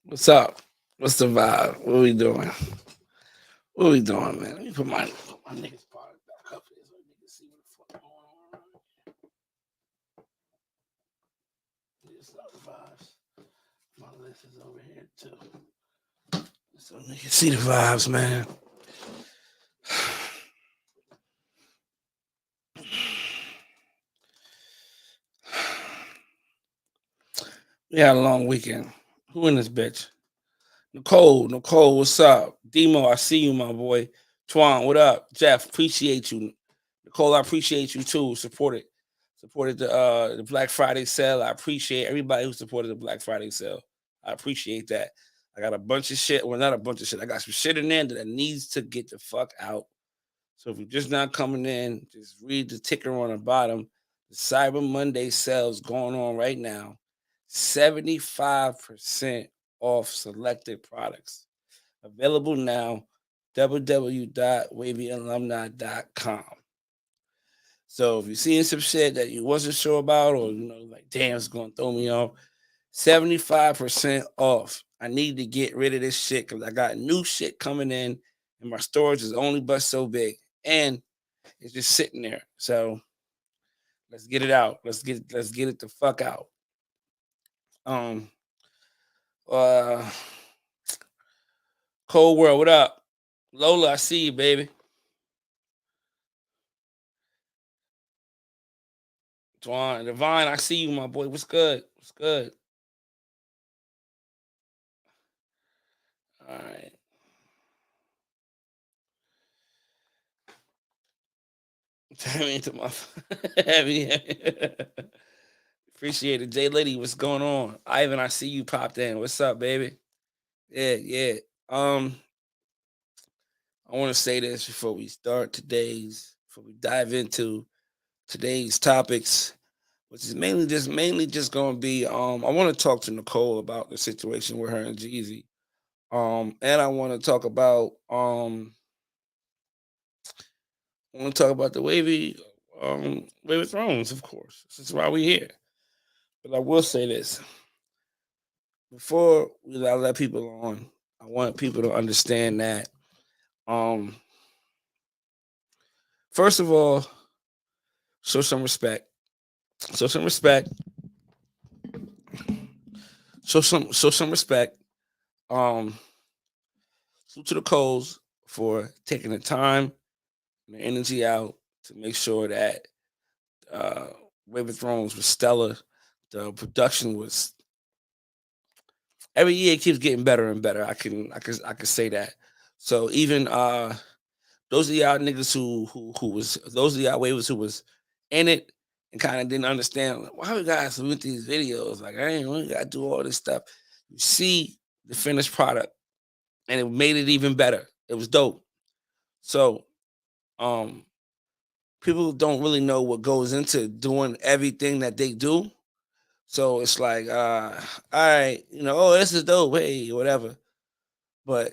What's up? What's the vibe? What we doing? What we doing, man? Let me put my niggas part back up here so niggas see what the fuck going on. It's not the vibes. My list is over here too. So niggas see the vibes, man. We had a long weekend. Who in this bitch? Nicole, what's up? Demo, I see you, my boy. Twan, what up? Jeff, appreciate you. Nicole, I appreciate you too. Supported the Black Friday sale. I appreciate everybody who supported the Black Friday sale. I appreciate that. I got a bunch of shit. Well, not a bunch of shit. I got some shit in there that needs to get the fuck out. So if you're just not coming in, just read the ticker on the bottom. The Cyber Monday sales going on right now. 75% off selected products. Available now, www.wavyalumni.com. So if you're seeing some shit that you wasn't sure about, or like, damn, it's gonna throw me off, 75% off. I need to get rid of this shit because I got new shit coming in, and my storage is only but so big, and it's just sitting there. So let's get it out. Let's get it the fuck out. Um, uh, Cold World, what up? Lola, I see you, baby. Dwan, Divine, I see you, my boy. What's good? What's good? All right. Turn me into my heavy. Appreciate it. J Lady, what's going on? Ivan, I see you popped in. What's up, baby? Yeah, yeah. Um, I want to say this before we dive into today's topics, which is mainly just gonna be I want to talk to Nicole about the situation with her and Jeezy. And I want to talk about the Wavy Thrones, of course. This is why we here. But I will say this before I let people on. I want people to understand that. Um, First of all, show some respect. Show some respect. Show some respect. Um, Salute to the Coles for taking the time and the energy out to make sure that uh, Wave of Thrones was stellar. The production was every year it keeps getting better and better. I can say that. So even those of y'all niggas who was those of y'all waivers who was in it and kind of didn't understand, like, why we gotta submit these videos? Like, I ain't we gotta do all this stuff. You see the finished product, and it made it even better. It was dope. So um people don't really know what goes into doing everything that they do. So it's like, all right, oh, this is dope, hey, whatever. But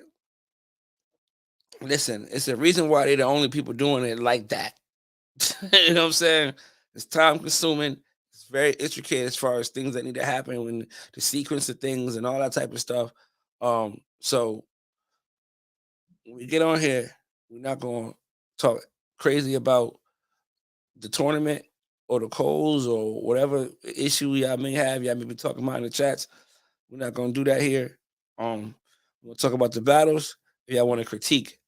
listen, it's the reason why they're the only people doing it like that. You know what I'm saying? It's time consuming. It's very intricate as far as things that need to happen when the sequence of things and all that type of stuff. So when we get on here, we're not gonna talk crazy about the tournament or the Coles or whatever issue y'all may have. Y'all may be talking about in the chats. We're not gonna do that here. We'll talk about the battles. If y'all want to critique,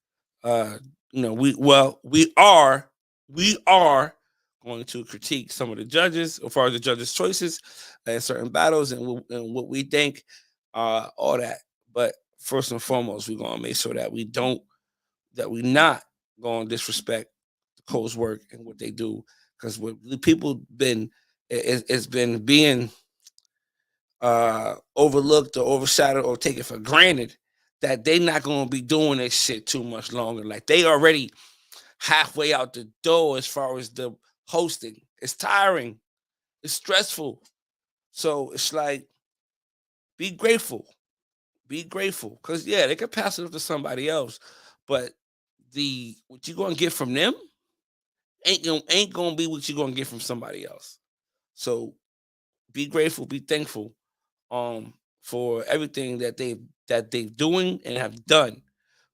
uh, we are going to critique some of the judges as far as the judges' choices and certain battles and what we think, all that. But first and foremost, we're gonna make sure that we not gonna disrespect the Cole's work and what they do, because what the people it's been being overlooked or overshadowed or taken for granted that they not gonna be doing this shit too much longer. Like, they already halfway out the door as far as the hosting. It's tiring. It's stressful. So it's like, be grateful. Be grateful. Cause yeah, they could pass it up to somebody else. But the what you gonna get from them ain't gonna be what you gonna get from somebody else. So be grateful, be thankful. Um for everything that they've doing and have done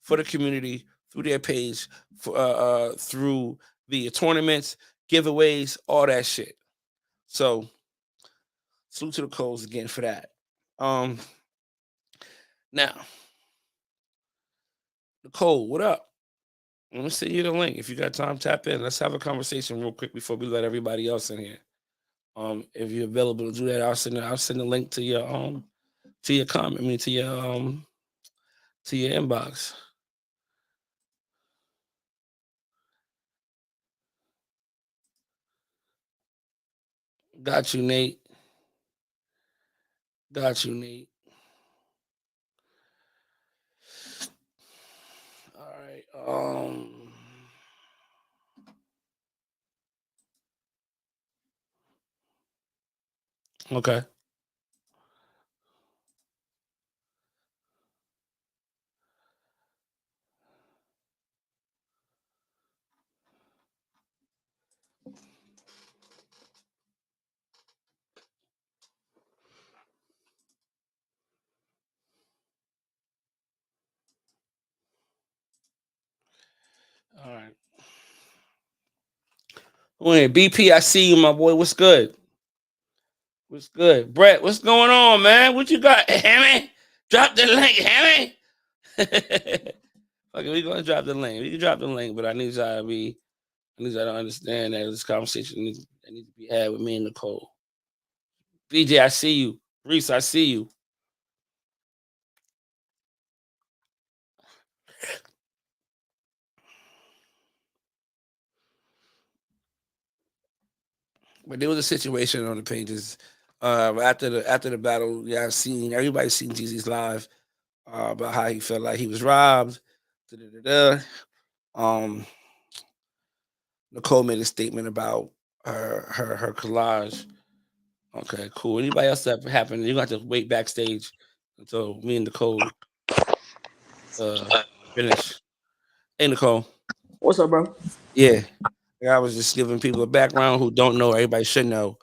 for the community through their page, through the tournaments, giveaways, all that shit. So salute to the Coles again for that. Um, Now, Nicole, what up? Let me send you the link. If you got time, tap in. Let's have a conversation real quick before we let everybody else in here. If you're available to do that, I'll send a link to your comment. I mean to your inbox. Got you, Nate. Got you, Nate. All right. Okay. All right. Wait, BP, I see you, my boy. What's good? What's good? Brett, what's going on, man? What you got, Hammy? Drop the link, Hammy. Okay, we gonna drop the link. We can drop the link, but I need y'all to understand that this conversation needs to be had with me and Nicole. BJ, I see you. Reese, I see you. But there was a situation on the pages after the battle. Yeah, everybody's seen Jeezy's live about how he felt like he was robbed. Da-da-da-da. Um, Nicole made a statement about her collage. Okay, cool. Anybody else that happened? You're gonna have to wait backstage until me and Nicole uh finish. Hey Nicole. What's up, bro? Yeah. I was just giving people a background who don't know, everybody should know.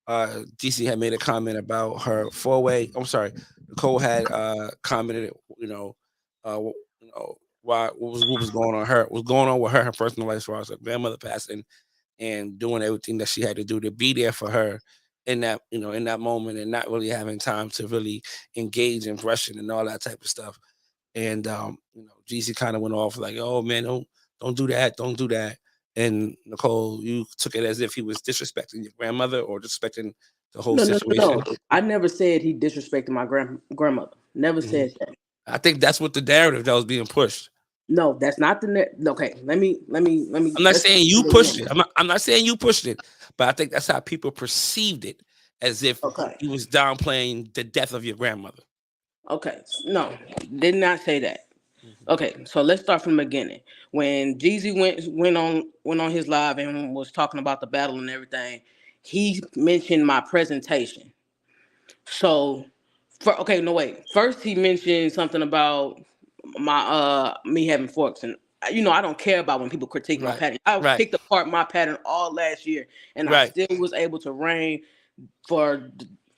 DC had made a comment about her four-way. I'm sorry, Nicole had commented, why what was going on her, what's going on with her personal life as far as her grandmother passing and doing everything that she had to do to be there for her in that moment and not really having time to really engage in Russian and all that type of stuff. And GC kind of went off like, "Oh man, don't do that, don't do that." And Nicole, you took it as if he was disrespecting your grandmother or disrespecting the whole No, no, no, situation. no. I never said he disrespected my grandmother. Never Mhm. said that. I think that's what the narrative that was being pushed. No, that's not the net. Okay, let me. I'm not Let's saying you do it pushed it. again. I'm not saying you pushed it, but I think that's how people perceived it, as if Okay, he was downplaying the death of your grandmother. okay. No, did not say that. Mhm. Okay, so let's start from the beginning. When Jeezy went on his live and was talking about the battle and everything, he mentioned my presentation. So, okay, no wait. First, he mentioned something about my me having forks, and I don't care about when people critique my Right, pattern. I right, picked apart my pattern all last year, and I right. still was able to reign for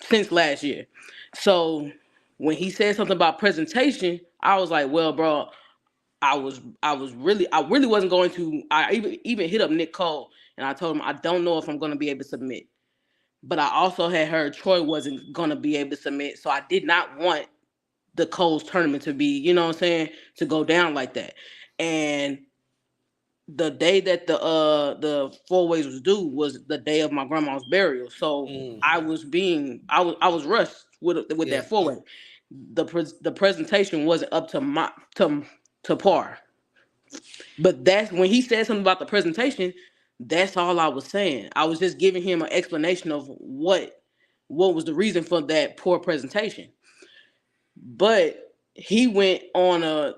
since last year. So when he said something about presentation, I was like, well, bro, I really wasn't going to. I even hit up Nick Cole, and I told him I don't know if I'm going to be able to submit. But I also had heard Troy wasn't gonna be able to submit, so I did not want the Coles tournament to be, what I'm saying, to go down like that. And the day that the four ways was due was the day of my grandma's burial. So Mm, I was rushed with yeah. that four way. The presentation wasn't up to my to par. But that's when he said something about the presentation. That's all I was saying. I was just giving him an explanation of what was the reason for that poor presentation. But he went on a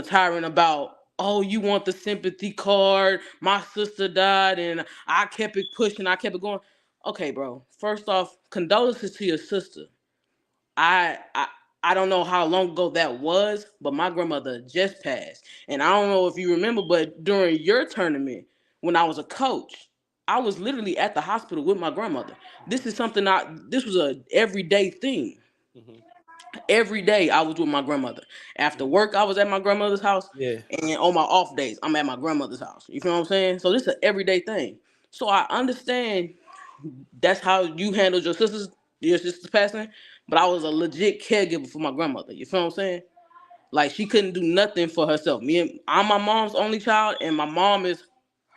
tirade about, oh, you want the sympathy card? My sister died, and I kept it pushing. I kept it going. Okay, bro. First off, condolences to your sister. I I I don't know how long ago that was, but my grandmother just passed. And I don't know if you remember, but during your tournament, when I was a coach, I was literally at the hospital with my grandmother. This is something this was a everyday thing. Mhm. Every day I was with my grandmother. After work, I was at my grandmother's house, Yeah. and on my off days, I'm at my grandmother's house. You feel what I'm saying? So this is an everyday thing. So I understand that's how you handled your sister's passing, but I was a legit caregiver for my grandmother. You feel what I'm saying? Like she couldn't do nothing for herself. I'm my mom's only child, and my mom is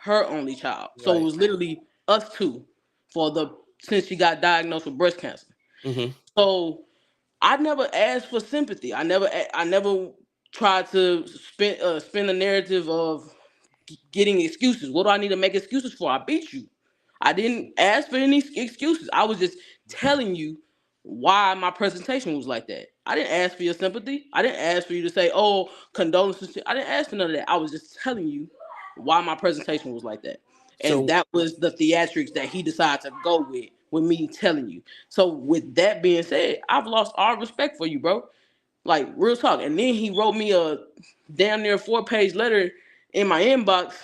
her only child. So it Right. was literally us two for the since she got diagnosed with breast cancer. Mm-hmm. So I never asked for sympathy. I never tried to spin the narrative of getting excuses. What do I need to make excuses for? I beat you. I didn't ask for any excuses. I was just telling you why my presentation was like that. I didn't ask for your sympathy. I didn't ask for you to say, "Oh, condolences." I didn't ask for none of that. I was just telling you why my presentation was like that. And So that was the theatrics that he decided to go with me telling you. So with that being said, I've lost all respect for you, bro. Like real talk. And then he wrote me a damn near 4-page letter in my inbox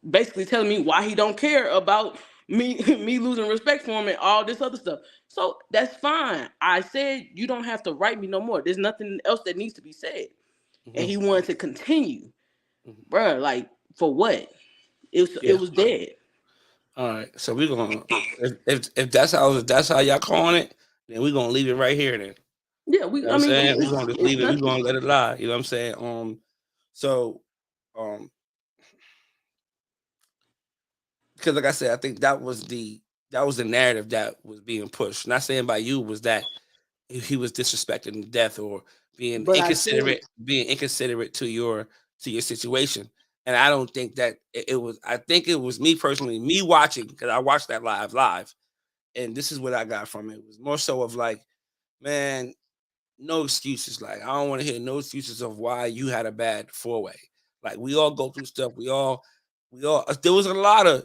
basically telling me why he don't care about me me losing respect for him and all this other stuff. So that's fine. I said you don't have to write me no more. There's nothing else that needs to be said. And mhm, he wanted to continue. mhm. Bruh, like for what? It Yeah. was dead. All right. So we're gonna if that's how y'all calling it, then we're gonna leave it right here then. Yeah, You know what I I'm mean saying? We're gonna just it's leave it, we're nothing. gonna let it lie. You know what I'm saying? So um because like I said, I think that was the narrative that was being pushed. Not saying by you was that he was disrespecting the death or But I said being inconsiderate to your situation. And I don't think that it was. I think it was me personally, me watching because I watched that live, and this is what I got from it. It was more so of like, man, no excuses. Like I don't want to hear no excuses of why you had a bad 4-way. Like we all go through stuff. We all. There was a lot of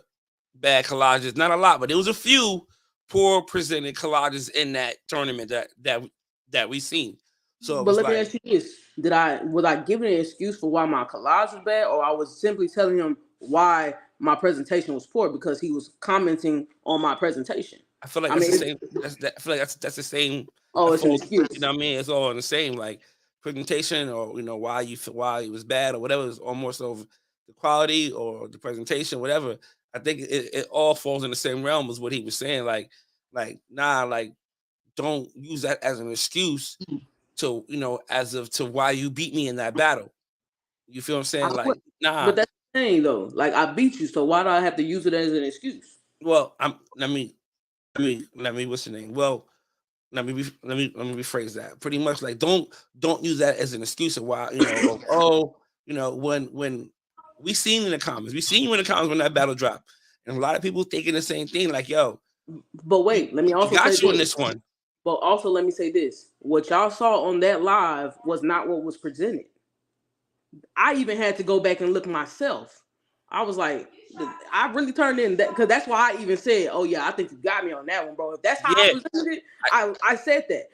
bad collages, not a lot, but there was a few poor presented collages in that tournament that we seen. So it but was let me like ask you this. Was I giving an excuse for why my collage was bad, or I was simply telling him why my presentation was poor because he was commenting on my presentation? I feel like I that's the mean, same. I feel like that's the same. oh, That it's an falls. You excuse. know what I mean? It's all in the same like presentation or why you feel why it was bad or whatever. It's almost of the quality or the presentation, whatever. I think it all falls in the same realm as what he was saying. Like nah, like don't use that as an excuse to as of to why you beat me in that battle. You feel what I'm I saying? would, Like, nah. but that's the thing though. Like I beat you, so why do I have to use it as an excuse? Well, I'm let me what's the name? Well, let me rephrase that. Pretty much like don't use that as an excuse of why, of, oh, when we seen you in the comments when that battle dropped. And a lot of people thinking the same thing, like, yo, But we, wait, let me we also say got you in this. this one. But also let me say this: what y'all saw on that live was not what was presented. I even had to go back and look myself. I was like, I really turned in that because that's why I even said, "Oh yeah, I think you got me on that one, bro." If that's how I Yeah. presented it, I, I said that.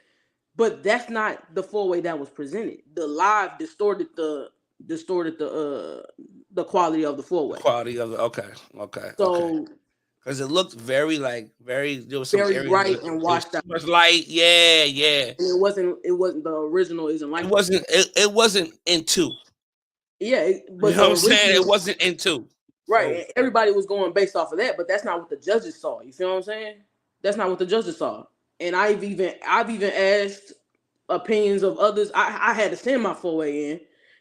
But that's not the 4-way that was presented. The live distorted the quality of the 4-way. the quality of it. Okay. So Because it looked very like very there was some very areas bright where and it was washed too out. much light. Yeah. And it wasn't the original isn't It like that. wasn't it wasn't in two. Yeah, You but know what the I'm saying? It original wasn't in two. right, So and everybody was going based off of that, but that's not what the judges saw. You feel what I'm saying? That's not what the judges saw. And I've even asked opinions of others. I had to send my 4-way in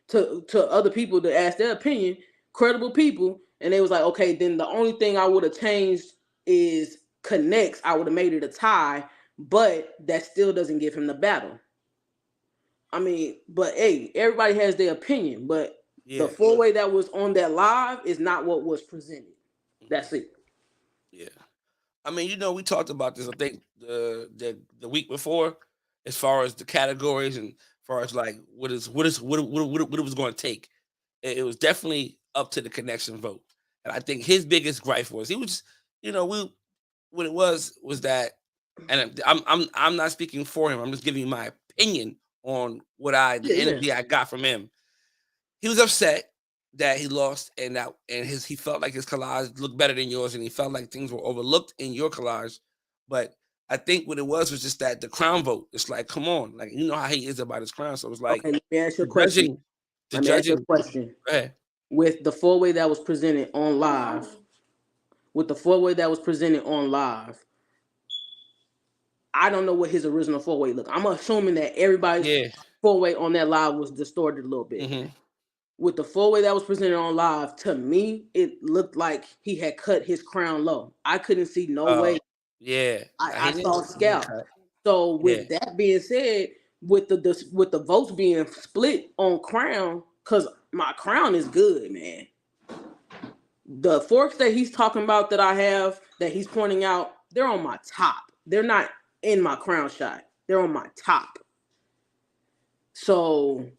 to other people to ask their opinion, credible people, and they was like, okay, then the only thing I would have changed is connects. I would have made it a tie, but that still doesn't give him the battle. I mean, but hey, everybody has their opinion, but the yeah. 4-way that was on that live is not what was presented. Mhm. That's it. Yeah. I mean, we talked about this. I think the week before, as far as the categories and as far as like what it was going to take. It was definitely up to the connection vote, and I think his biggest gripe was he was, we what it was that, and I'm not speaking for him. I'm just giving you my opinion on the Yeah, yeah. energy I got from him. He was upset that he lost and he felt like his collage looked better than yours and he felt like things were overlooked in your collage. But I think what it was just that the crown vote. It's like, come on, like you know how he is about his crown. So it's like Okay, let me ask you the a question. judging, the Let me ask you a judging. question. Eh, With the four-way that was presented on live, I don't know what his original four-way looked. I'm assuming that everybody's yeah. four-way on that live was distorted a little bit. Mm-hmm. With the four-way that was presented on live, to me, it looked like he had cut his crown low. I couldn't see no way. Yeah. I saw He didn't scalp. cut. So Yeah. with that being said, with the votes being split on crown, because my crown is good, man. The forks that he's talking about that he's pointing out, they're on my top. They're not in my crown shot. They're on my top. So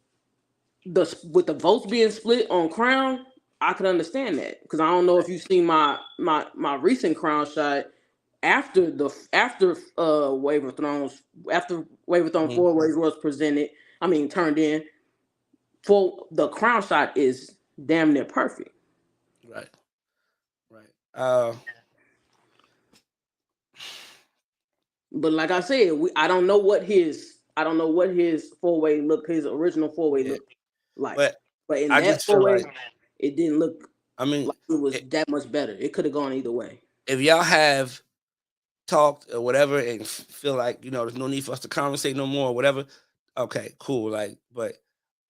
with the votes being split on crown, I could understand that because I don't know if you've seen my recent crown shot after Wave of Thrones, after Wave of Thrones Mm-hmm. 4 ways was presented. I mean turned in. For the crown shot is damn near perfect. Right. Right. But like I said, I don't know what his 4-way look, his original 4-way Yeah. looked like. But But in I that just feel 4-way, like, it didn't look I mean, like it was that much better. It could have gone either way. if y'all have talked or whatever and feel like there's no need for us to conversate no more or whatever, okay, cool. Like, but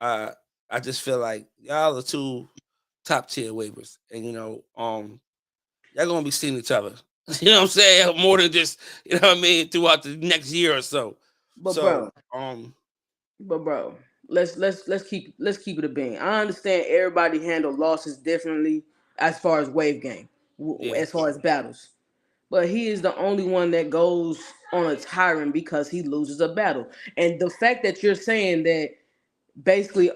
I just feel like y'all are two top tier waivers, and y'all gonna be seeing each other. You know what I'm saying? More than just what I mean throughout the next year or so. But So bro, But bro, let's keep it a bean. I understand everybody handle losses differently as far as wave game, yeah, as far as battles. But he is the only one that goes on a tyrant because he loses a battle. And the fact that you're saying that basically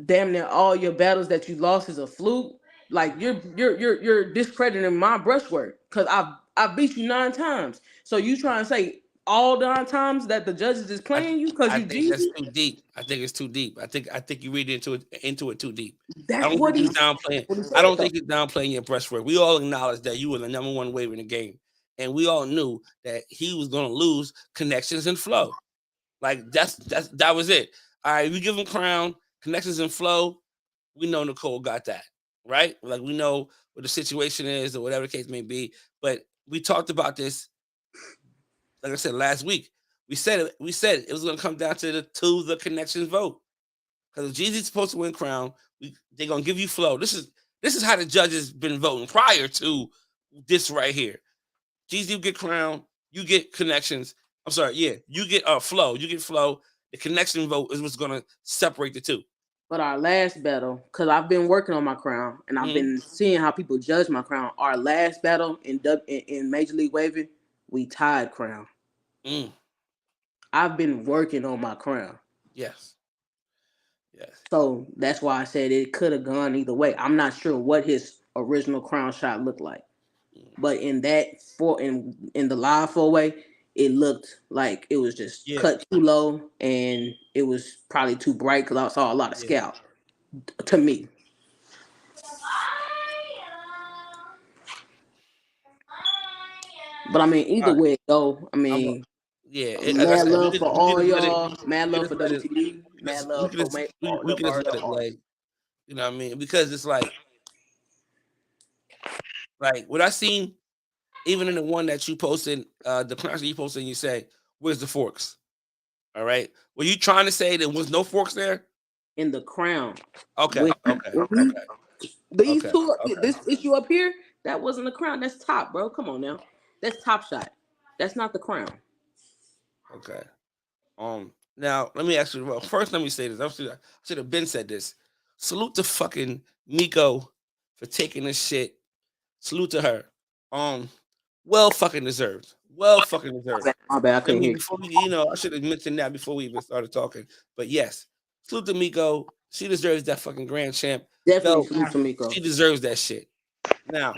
damn near all your battles that you lost is a fluke, like you're discrediting my brushwork because I beat you 9 times. So you trying to say all 9 times that the judges is I playing you because I you think that's Jeezy? too deep. I think it's too deep. I think you read into it too deep. I That's don't what think he he's said. downplaying. That's what he I said don't though. think he's downplaying your breastwork. We all acknowledge that you were the number one waiver in the game, and we all knew that he was going to lose connections and flow. Like that was it. All right, we give him crown, connections and flow. We know Nicole got that right. Like we know what the situation is or whatever the case may be. But we talked about this, like I said last week. We said it was going to come down to the connections vote because if Jeezy's supposed to win crown, they're going to give you flow. This is how the judges been voting prior to this right here. Jeezy, you get crown, you get connections. I'm sorry, yeah, you get flow. You get flow. The connection vote is what's gonna separate the two. But our last battle, because I've been working on my crown and I've Mm-hmm. been seeing how people judge my crown. Our last battle in Major League Waving, we tied crown. Mm. I've been working on my crown. Yes. Yes. So that's why I said it could have gone either way. I'm not sure what his original crown shot looked like. But in the live 4-way, it looked like it was just Yeah. cut too low and it was probably too bright because I saw a lot of Yeah. scalp to me. But I mean, All either right. way though, I I'm. mean, Yeah. Like I mad said, love for we can all just let it. y'all, mad We can love just for let it. WTD, mad We love can for just. We the can just murder let it. art. Like what I mean, because it's like what I seen. Even in the one that you posted, the class that you posted, and you say, "Where's the forks?" All right. Were you trying to say there was no forks there? In the crown. Okay. When, Okay. when Okay. these Okay. two, Okay. this issue up here, that wasn't the crown. That's top, bro. Come on now, that's top shot. That's not the crown. Okay. Now let me ask you. Well, first let me say this. I should have been said this. Salute to fucking Miko for taking this shit. Salute to her. Um, well fucking deserved. Well fucking deserved. My bad, I I couldn't mean, hear you. before I should have mentioned that before we even started talking. But yes, salute to Miko. She deserves that fucking grand champ Definitely belt. salute to Miko. She deserves that shit. Now,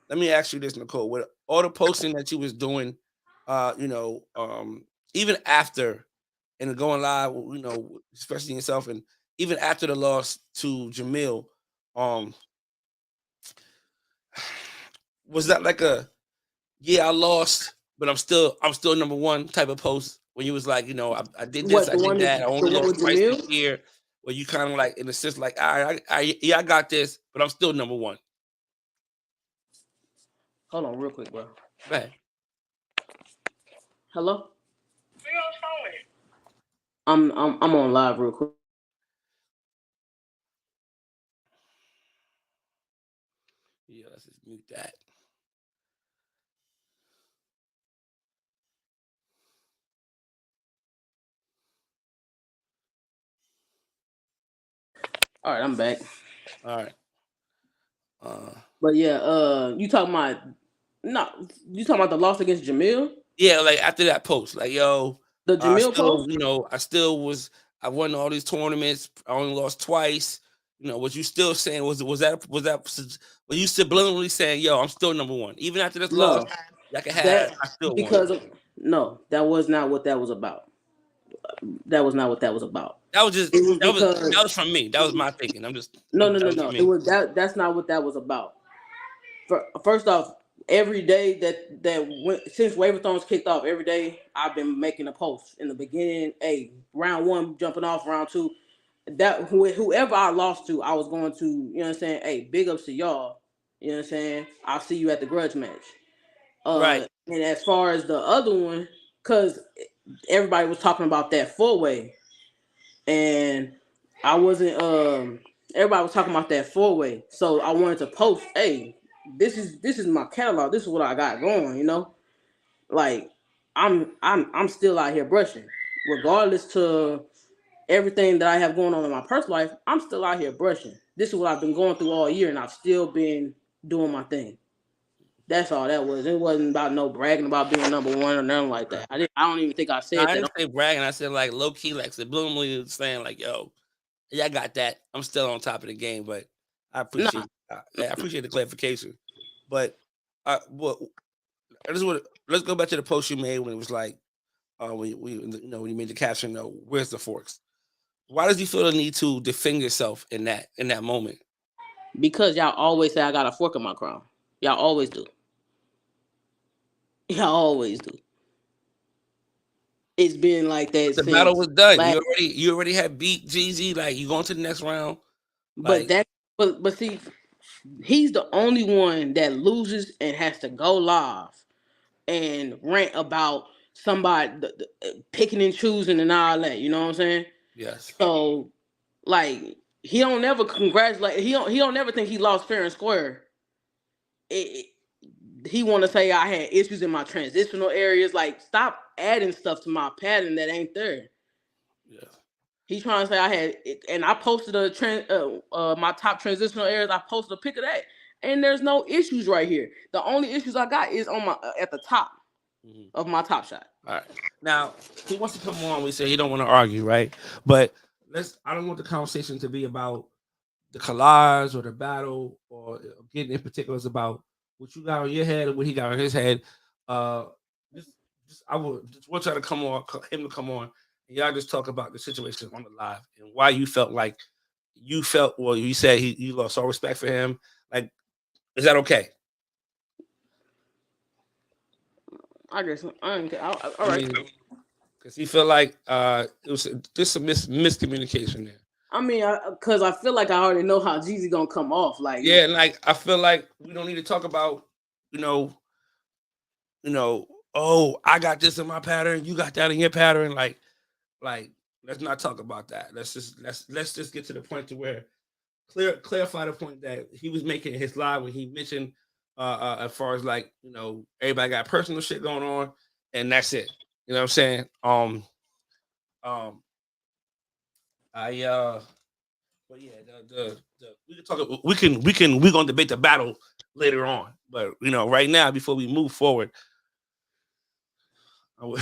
let me ask you this, Nicole. With all the posting that you was doing, even after and going live, especially yourself, and even after the loss to Jamil, um, was that like a yeah, I lost, but I'm still number one type of post when you was like, you know, I did this, What I the did one that, I the only one lost with twice this Jamil? year. Where you kind of like in a sense like, all right, yeah, I got this, but I'm still number one. Hold on, real quick, bro. Go ahead. Hello. I'm on live real quick. Yeah, let's just mute that. All right, I'm back. All right. But yeah, you talking about you talking about the loss against Jamil? Yeah, like after that post, like yo, The I Jamil still, post? you know, I won all these tournaments. I only lost twice. You know, what you still saying was were you subliminally saying, yo, I'm still number one, even after this loss? No, Y'all can have, that I still won. because of no, that was not what that was about. That was not what that was about. That was just It was that because was from me. That was my thinking. no, That no, was no. from It me. was that. That's not what that was about. First off, every day that went since Waverthon's kicked off, every day I've been making a post. In the beginning, hey, round one jumping off, round two, that whoever I lost to, I was going to, you know what I'm saying? Hey, big ups to y'all. You know what I'm saying? I'll see you at the grudge match. Right. And as far as the other one, because everybody was talking about that four-way, and I wasn't. Everybody was talking about that four-way, so I wanted to post. Hey, this is my catalog. This is what I got going. You know, like I'm still out here brushing, regardless to everything that I have going on in my personal life. I'm still out here brushing. This is what I've been going through all year, and I've still been doing my thing. That's all that was. It wasn't about no bragging about being number one or nothing like that. I don't even think I No, said I that. didn't say bragging. I said like low key, like subliminally saying like, yo, yeah, I got that. I'm still on top of the game, but I Nah, appreciate the clarification. But well, I just want let's go back to the post you made when it was like, we you know when you made the caption, where's the forks? Why does you feel the need to defend yourself in that moment? because y'all always say I got a fork in my crown. Y'all always do. Y'all always do. It's been like that The battle since was done. last. You already had beat Jeezy. Like you going to the next round. But Like that, but see, he's the only one that loses and has to go live and rant about somebody picking and choosing and all that. You know what I'm saying? yes, So like he don't never congratulate. He don't never think he lost fair and square. It, he want to say I had issues in my transitional areas. Like stop adding stuff to my pattern that ain't there. yeah. He's trying to say I had, and I posted my top transitional areas. I posted a pic of that, and there's no issues right here. The only issues I got is on my at the top Mhm. of my top shot. All right. Now he wants to come on. We say he don't want to argue, right? But I don't want the conversation to be about the collage or the battle or getting in particulars about what you got on your head and what he got on his head. Uh, just, I would just want y'all to come on, him to come on, and y'all just talk about the situation on the live and why you felt like well. You said you lost all respect for him. Like, is that okay? I guess I don't care. All I right. mean, because he felt like it was just some miscommunication there. I mean, because I feel like I already know how Jeezy gonna come off. Like, Yeah, and like I feel like we don't need to talk about, you know, oh, I got this in my pattern, you got that in your pattern. Like, let's not talk about that. Let's just get to the point to where clarify the point that he was making in his live when he mentioned as far as like, everybody got personal shit going on, and that's it. You know what I'm saying? Um I but yeah, we can talk. We're gonna debate the battle later on. But right now, before we move forward, I would-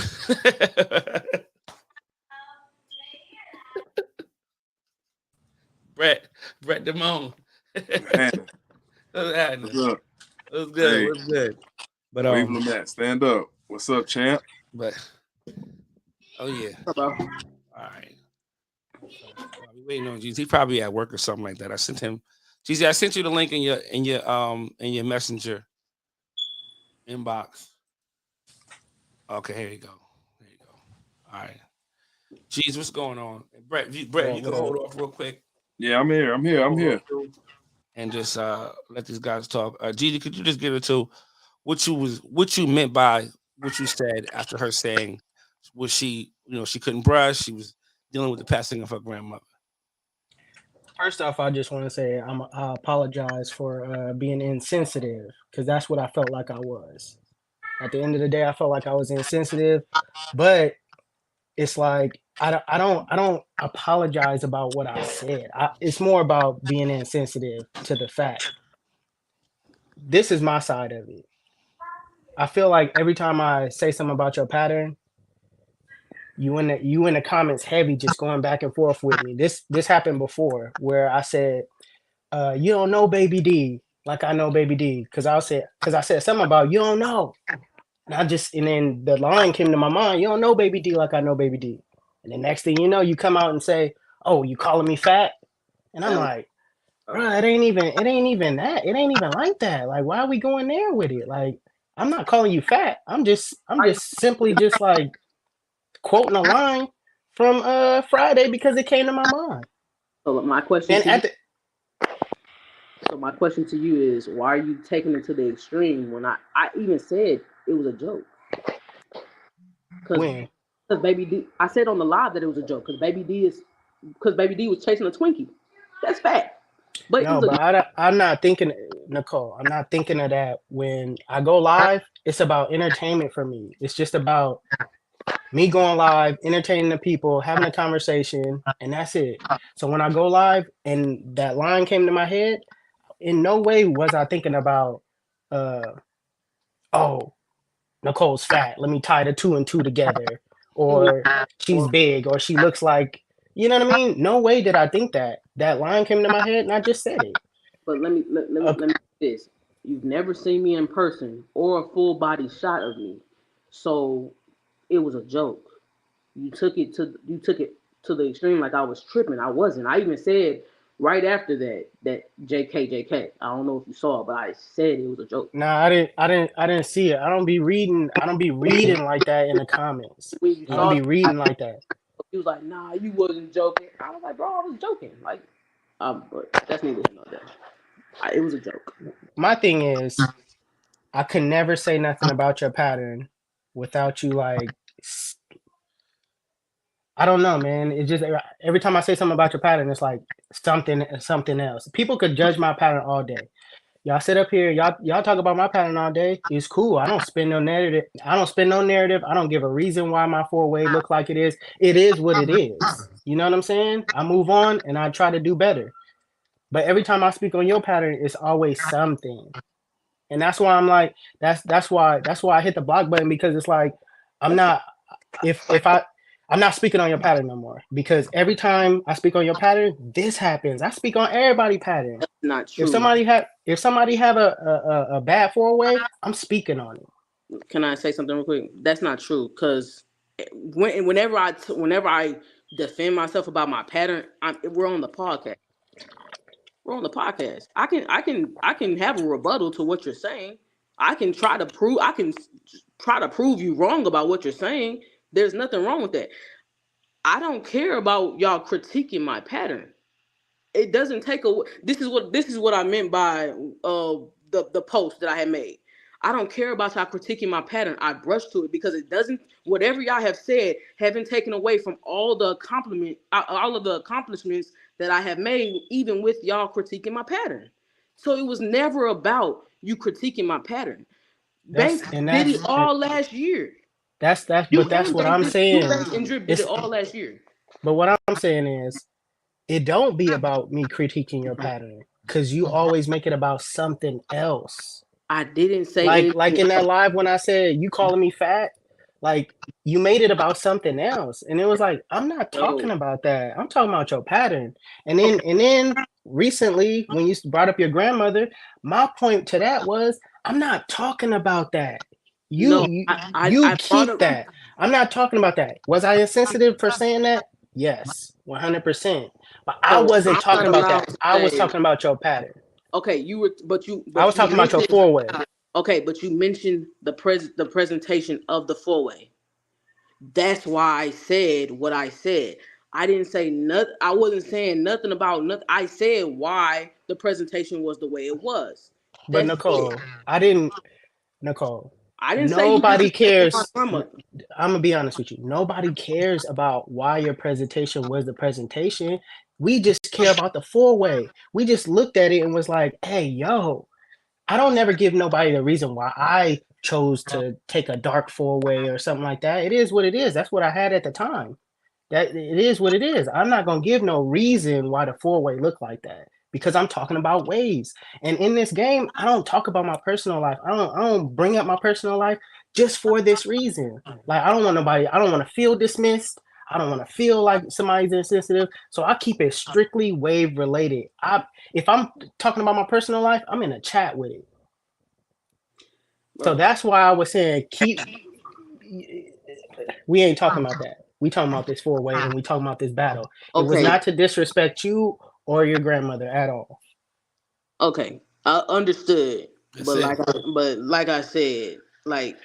Brett Damone. Man, What's what's happening? up? What's good? Hey, What's good? But Wave Lamette, stand up. What's up, champ? but oh yeah. bro. All right. So while we waiting on Jesus, he probably at work or something like that. I sent him. Jesus, I sent you the link in your messenger inbox. Okay, here you go. There you go. All right. Jeez, what's going on? Brett, What you up, can what up? hold off real quick. Yeah, I'm here. I'm here. I'm Hold here. off too, and just let these guys talk. Gigi, could you just get into what you meant by what you said after her saying was she, she couldn't brush, she was dealing with the passing of her grandmother. First off, I just want to say I apologize for being insensitive because that's what I felt like I was. At the end of the day, I felt like I was insensitive, but it's like I don't apologize about what I said. It's more about being insensitive to the fact. This is my side of it. I feel like every time I say something about your pattern, you in the comments heavy, just going back and forth with me. This happened before where I said, you don't know Baby D like I know Baby D because I said something about you don't know. And then the line came to my mind, you don't know Baby D like I know Baby D. And the next thing you know, you come out and say, oh, you calling me fat? And I'm That was, like, bro, it ain't even that. It ain't even like that. Like, why are we going there with it? Like, I'm not calling you fat. I'm just simply just like quoting a line from Friday because it came to my mind. so my question And to you. at the So my question to you is, why are you taking it to the extreme when I even said it was a joke? Because when Baby D, I said on the live that it was a joke because Baby D was chasing a Twinkie. That's fact. But it No, was a but I'm not thinking, Nicole. I'm not thinking of that when I go live. It's about entertainment for me. It's just about me going live, entertaining the people, having a conversation, and that's it. So when I go live and that line came to my head, in no way was I thinking about, uh, oh, Nicole's fat. Let me tie the two and two together, it was or she's or big, or she looks like. You know what I mean? No way did I think that. That line came to my head, and I just said it. but let me say this. You've never seen me in person or a full body shot of me. So it was a joke. You took it to the extreme like I was tripping. I wasn't. I even said right after that JK. I don't know if you saw it, but I said it was a joke. Nah, I didn't see it. I don't be reading. I don't be reading like that in the comments. When you I don't saw be it, reading like that. he was like, "Nah, you wasn't joking." I was like, "Bro, I was joking." Like, but that's neither here nor there. It was a joke. My thing is, I could never say nothing about your pattern without you like. I don't know, man. It's just every time I say something about your pattern, it's like something else. People could judge my pattern all day. Y'all sit up here, y'all talk about my pattern all day. It's cool. I don't spin no narrative. I don't spin no narrative. I don't give a reason why my four-way look like it is. It is what it is. You know what I'm saying? I move on and I try to do better. But every time I speak on your pattern, it's always something. And that's why I'm like, that's why I hit the block button because it's like I'm not if I'm not speaking on your pattern no more because every time I speak on your pattern, this happens. I speak on everybody pattern. Not If true. somebody have a bad four-way, I'm speaking on it. Can I say something real quick? That's not true because whenever I defend myself about my pattern, we're on the podcast. We're on the podcast. I can have a rebuttal to what you're saying. I can try to prove you wrong about what you're saying. There's nothing wrong with that. I don't care about y'all critiquing my pattern. It doesn't take a. This is what I meant by the post that I had made. I don't care about y'all critiquing my pattern. I brush to it because it doesn't. Whatever y'all have said haven't taken away from all of the accomplishments that I have made, even with y'all critiquing my pattern. So it was never about you critiquing my pattern. That's Banks and did it that's all last year. You but that's and what I'm Banks saying. and Drip did it It's all last year. but what I'm saying is it don't be about me critiquing your pattern because you always make it about something else. I didn't say Like anything in that else. live when I said you calling me fat, like you made it about something else, and it was like I'm not talking No. about that. I'm talking about your pattern. And then Okay. and then recently when you brought up your grandmother, my point to that was I'm not talking about that. You No. you I I, you I brought keep up. that. I'm not talking about that. Was I insensitive for saying that? Yes, 100%. But I So wasn't I'm not talking about allowed that. to I was say. talking about your pattern. Okay, you were, I was you talking about your mentioned. four way. Okay, but you mentioned the presentation of the four-way. That's why I said what I said. I didn't say nothing. I wasn't saying nothing about nothing. I said why the presentation was the way it was. But That's it. Nicole, I didn't. Nicole, I didn't say you nobody disrespected my cares. grandmother. I'm gonna be honest with you. Nobody cares about why your presentation was the presentation. We just care about the four-way. We just looked at it and was like, "Hey, yo, I don't never give nobody the reason why I chose to take a dark four-way or something like that. It is what it is. That's what I had at the time. That it is what it is. I'm not gonna give no reason why the four-way looked like that because I'm talking about waves. And in this game, I don't talk about my personal life. I don't bring up my personal life just for this reason. Like I don't want nobody, I don't want to feel dismissed. I don't want to feel like somebody's insensitive. So I keep it strictly wave related. If I'm talking about my personal life, I'm in a chat with it. So Bro. that's why I was saying we ain't talking about that. We talking about this four-way and we talking about this battle. It was Okay, not to disrespect you or your grandmother at all. okay, I understood. That's But it. like I said, like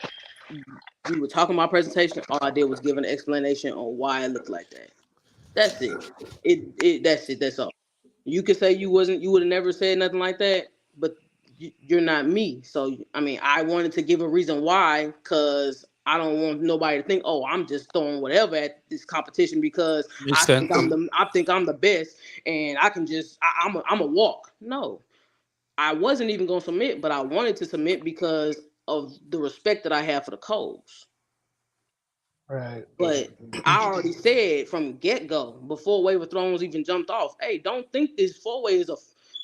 we were talking about presentation. All I did was give an explanation on why it looked like that. That's it. That's it. That's all. You could say you wasn't. You would have never said nothing like that. But you're not me. So I mean, I wanted to give a reason why, because I don't want nobody to think, oh, I'm just throwing whatever at this competition because Makes sense. I think I'm the best and I can just I'm a walk. No, I wasn't even gonna submit, but I wanted to submit because of the respect that I have for the codes. Right. But I already said from get go before Wave of Thrones even jumped off. Hey, don't think this four way is a.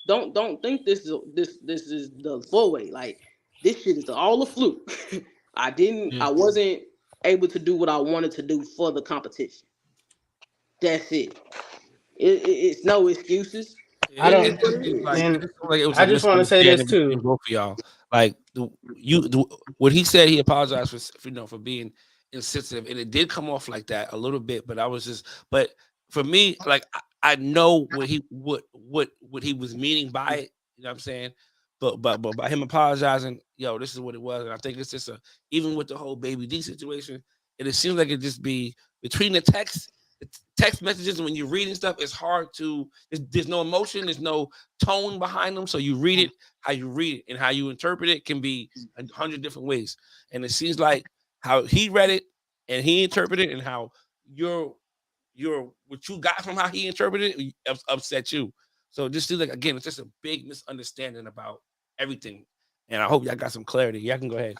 Don't think this is the four way. Like this shit is all a fluke. Yeah. I wasn't able to do what I wanted to do for the competition. That's it. It's no excuses. I It It, is don't, it what just it seems is. like it and just seems like it was I a just want to say this misunderstanding between too. both of y'all. Like what he said, he apologized for being insensitive, and it did come off like that a little bit. But I was just, but for me, like I know what he was meaning by it. You know what I'm saying? But by him apologizing, yo, this is what it was, and I think it's just even with the whole Baby D situation, it seems like it just be between the text messages and when you're reading stuff, it's hard to. There's no emotion, there's no tone behind them, so you read it how you read it and how you interpret it can be 100 different ways. And it seems like how he read it and he interpreted it and how your what you got from how he interpreted it upset you. So it just seems like again, it's just a big misunderstanding about everything. And I hope y'all got some clarity. Y'all can go ahead.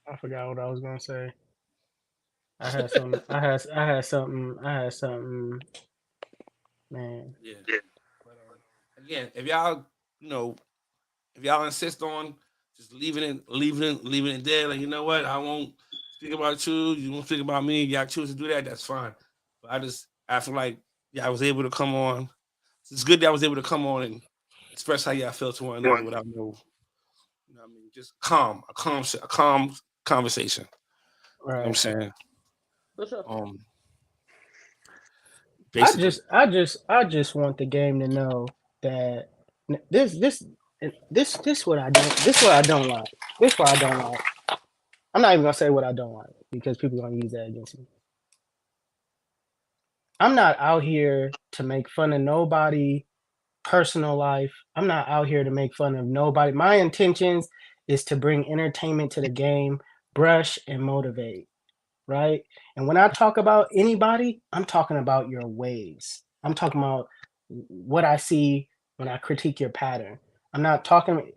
I forgot what I was gonna say. I had some. I had something. Man, Yeah. But again, if y'all, you know, if y'all insist on just leaving it there, like you know what, I won't speak about you. You won't speak about me. If y'all choose to do that, that's fine. But I feel like I was able to come on. It's good that I was able to come on and express how y'all feel to one another without no, you know what I mean, just a calm conversation. You know what I'm right. saying? For sure. I Basically. just, I just, I just want the game to know that this what I don't, this what I don't like. This what I don't like. I'm not even gonna say what I don't like because people are gonna use that against me. I'm not out here to make fun of nobody personal life. I'm not out here to make fun of nobody. My intentions is to bring entertainment to the game, brush and motivate, right? And when I talk about anybody, I'm talking about your ways. I'm talking about what I see when I critique your pattern. I'm not talking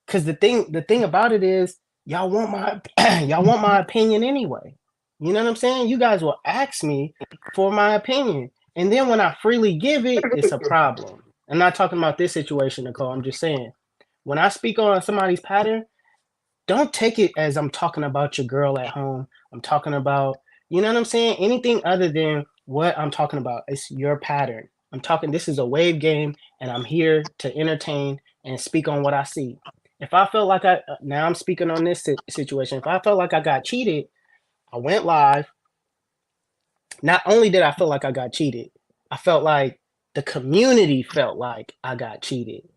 because the thing about it is y'all want my y'all want my opinion anyway. You know what I'm saying? You guys will ask me for my opinion, and then when I freely give it, it's a problem. I'm not talking about this situation, Nicole. I'm just saying when I speak on somebody's pattern, don't take it as I'm talking about your girl at home. I'm talking about, you know what I'm saying? Anything other than what I'm talking about. It's your pattern. I'm talking, this is a wave game, and I'm here to entertain and speak on what I see. If I felt like now I'm speaking on this situation. If I felt like I got cheated, I went live. Not only did I feel like I got cheated, I felt like the community felt like I got cheated.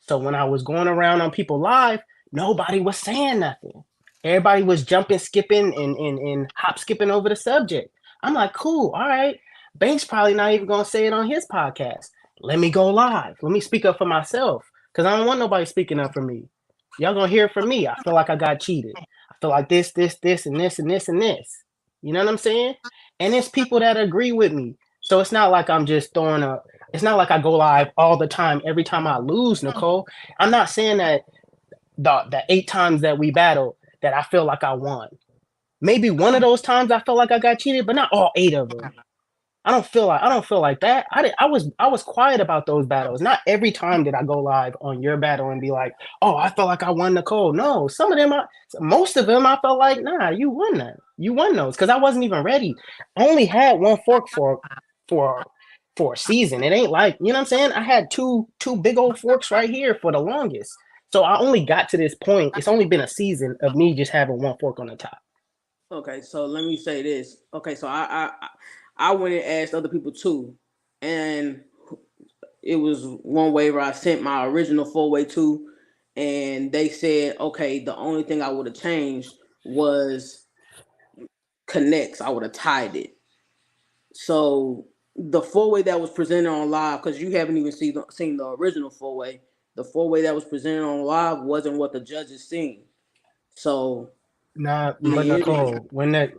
So when I was going around on people live, nobody was saying nothing. Everybody was jumping, skipping, and hop skipping over the subject. I'm like, cool, all right. Banks probably not even gonna say it on his podcast. Let me go live. Let me speak up for myself. Cause I don't want nobody speaking up for me. Y'all gonna hear it from me. I feel like I got cheated. I feel like this, and this, and this, and this. You know what I'm saying? And it's people that agree with me. So it's not like I'm just throwing a, it's not like I go live all the time every time I lose, Nicole. I'm not saying that the 8 times that we battled that I feel like I won. Maybe one of those times I felt like I got cheated, but not all 8 of them. I don't feel like that. I was quiet about those battles. Not every time did I go live on your battle and be like, "Oh, I felt like I won Nicole." No, some of them, most of them, I felt like, "Nah, you won that. You won those," because I wasn't even ready. I only had one fork for for a season. It ain't like, you know what I'm saying. I had two big old forks right here for the longest. So I only got to this point. It's only been a season of me just having one fork on the top. Okay, so let me say this. Okay, so I went and asked other people too, and it was one way where I sent my original 4-way to, and they said, okay, the only thing I would have changed was connects. I would have tied it. So the 4-way that was presented on live, because you haven't even seen the original 4-way, the 4-way that was presented on live wasn't what the judges seen. So Nah, I but mean, Nicole, when they,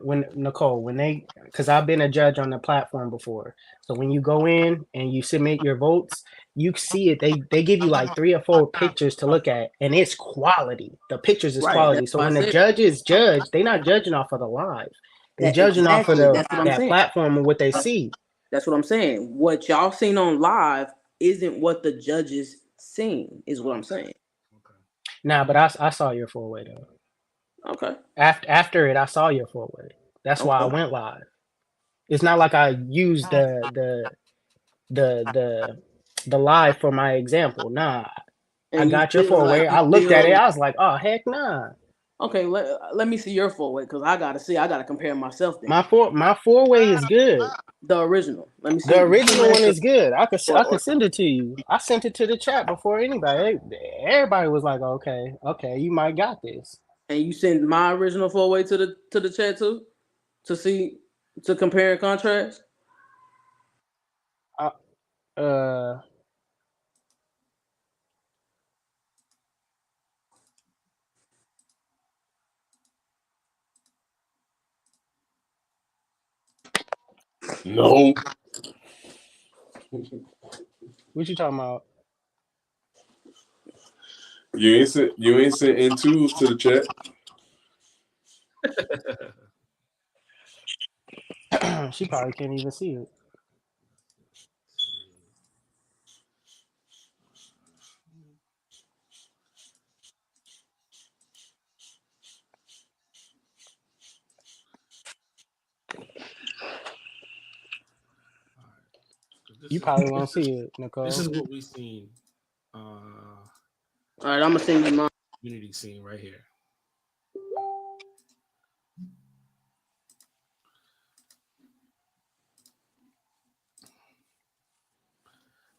because I've been a judge on the platform before. So when you go in and you submit your votes, you see it. They give you like 3 or 4 pictures to look at, and it's quality. The pictures is right. quality. That's So what I when the said. judges judge, they're not judging off of the live. They That judging off of exactly. That's what I'm that saying. platform and what they see. That's what I'm saying. What y'all seen on live isn't what the judges seen, is what I'm saying. Nah, but I saw your 4-way though. Okay. After it, I saw your 4-way. That's why I Okay. went live. It's not like I used the the the live for my example. Nah, I And you got your feel 4-way. like I looked at it. I was like, oh heck nah. okay, let me see your 4-way because I gotta compare myself then. My 4-way is good. The original. Let me The see. original one is good. I Or, could send it to you. I sent it to the chat before anybody. Everybody was like, okay, you might got this. and you send my original 4-way to the chat too to see to compare and contrast. Uh, uh No. what you talking about? You ain't sent in twos to the chat. She probably can't even see it. You probably won't see it, Nicole. This is what we seen. All right, I'm gonna send you mine. Community scene right here.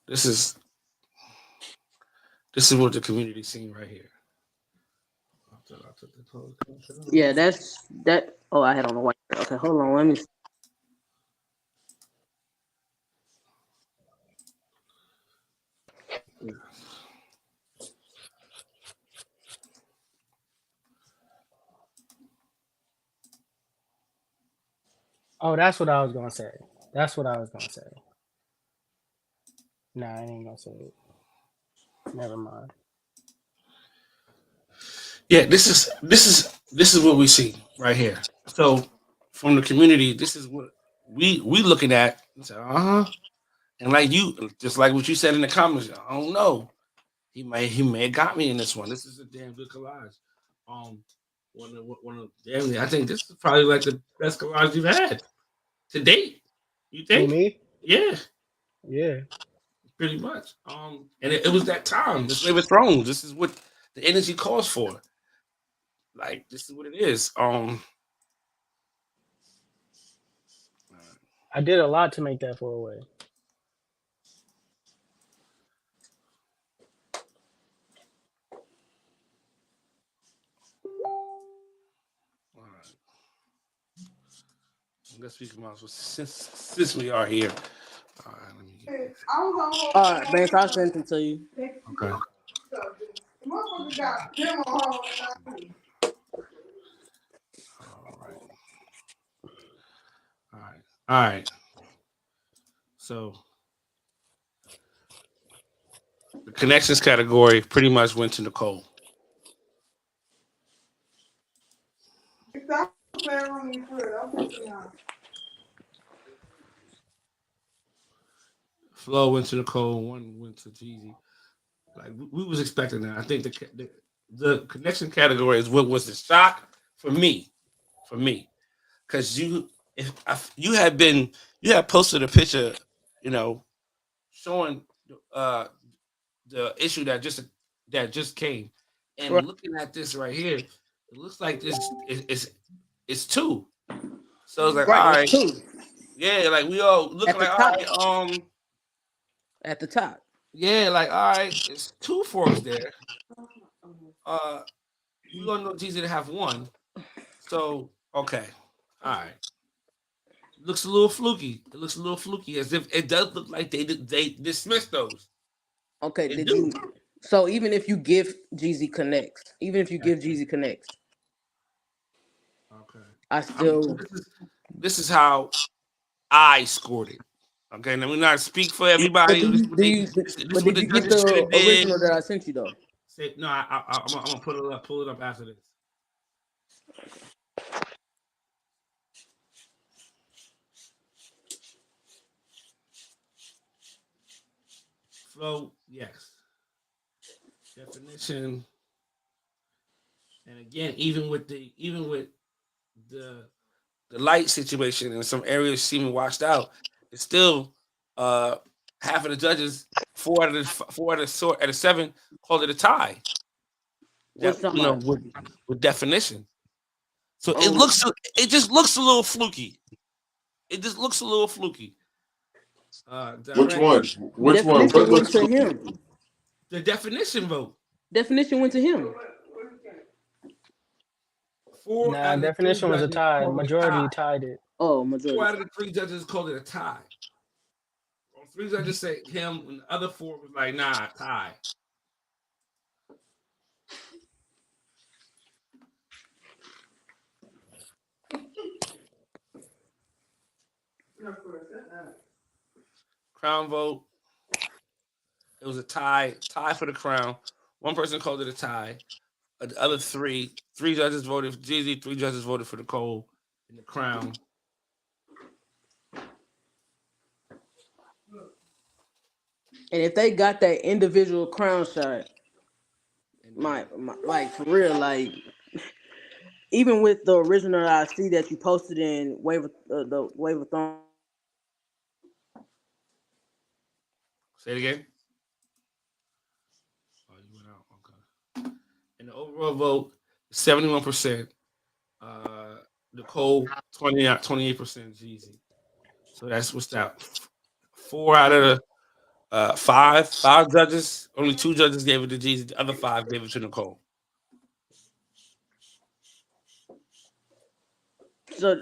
This is what the community scene right here. Yeah, that's that. Oh, I had on the white. Okay, hold on. Let me. Oh, that's what I was gonna say. That's what I was gonna say. Nah, I ain't gonna say it. Never mind. Yeah, this is what we see right here. So from the community, this is what we looking at. And like you, just like what you said in the comments, I don't know. He may have got me in this one. This is a damn good collage. Um, damn, I think this is probably like the best collage you've had to date. You Who, think? me? Yeah, Yeah. pretty much. And it was that time. This Game of Thrones. This is what the energy calls for. Like this is what it is. I did a lot to make that 4-way. Let's speak about since we are here. All right, let me get this. All right, Vance, I'll send it to you. Okay. All right. All right. All right. So the connections category pretty much went to Nicole. Flo went to Nicole. One went to Jeezy. Like we was expecting that. I think the connection category is what was the shock for me. For me, because you had posted a picture, showing uh the issue that just came, and Right. looking at this right here, it looks like this is two. So it's like, all Right, right, it's two yeah, like we all looking at the like, all top. right, At the top. yeah, like all right, it's two forks there. We all know Jeezy to have one, so okay, all right. Looks a little fluky. It looks a little fluky, as if it does look like they dismissed those. Okay, They did do. you? So even if you give Jeezy connects, even if you give Jeezy connects, Okay. I still. This is how I scored it. Okay, now we not speak for But everybody. do This you, is what do they. you? This is But what did the you get judges should the have did. original that I sent you though? Say no. I'm gonna put it up. Pull it up after this. Flow, yes. Definition, and again, even with the light situation and some areas seeming washed out, it's still half of the judges, four out of seven, called it a tie. What's That talking about? with definition. So Um, it just looks a little fluky. It just looks a little fluky. Which Direct, one? Which one? definition What went looks to fluky? him. the definition vote. Definition went to him. 4 out of the three definition was a judges tie. called it a tie. Majority tied it. Oh, Four majority. out of the three judges called it a tie. Three judges say him, and the other four was like, nah, tie. Crown vote. It was a tie for the crown. One person called it a tie. The other three judges voted for Jeezy, three judges voted for Nicole in the crown. And if they got that individual crown shot, my like for real, like even with the original I see that you posted in the Wave of Thorn. Say it again. Oh, you went out. Okay. And the overall vote, 71%. Nicole, 28% Jeezy. So that's what's that. Four out of the five judges, only two judges gave it to Jeezy. The other five gave it to Nicole. So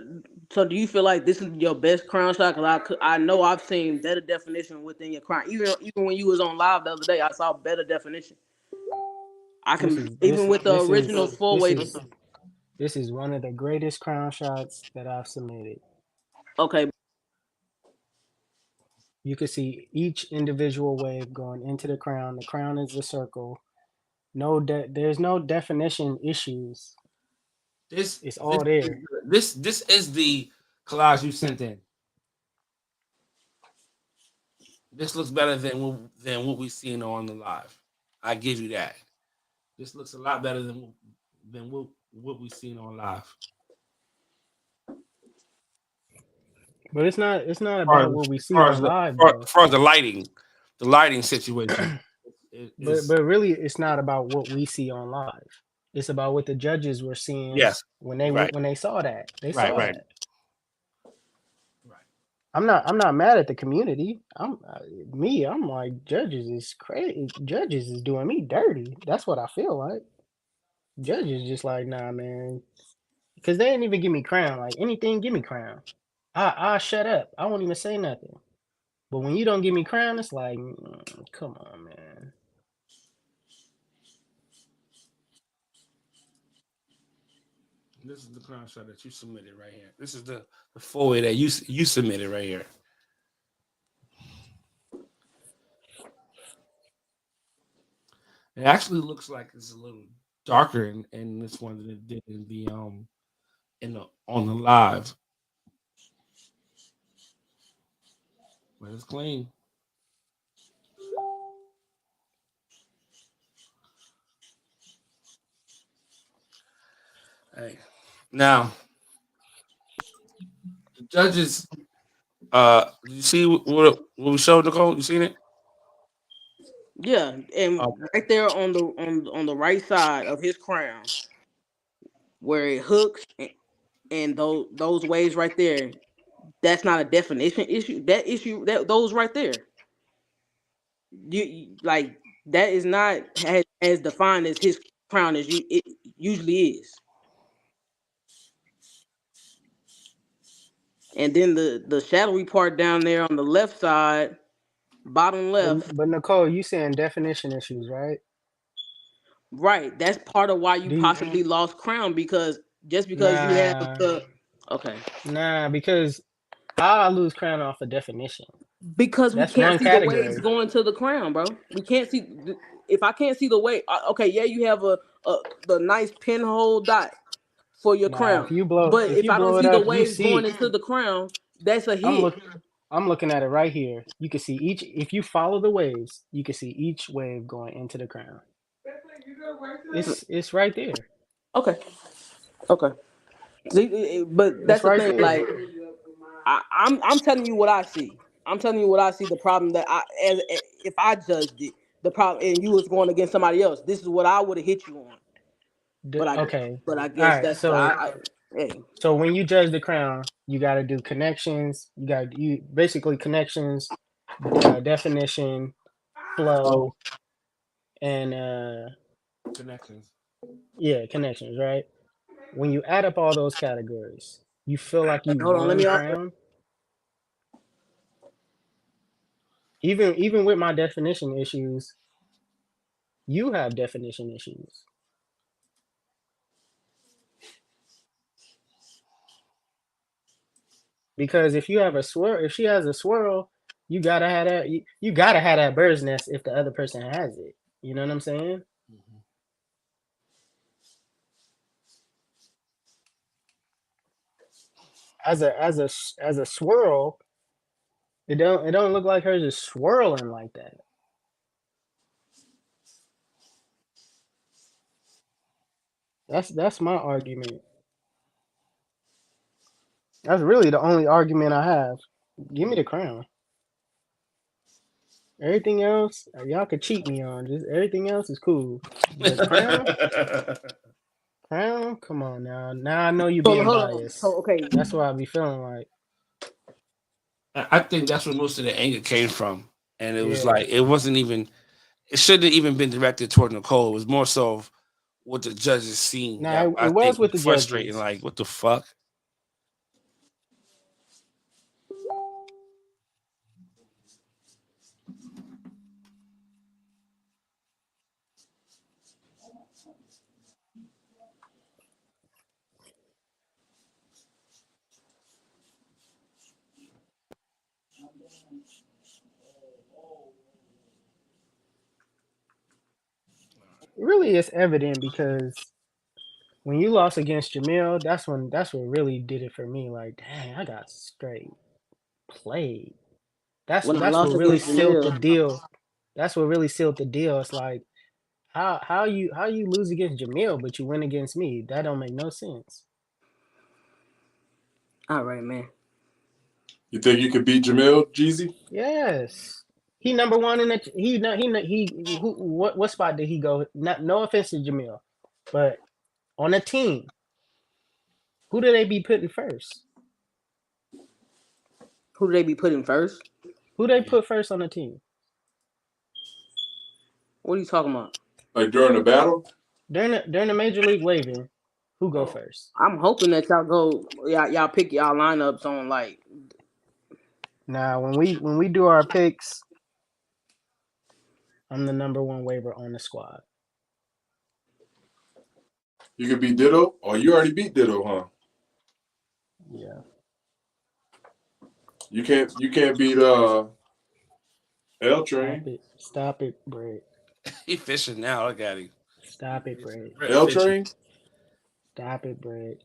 do you feel like this is your best crown shot? Because I know I've seen better definition within your crown. Even when you was on live the other day, I saw better definition. I can even with the original four way. This is one of the greatest crown shots that I've submitted. Okay. You can see each individual wave going into the crown. The crown is the circle. There's no definition issues. It's all there. This is the collage you sent in. This looks better than what we've seen on the live. I give you that. This looks a lot better than what we've seen on live. But it's not about what we see on live, as far as the lighting situation. But really, it's not about what we see on live. It's about what the judges were seeing. Yes. When they saw that, they saw Right. that. I'm not mad at the community. I'm like, judges is crazy. Judges is doing me dirty. That's what I feel like. Judges just like, nah, man, because they didn't even give me crown. Like anything, give me crown. I shut up. I won't even say nothing. But when you don't give me crown, it's like, come on, man. This is the crown shot that you submitted right here. This is the 4-way that you submitted right here. It actually looks like it's a little darker in this one than it did in the on the live. But it's clean. Hey, now the judges. Did you see what we showed, Nicole? You seen it? Yeah, and right there on the right side of his crown, where it hooks and those waves right there, that's not a definition issue. That issue, that those right there, like that is not as defined as his crown as it usually is. And then the shadowy part down there on the left side, bottom left, But Nicole, you saying definition issues, right? right? That's part of why you Do you, possibly lost crown, because just because you have nah, the okay. because how I lose crown off a definition? Because we That's can't one see the waves category. going to the crown, bro. We can't see. If I can't see the wave, okay, yeah, you have a the nice pinhole dot for your Nah, crown. But if if you I don't blow it see the up, you waves going see. into the crown, that's a I'm hit. look, I'm looking at it right here. You can see each. If you follow the waves, you can see each wave going into the crown. It's right there. Okay, okay. See, but It's that's the right thing. there. Like I'm telling you what I see. I'm telling you what I see. The problem that as if I judged it, the problem, and you was going against somebody else, this is what I would have hit you on. But Okay. I All guess right. that's hey. So when you judge the crown, you got to do connections. You basically connections, definition, flow, and Connections. yeah, connections. Right. When you add up all those categories, you feel like you Hold on, let won me. crown. Even with my definition issues, you have definition issues. Because if you have a swirl, if she has a swirl, you gotta have that. You gotta have that bird's nest if the other person has it. You know what I'm saying? Mm-hmm. As a swirl, it don't look like hers is swirling like that. That's my argument. That's really the only argument I have. Give me the crown. Everything else, y'all could cheat me on. Just everything else is cool. But crown, come on now. Now I know you being Hold on. So biased. okay, That's what I be feeling like. I think that's where most of the anger came from, and it was Yeah. like it wasn't even. It shouldn't have even been directed toward Nicole. It was more so of what the judges seen Now that I it think was with was the frustrating. judges. Like, what the fuck? Really, it's evident because when you lost against Jamil, that's what really did it for me. Like, dang, I got straight played. when I That's lost what really against sealed the Jamil, deal. That's what really sealed the deal. It's like how you lose against Jamil, but you win against me? That don't make no sense. all right, man. You think you could beat Jamil, Jeezy? Yes, he number one in the what spot did he go? Not no offense to Jamil, but on a team, who do they be putting first? Who do they be putting first? Who they put first on the team? What are you talking about? Like during the battle? During the major league waving, who go Oh. first? I'm hoping that y'all go, y'all pick y'all lineups on like Now, when we do our picks, I'm the number one waiver on the squad. You could beat Ditto, or you already beat Ditto, huh? Yeah. You can't beat L Stop Train. it. Stop it, Brett. He fishing now. Look at him. Stop it, Brett. L Train? Stop it, Brett.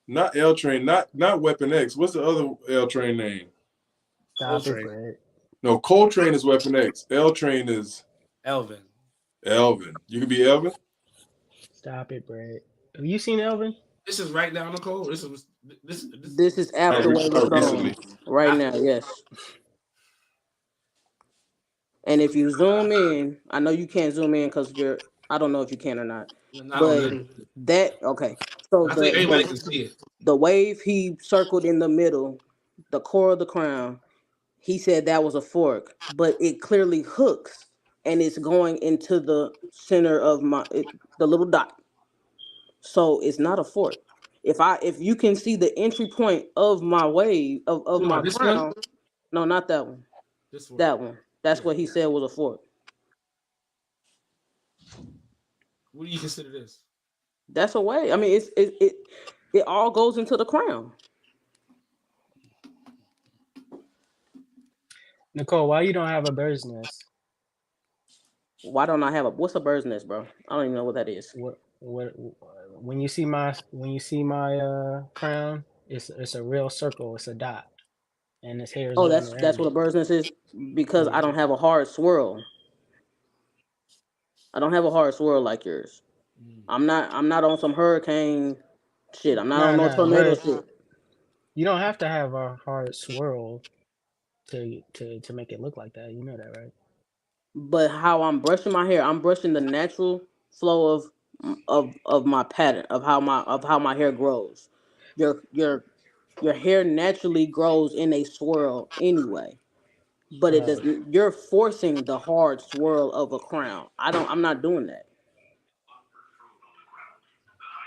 Not L Train, not Weapon X. What's the other L Train name? Stop it, Coltrane. Brett. No, Coltrane is Weapon X. L Train is Elvin. Elvin. You can be Elvin? Stop it, Brett. Have you seen Elvin? This is right now, Nicole. This This is after Not Waiver recently. Throne. Right now, yes. And if you zoom in, I know you can't zoom in because I don't know if you can or not. not But on that okay. So I think everybody can see it. the wave he circled in the middle, the core of the crown, he said that was a fork, but it clearly hooks and it's going into the center of the little dot. So it's not a fork. If you can see the entry point of my wave of Talking my about this crown, one? no, not that one. This one. That one. That's Yeah. what he said was a fork. What do you consider this? That's a way. I mean, it all goes into the crown. Nicole, why you don't have a bird's nest? Why don't I have what's a bird's nest, bro? I don't even know what that is. What when you see my crown, it's a real circle, it's a dot. And his hair is Oh, going that's around what a it. bird's nest is? Because Yeah. I don't have a hard swirl. I don't have a hard swirl like yours. I'm not on some hurricane shit. I'm not on no tornado but shit. you don't have to have a hard swirl to make it look like that. You know that, right? But how I'm brushing my hair, I'm brushing the natural flow of my pattern of how my hair grows. Your hair naturally grows in a swirl anyway. But it Right. doesn't. You're forcing the hard swirl of a crown. I'm not doing that.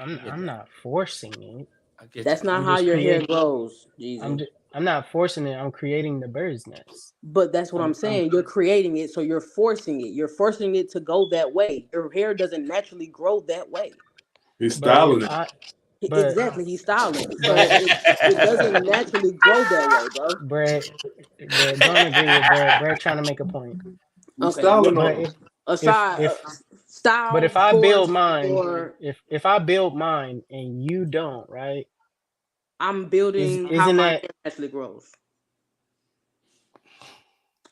I'm not forcing it. I get That's that. not I'm how just your hair creating. grows, Jeezy. I'm not forcing it. I'm creating the bird's nest. But that's what I'm I'm saying. You're creating it, so you're forcing it. You're forcing it to go that way. Your hair doesn't naturally grow that way. He's but styling if it. I but Exactly, he's styling it, so but it doesn't naturally grow that way, bro. Brett, don't agree with Brett. Brett trying to make a point. He's Okay, styling But on him. aside style, if I build force, mine, or if I build mine and you don't, right? I'm building how Isn't my that hair naturally grows.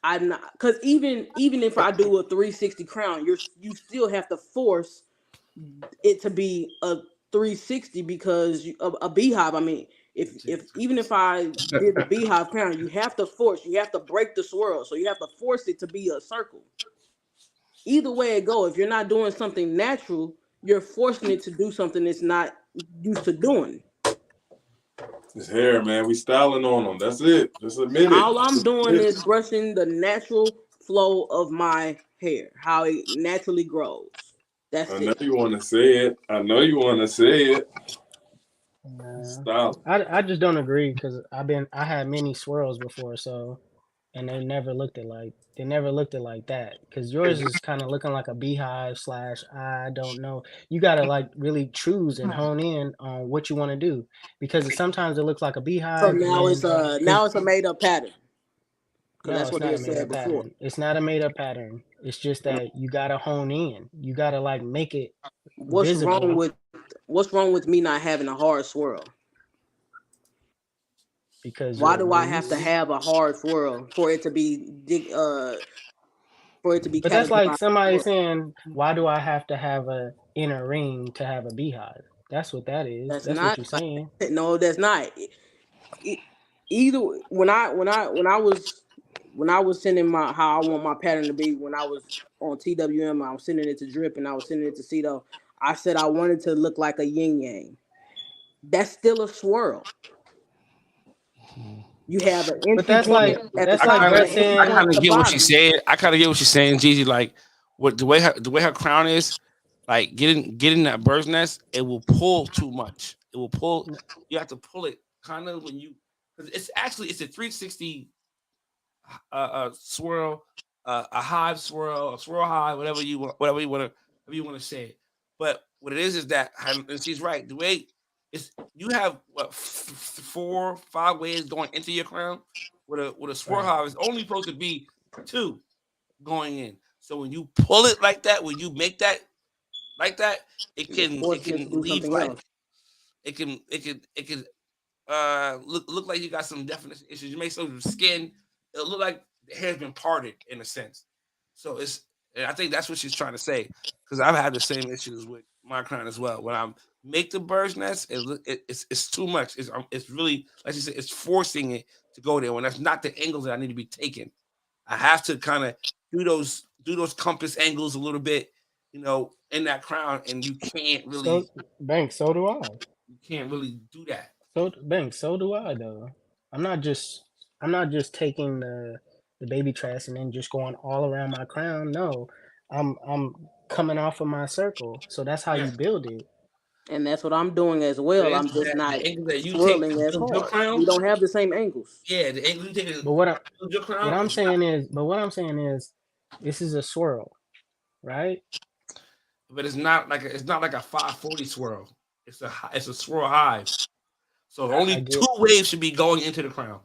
I'm not because even if I do a 360 crown, you still have to force it to be a 360 because a beehive. I mean, if even if I did the beehive crown, you have to break the swirl, so you have to force it to be a circle. Either way it go, if you're not doing something natural, you're forcing it to do something it's not used to doing. His hair, man. We styling on him. That's it. Just admit it. All I'm doing is brushing the natural flow of my hair, how it naturally grows. That's I know it. you want to say it. I know you want to say it. Styling. I just don't agree because I had many swirls before, so and they never looked it like that because yours is kind of looking like a beehive slash I don't know. You gotta like really choose and hone in on what you want to do because sometimes it looks like a So beehive and then now it's a made up pattern. Because no, that's it's what he not a had made said up before. pattern. It's not a made up pattern. It's just that you gotta hone in. You gotta like make it visible. What's wrong with me not having a hard swirl? Because Why you're a do I have to goose. have a hard swirl for it to be But that's like categorized? somebody saying, "Why do I have to have a inner ring to have a beehive?" That's what that is. That's That's what not you're saying. no, that's not. Either when I was sending my how I want my pattern to be when I was on TWM, I was sending it to Drip and I was sending it to Cito. I said I wanted to look like a yin yang. That's still a swirl. You have an But entry that's point like at the Brett top and an entry I saying. point kind at of the get what she's bottom. saying. I kind of get what she's saying, Jeezy. Like what the way her crown is, like getting that bird's nest, it will pull too much. It will pull. You have to pull it kind of when you because it's a 360 swirl, a hive swirl, a swirl hive, whatever you want to say it. But what it is that, and she's right. The way is you have what 4, 5 ways going into your crown. With a swirl hive is only supposed to be 2 going in. So when you pull it like that, when you make that like that, it can do leave something like else. it can look like you got some definition issues. You make some skin. It'll look like the hair's been parted in a sense. So and I think that's what she's trying to say, because I've had the same issues with my crown as well. When I make the bird's nest, it's too much. It's really, like you said, it's forcing it to go there when that's not the angles that I need to be taking. I have to kind of do those compass angles a little bit, in that crown, and you can't really So Banks, so do I. do that. So Banks, so do I though. I'm not just taking the baby tress and then just going all around my crown. No, I'm coming off of my circle. So that's how you Yes, build it. And that's what I'm doing as but well. it's I'm just that not the angle that you take swirling to as build your hard. crown. We don't have the same angles. Yeah, the angle you take to But what build your what crown I'm is not. saying is, this is a swirl, right? But it's not like a 540 swirl. It's a swirl hive. So I only 2 get waves should be going into the crown.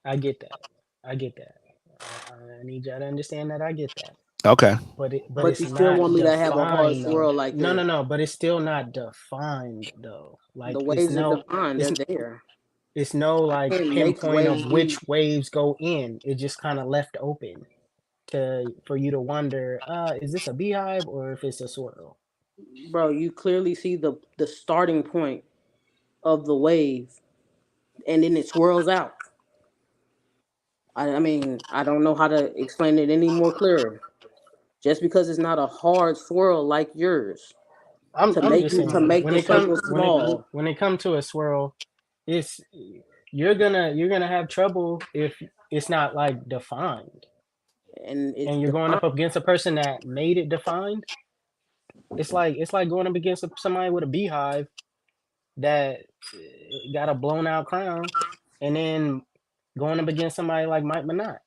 I get that. I get that. I need y'all to understand that I get that. Okay. But But it's you still not want me to have a hard defined though. swirl like No, no, yours. no. But it's still not defined though. The Like waves are defined. it's They're there. it's no like Can't make pinpoint of waves. which waves go in. It just kind of left open for you to wonder, is this a beehive or if it's a swirl? Bro, you clearly see the starting point of the wave, and then it swirls out. I mean, I don't know how to explain it any more clearer. Just because it's not a hard swirl like yours, I'm just to saying make the circle small. when it come to a swirl, it's you're gonna have trouble if it's not like defined, And it's and you're going defined. up against a person that made it defined. It's like going up against somebody with a beehive that got a blown out crown, and then going up against somebody like Mike Minot.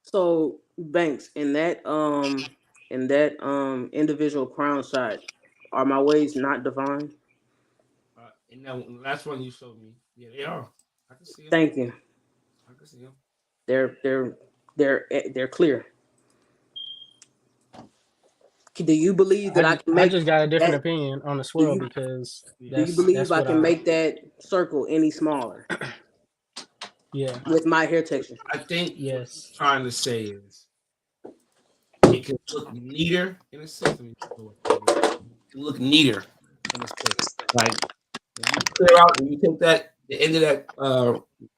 So Banks, in that individual crown shot, are my waves not defined? And now the last one you showed me, yeah, they are. I can see them. Thank you. I can see them. They're clear. Do you believe that I can I make just got a different that? opinion on the Do swirl you because do you that's believe that's I what can I make that circle any smaller yeah with my hair texture? I think what he's yes. trying to say is it can look neater in a sense. Let me pull it over. It can look neater in a sense. Like when you take the end of that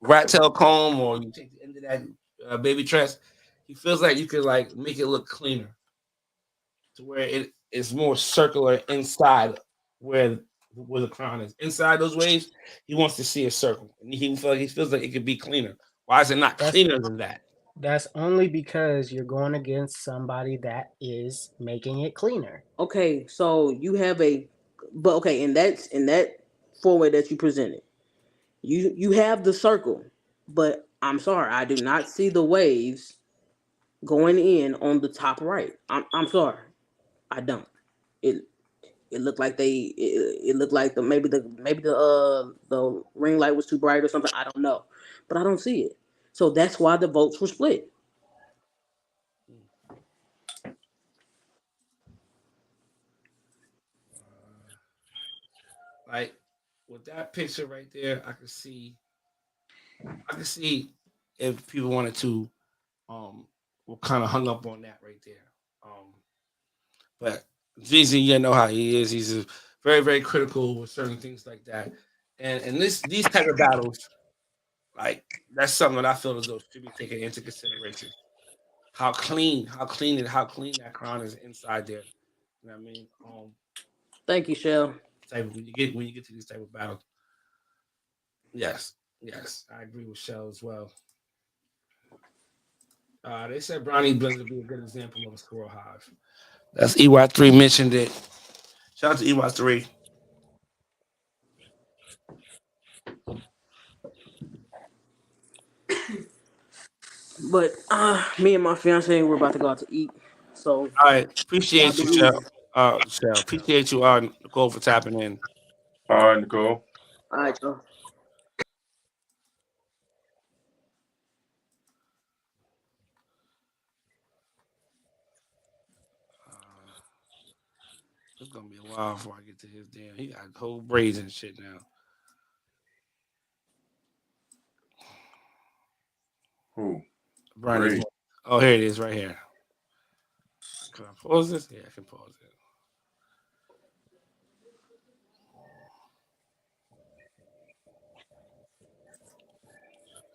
rat tail comb, or you take the end of that baby tress, he feels like you could like make it look cleaner to where it is more circular inside where the crown is. Inside those waves, he wants to see a circle, and he feels like it could be cleaner. Why is it not That's cleaner than that? that's only because you're going against somebody that is making it cleaner. Okay, so you have but okay, in that four-way that you presented, you have the circle, but I'm sorry, I do not see the waves going in on the top right. I'm sorry, I don't. It it looked like it looked like the ring light was too bright or something. I don't know, but I don't see it. So that's why the votes were split. Like with that picture right there, I can see if people wanted to, were kind of hung up on that right there. But Jeezy, you know how he is. He's very, very critical with certain things like that. And these type of battles, like that's something that I feel as though should be taken into consideration. How clean that crown is inside there. You know what I mean? Thank you, Shell. When you get to these type of battles. Yes, yes, I agree with Shell as well. They said Brownie Blends would be a good example of a squirrel hive. That's EY3 mentioned it. Shout out to EY3. But me and my fiance, we're about to go out to eat. So All right. y'all Appreciate be you, easy. Shell. Appreciate you, Nicole, for tapping in. All right, Nicole. All right, y'all. It's gonna be a while before I get to his damn. He got whole braids and shit now. Who? Brian, Great. oh, here it is, right here. Can I pause this? Yeah, I can pause it.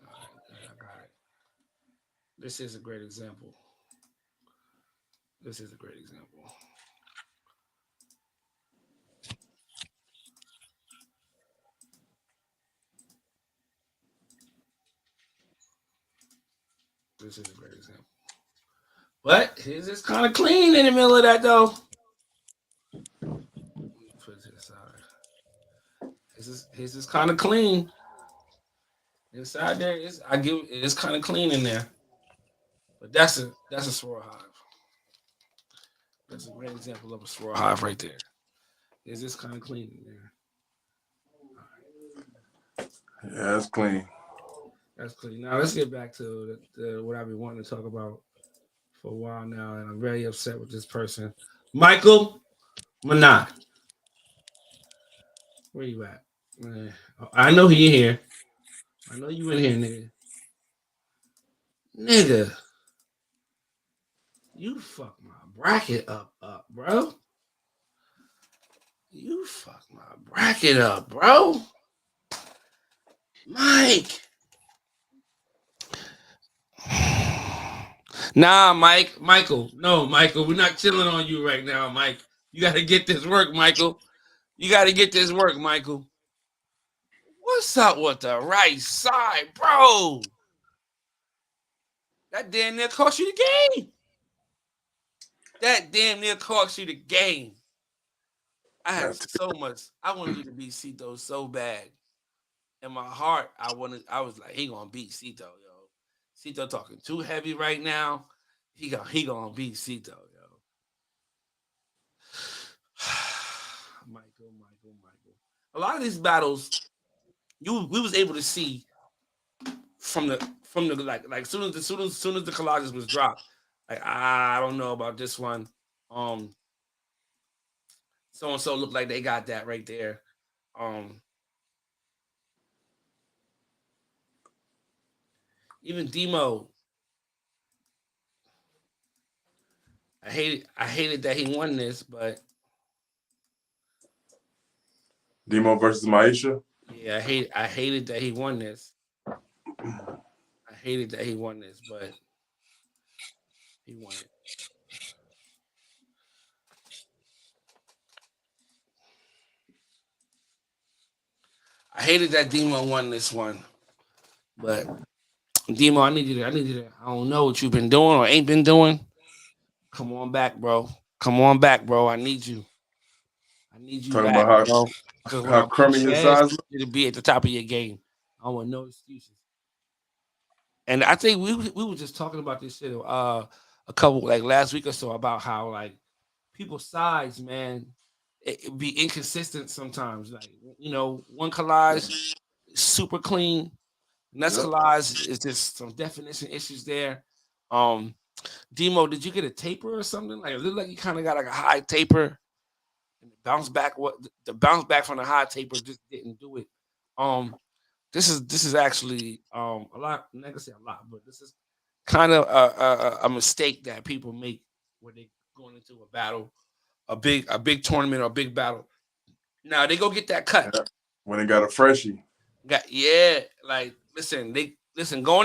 All right, I got it. This is a great example. This is a great example. This is a great example. But his is kind of clean in the middle of that, though. Put it aside. His is kind of clean. Inside there is it's kind of clean in there. But that's a swirl hive. That's a great example of a swirl hive right there. Is this kind of clean in there? Yeah, that's clean. That's clean. Now let's get back to what I've been wanting to talk about for a while now, and I'm very upset with this person, Michael Manat. Where you at? I know he in here. I know you in here, nigga. Nigga, you fuck my bracket up, bro. You fuck my bracket up, bro. Mike. Nah, Michael. No, Michael, we're not chilling on you right now, Mike. You got to get this work, Michael. You got to get this work, Michael. What's up with the right side, bro? That damn near cost you the game. That damn near cost you the game. I had so much. I wanted you to beat Cito so bad. In my heart, I was like, he gonna beat Cito, yo. Cito talking too heavy right now. He gonna beat Cito, yo. Michael. A lot of these battles, we was able to see from the like soon as the collages was dropped. Like I don't know about this one. So and so looked like they got that right there. Even Demo. I hated that he won this, but Demo versus Maisha. yeah, I hated that he won this. I hated that he won this, but he won it. I hated that Demo won this one, but Demo, I need you to. I don't know what you've been doing or ain't been doing. Come on back, bro. Come on back, bro. I need you. I need you Talking back, about bro. Because when how I beat crummy your his ass, size. you to be at the top of your game. I want no excuses. And I think we were just talking about this shit a couple like last week or so about how like people's size, man, it be inconsistent sometimes. Like one collage super clean, next collage is just some definition issues there. Demo, did you get a taper or something? Like it looked like you kind of got like a high taper. And the bounce back from the high taper just didn't do it. This is actually a lot. I'm not gonna say a lot, but this is kind of a mistake that people make when they going into a battle, a big tournament or a big battle. Now they go get that cut. Yeah. When they got a freshie. Going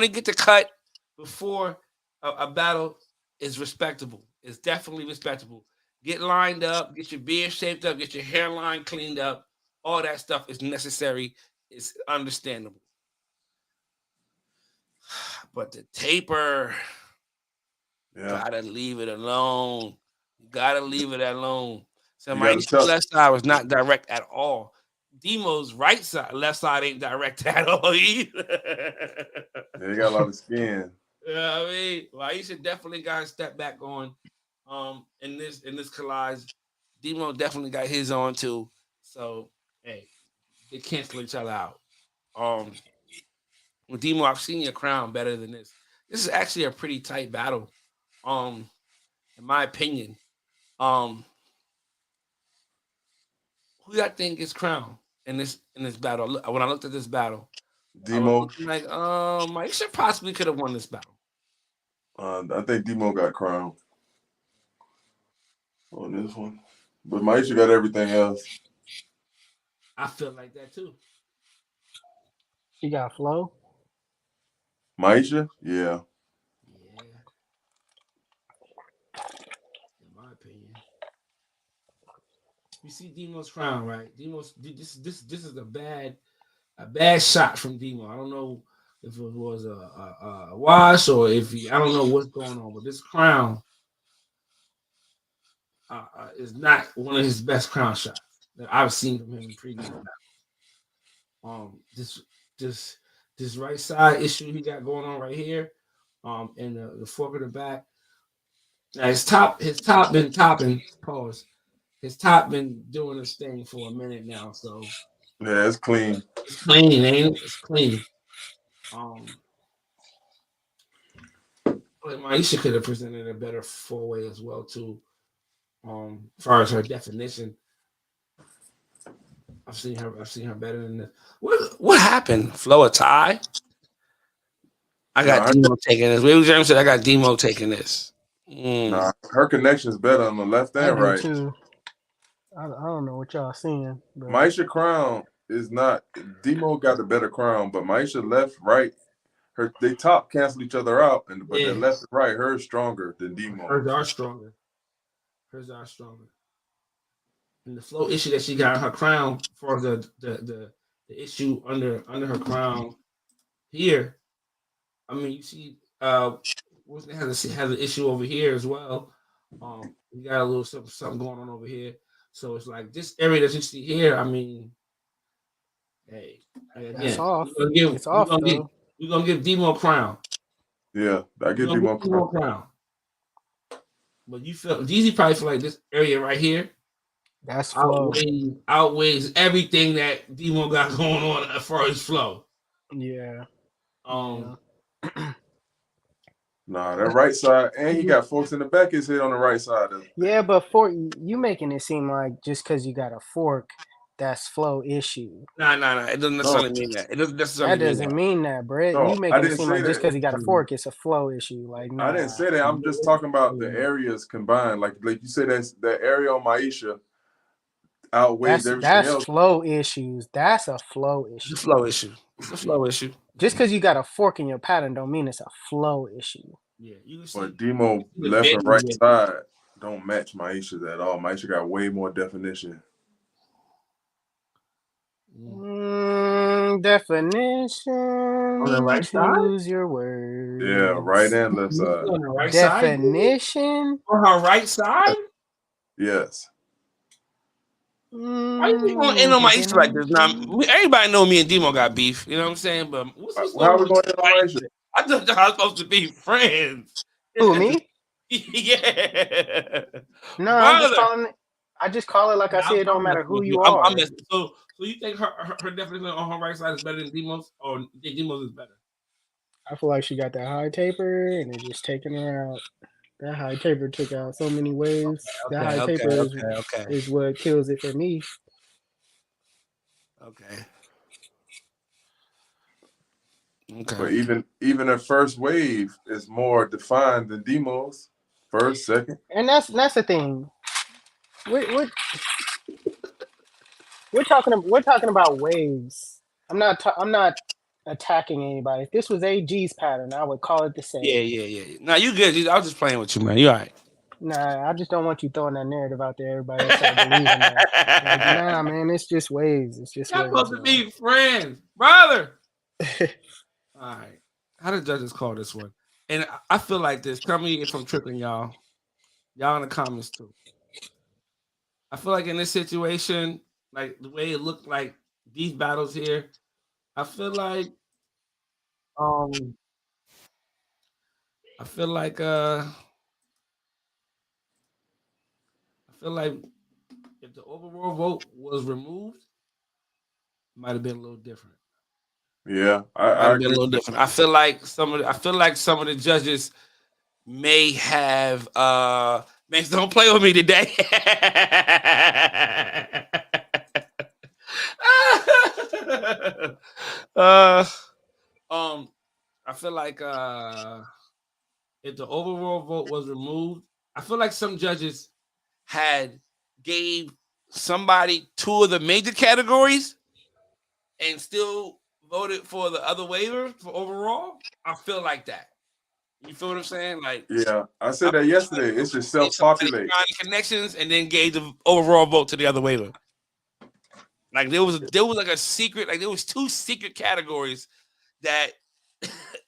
and get the cut before a battle is respectable. It's definitely respectable. Get lined up, get your beard shaped up, get your hairline cleaned up. All that stuff is necessary. It's understandable. But the taper, gotta leave it alone. You gotta leave it alone. So my left side was not direct at all. Demo's left side ain't direct at all either. They got a lot of skin. You know what I mean? Well, Aisha definitely got a step back on in this collage. Demo definitely got his on too. So hey, they cancel each other out. With Demo, I've seen your crown better than this. This is actually a pretty tight battle. In my opinion. Who y'all think is crown in this battle? When I looked at this battle, I was Demo. looking like, Maisha possibly could have won this battle. I think Demo got crowned on this one, but Maisha got everything else. I feel like that too. She got flow. Maisha, yeah. Yeah, in my opinion. You see Demo's crown, right? Demo's this is a bad shot from Demo. I don't know if it was a wash or if I don't know what's going on, but this crown is not one of his best crown shots that I've seen from him in previous battles. This right side issue he got going on right here, and the fork of the back. Now his top been topping. Pause. His top been doing this thing for a minute now, so Yeah, it's clean. it's clean, ain't it? It's clean. But Maisha could have presented a better four-way as well too. As far as her definition, I've seen her better than this. What happened? Flo a tie? I got Demo taking this. Baby James said I got Demo taking this. Nah, her connection is better on the left I and do right. too. I don't know what y'all seeing. But Maisha crown is not. Demo got the better crown, but Maisha left, right. They top cancel each other out, but the left and right, hers stronger than Demo. Hers are stronger. And the flow issue that she got on her crown for the issue under her crown here. I mean, you see, has an issue over here as well. We got a little something going on over here. So it's like this area that you see here. I mean, hey, again, that's off. We're gonna give Demo a crown. Yeah, I give Demo a crown. But you feel Jeezy probably feel like this area right here. That's flow. Outweighs everything that Demo got going on as far as flow. Yeah. Nah, that right side, and he got forks in the back. His head on the right side. Yeah, but you making it seem like just because you got a fork, that's flow issue. Nah. It doesn't necessarily mean that. It doesn't necessarily. That doesn't mean that, Brett. No, you making it seem like just because he got a fork, it's a flow issue. Like, nah. I didn't say that. I'm just talking about the areas combined. Like you said, that area on Maisha outweighs everything else. That's flow issues. That's a flow issue. It's a flow issue. It's a flow issue. Just because you got a fork in your pattern don't mean it's a flow issue. Yeah, but Demo left and right side don't match Maisha's at all. Maisha got way more definition. Definition. On the right side? Choose your words. Yeah, right and left side. On the right definition? On her right side? Yes. Why you going in on my Easter like this? Now, everybody know me and Demo got beef. You know what I'm saying? But how are we going in on Maisha? I thought y'all supposed to be friends. Who, me? Yeah. No, I just call it like I said. It don't matter who you are. So you think her definition on her right side is better than Demo's, or you think Demo's is better? I feel like she got that high taper and it's just taking her out. That high taper took out so many waves. That high taper is what kills it for me. Okay. But even her first wave is more defined than Demo's first, second. And that's the thing. We're talking about waves. I'm not attacking anybody. If this was AG's pattern, I would call it the same. Yeah. Nah, you good. I was just playing with you, man. You all right. Nah, I just don't want you throwing that narrative out there. Everybody else start believing that. Like, nah, man, it's just waves. It's just waves. Supposed to be friends, brother. All right. How did judges call this one? And I feel like this. Tell me if I'm tripping, y'all. Y'all in the comments too. I feel like in this situation, like the way it looked like these battles here, I feel like I feel like if the overall vote was removed, it might have been a little different. Yeah, Might I have been a agree. little different. I feel like some of the judges may have man, don't play with me today. uh I feel like if the overall vote was removed, I feel like some judges had gave somebody two of the major categories and still voted for the other waiver for overall. I feel like that. You feel what I'm saying? Like Yeah, I I said that yesterday. It should gave somebody self-populate. Crown Connections and then gave the overall vote to the other waiver. Like there was like a secret, like there was two secret categories that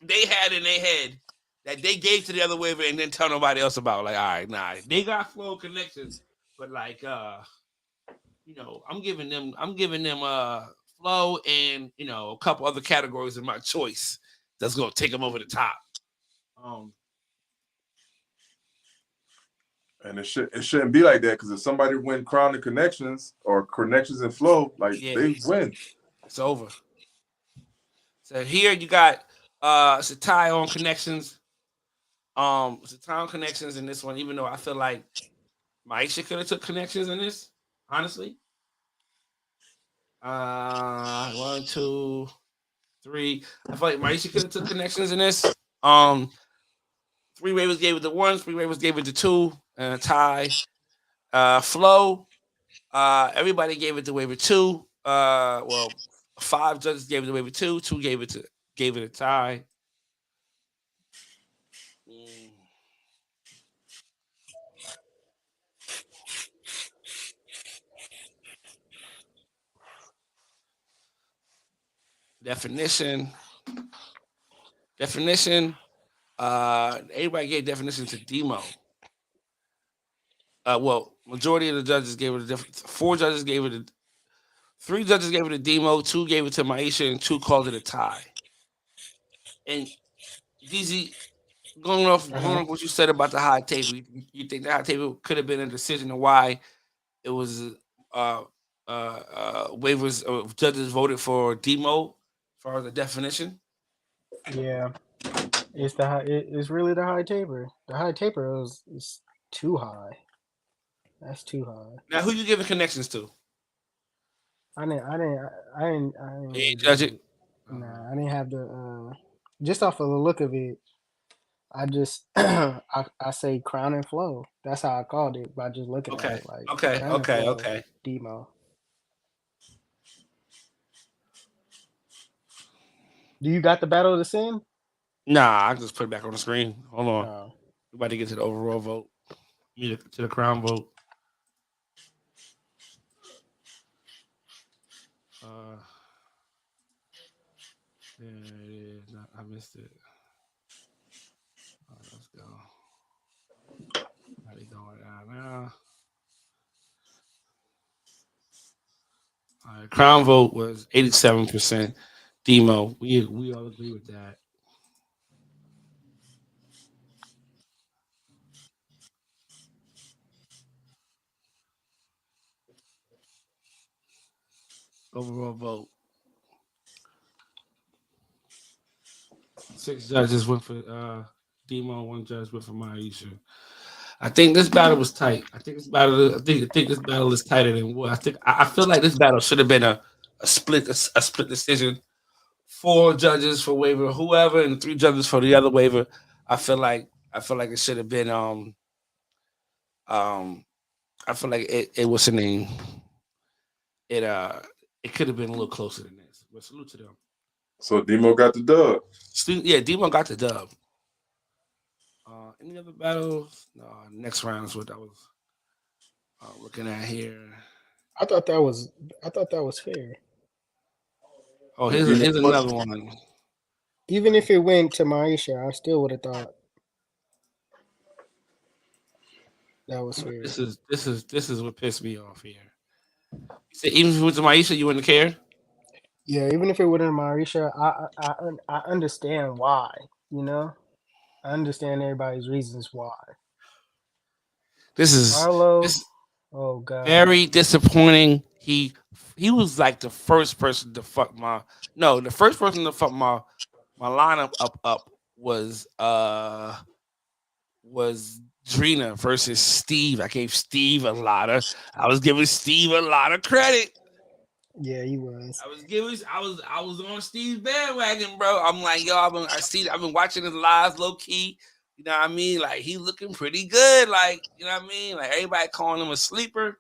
they had in their head that they gave to the other waiver and then tell nobody else about. Like, all right, nah, they got flow connections, but like I'm giving them flow and a couple other categories in my choice that's gonna take them over the top. Um And it shouldn't be like that, because if somebody win Crown and Connections or Connections and Flow, like yeah, they win. it's over. So here you got it's a tie on connections. It's a tie on connections in this one, even though I feel like Maisha could have took connections in this, honestly. 1, 2, 3. I feel like Maisha could have took connections in this. Three waivers gave it to 1, three waivers gave it to 2, and a tie. Flow, everybody gave it to waiver 2. Well, 5 judges gave it to waiver 2, 2 gave it a tie. Definition. Everybody gave definition to Demo. Well, majority of the judges gave it a different. 4 judges gave it. 3 judges gave it a Demo. 2 gave it to Maisha, and 2 called it a tie. And Jeezy, going off what you said about the high table, you think the high table could have been a decision of why it was waivers of judges voted for Demo as far as the definition? Yeah, it's really the high taper. The high taper is too high. That's too high. Now, who you giving connections to? I didn't You ain't really judge give it. it. Nah, I didn't have the just off of the look of it. I just I say Crown and Flow. That's how I called it by just looking at Okay, it, like okay, Crown and okay, Flow, okay. Demo. Do you got the Battle of the Sin? Nah, I just put it back on the screen. Hold on. Oh, We're about to get to the overall vote. To the crown vote. There it is. I missed it. Let's go. How they going now? All right, crown vote was 87%. Demo, we all agree with that. Overall vote. 6 judges went for Demo, 1 judge went for Maisha. I think this battle was tight. I think this battle is tighter than what I feel like this battle should have been a split decision. 4 judges for waiver, whoever, and 3 judges for the other waiver. I feel like it should have been I feel like it was a name. It could have been a little closer than this. But salute to them. So Demo got the dub. Yeah, Demo got the dub. Any other battles? No, next round is what I was looking at here. I thought that was fair. Oh, here's another one. Even if it went to Maisha, I still would have thought that was fair. This is what pissed me off here. You said even if it went to Maisha, you wouldn't care? Yeah, even if it went to Maisha, I understand why. You know. I understand everybody's reasons why. This is Arlo, this oh god, very disappointing. He was like the first person to fuck my the first person to fuck my lineup up was Drina versus Steve. I was giving Steve a lot of credit. yeah, he was. I was on Steve's bandwagon, bro. I'm like, yo, I've been watching his lives low key. You know what I mean? Like, he looking pretty good. Like, you know what I mean? Like, everybody calling him a sleeper.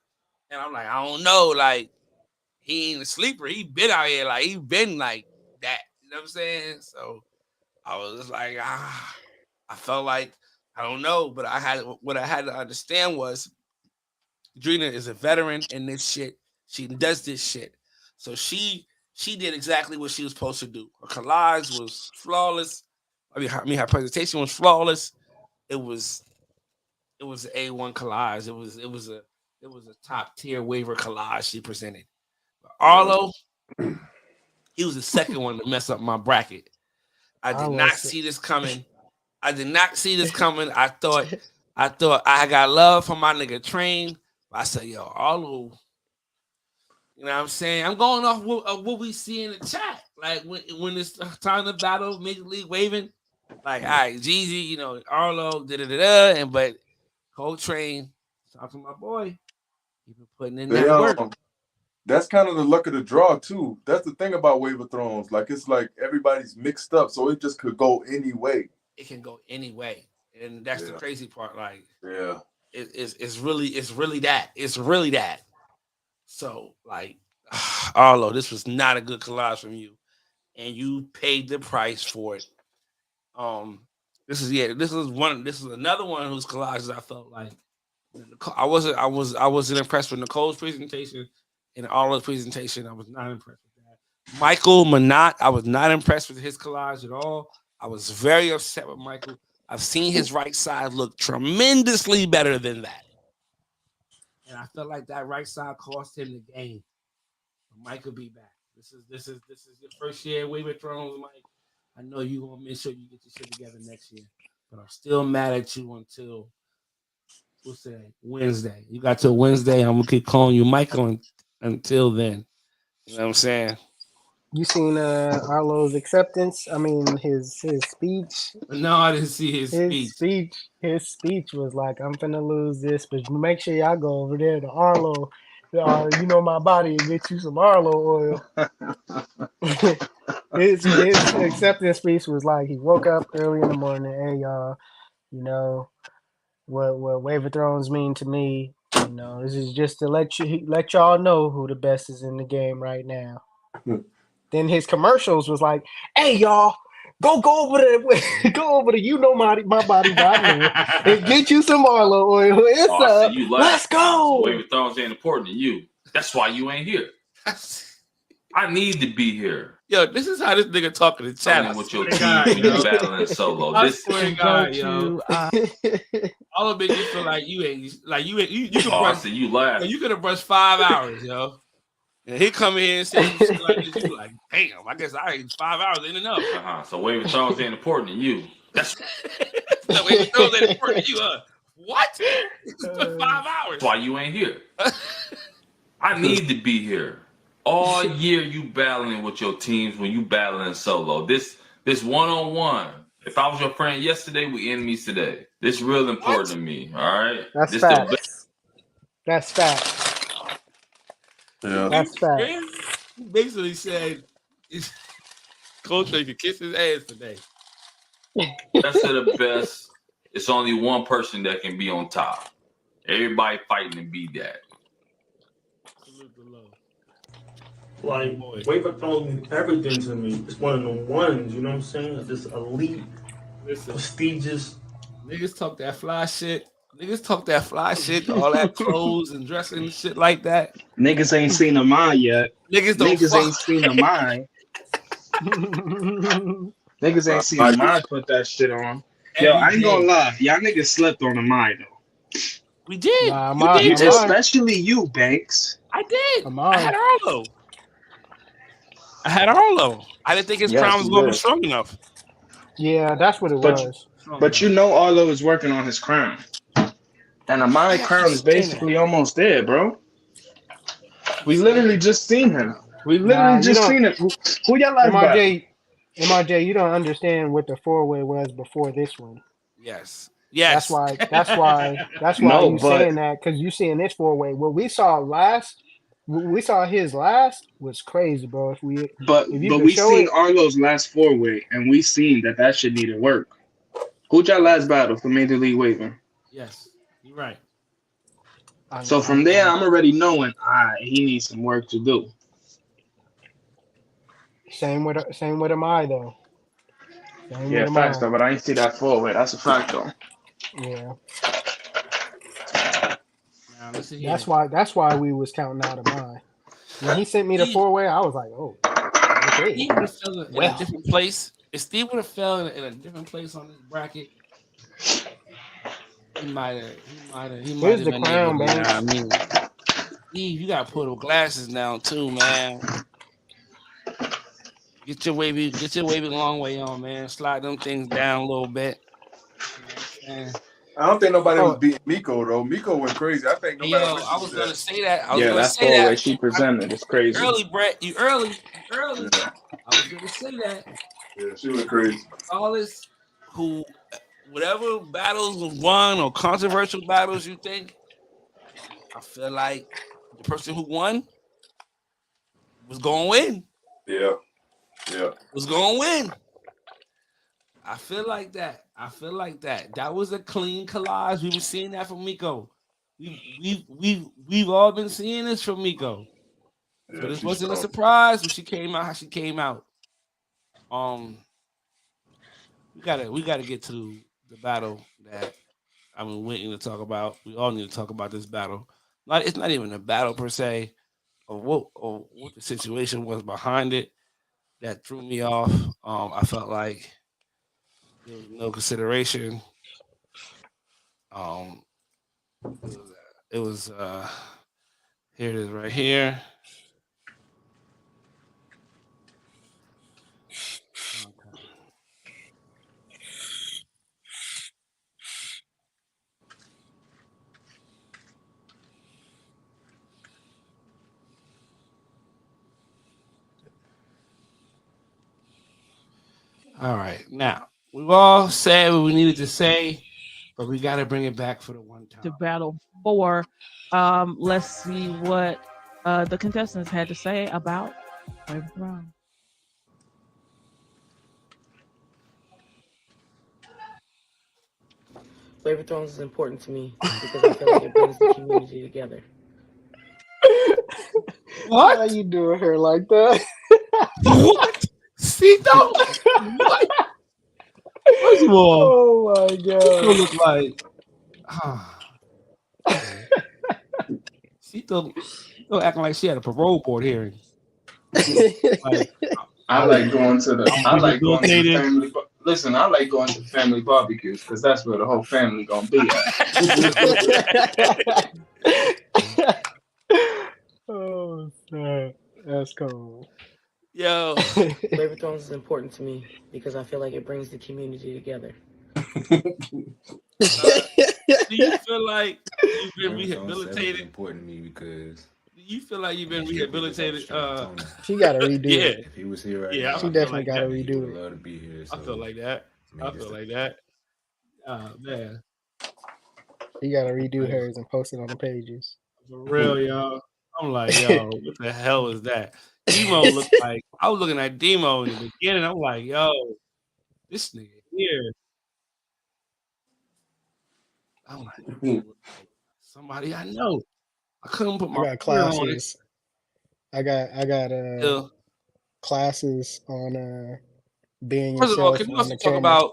And I'm like, I don't know. Like, he ain't a sleeper. He been out here. Like, he been like that. You know what I'm saying? So I was just like, I felt like, I don't know. But what I had to understand was Drina is a veteran in this shit. She does this shit. So she did exactly what she was supposed to do. Her collage was flawless. Her presentation was flawless. It was an A1 collage. It was a top tier waiver collage she presented. But Arlo, he was the second one to mess up my bracket. I did not see this coming. I thought I got love for my nigga Train. I said, yo, Arlo. You know what I'm saying? I'm going off what we see in the chat. Like when it's time to battle Major League Waving, like, all right, Jeezy, you know, Arlo, but Coltrane, talking to my boy, he been putting in that work. That's kind of the luck of the draw too. That's the thing about Wave of Thrones. Like, it's like everybody's mixed up, so it just could go any way. It can go any way, and that's the crazy part. Like, it's really that. So, like, Arlo, this was not a good collage from you, and you paid the price for it. This is another one of those collages I felt like I wasn't impressed with Nicole's presentation and Arlo's presentation. I was not impressed with that. Michael Manat, I was not impressed with his collage at all. I was very upset with Michael. I've seen his right side look tremendously better than that. And I felt like that right side cost him the game. Mike will be back. This is your first year at Wave of Thrones, Mike. I know you're gonna make sure you get your shit together next year. But I'm still mad at you until what's today? Wednesday. You got till Wednesday. I'm gonna keep calling you Michael until then. You know what I'm saying? You seen Arlo's acceptance? I mean, his speech. No, I didn't see his speech. His speech was like, "I'm finna lose this, but make sure y'all go over there to Arlo. You know my body and get you some Arlo oil." his acceptance speech was like, he woke up early in the morning. Hey y'all, you know what Wave of Thrones mean to me. You know, this is just to let y'all know who the best is in the game right now. Then his commercials was like, "Hey y'all, go over there, you know my body by now, and get you some Arlo oil. Let's go." Wave of Thrones ain't important to you. That's why you ain't here. I need to be here. Yo, this is how this nigga talking to chat. With your team when you battling solo. I swear to God, yo. All of it, you feel like you could brush. You laugh. You could have brushed 5 hours, yo. And he come in here and say shit like this. You like, damn, I guess I ain't 5 hours ain't enough. So Wave of Thrones ain't important to you. That's so Wave of Thrones ain't important to you, What? It's been 5 hours. That's why you ain't here. I need to be here. All year you battling with your teams when you battling solo. This one-on-one. If I was your friend yesterday, we enemies today. This real important to me. All right. That's facts. That's facts. Yeah. That's facts. He basically said Coach could kiss his ass today. That's the best. It's only one person that can be on top. Everybody fighting to be that. Like, Wave of Thrones means everything to me. It's one of the ones, you know what I'm saying? It's this elite, prestigious. Niggas talk that fly shit. All that clothes and dressing and shit like that. Niggas ain't seen a mine yet. Niggas ain't seen a mine. Niggas ain't seen a mine put that shit on. Yo, I ain't gonna lie. Y'all niggas slept on a mine, though. We did. You did. Especially you, Banks. I did. I had Arlo. I didn't think his crown was going to be strong enough. Yeah, that's what it was. But you know Arlo is working on his crown. And my crown is basically almost there, bro. We literally just seen him. We literally you just don't. seen him. Who y'all last battle? MRJ, you don't understand what the 4-way was before this one. Yes. That's why No, you but saying that, because you seeing this 4-way. What we saw his last was crazy, bro. but If you but could we show seen it, Arlo's last 4-way, and we seen that shit needed work. Who y'all last battle for Major League Waving? Yes, you're right. So from there, I'm already knowing, he needs some work to do. same with Amai though. Yeah, facts though, but I ain't see that 4-way. That's a fact though. Yeah. Now listen here. That's why we was counting out Amai. When he sent me the 4-way, I was like, oh, okay. Steve would have fell in a different place. If Steve would have fell in a different place on this bracket, he might have Here's the been crown, able to. Banks. I mean, Steve, you got to put those glasses down too, man. Get your wavy long way on, man. Slide them things down a little bit. You know what I'm saying? I don't think nobody was beating Miko though. Miko went crazy. I think nobody. I was gonna say that. That 4-way she presented is crazy. Early, Brett. You early. Yeah. I was gonna say that. Yeah, she went crazy. Regardless, whatever battles was won or controversial battles you think, I feel like the person who won was gonna win. Yeah. Was gonna win. I feel like that. That was a clean collage. We were seeing that from Miko. We've all been seeing this from Miko. So this wasn't a surprise when she came out. How she came out. We gotta get to the battle that I've been waiting to talk about. We all need to talk about this battle. It's not even a battle per se, or what the situation was behind it that threw me off. I felt like there was no consideration. It was here it is right here. All right, now we've all said what we needed to say, but we got to bring it back for the one time. To battle 4. Let's see what the contestants had to say about Flavor Thrones. Flavor Thrones is important to me because I feel like it brings the community together. What? Why are you doing her like that? What? Cito? What? First of all, oh my god, Cito look like Cito acting like she had a parole board hearing. Like, I like going to family. Listen, I like going to family barbecues because that's where the whole family gonna be at. Oh, snap. That's cool. Yo, Flavor Thrones is important to me because I feel like it brings the community together. Do you feel like you've been rehabilitated? Important to me because You feel like you've been rehabilitated? She got to redo it. If he was here right now, she like definitely got to redo it. Love to be here. So I feel like that. Oh man, you got to redo hers and post it on the pages. For real, y'all. I'm like, yo, what the hell is that? Demo looked like I was looking at Demo in the beginning. I'm like, yo, this nigga here. I'm like, somebody I know. I couldn't put my classes. On it. I got classes on being First yourself. of all, can we also talk about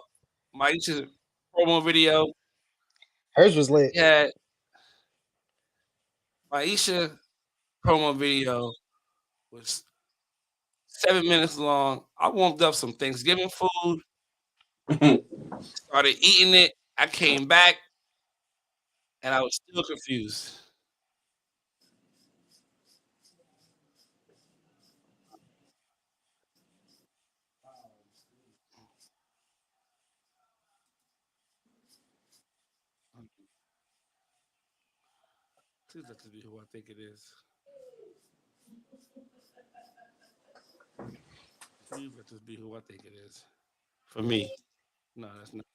Maisha's promo video? Hers was lit. Yeah, Maisha promo video was 7 minutes long. I warmed up some Thanksgiving food. Started eating it. I came back, and I was still confused. Please let this be who I think it is. Please let this be who I think it is. For me. No, that's not.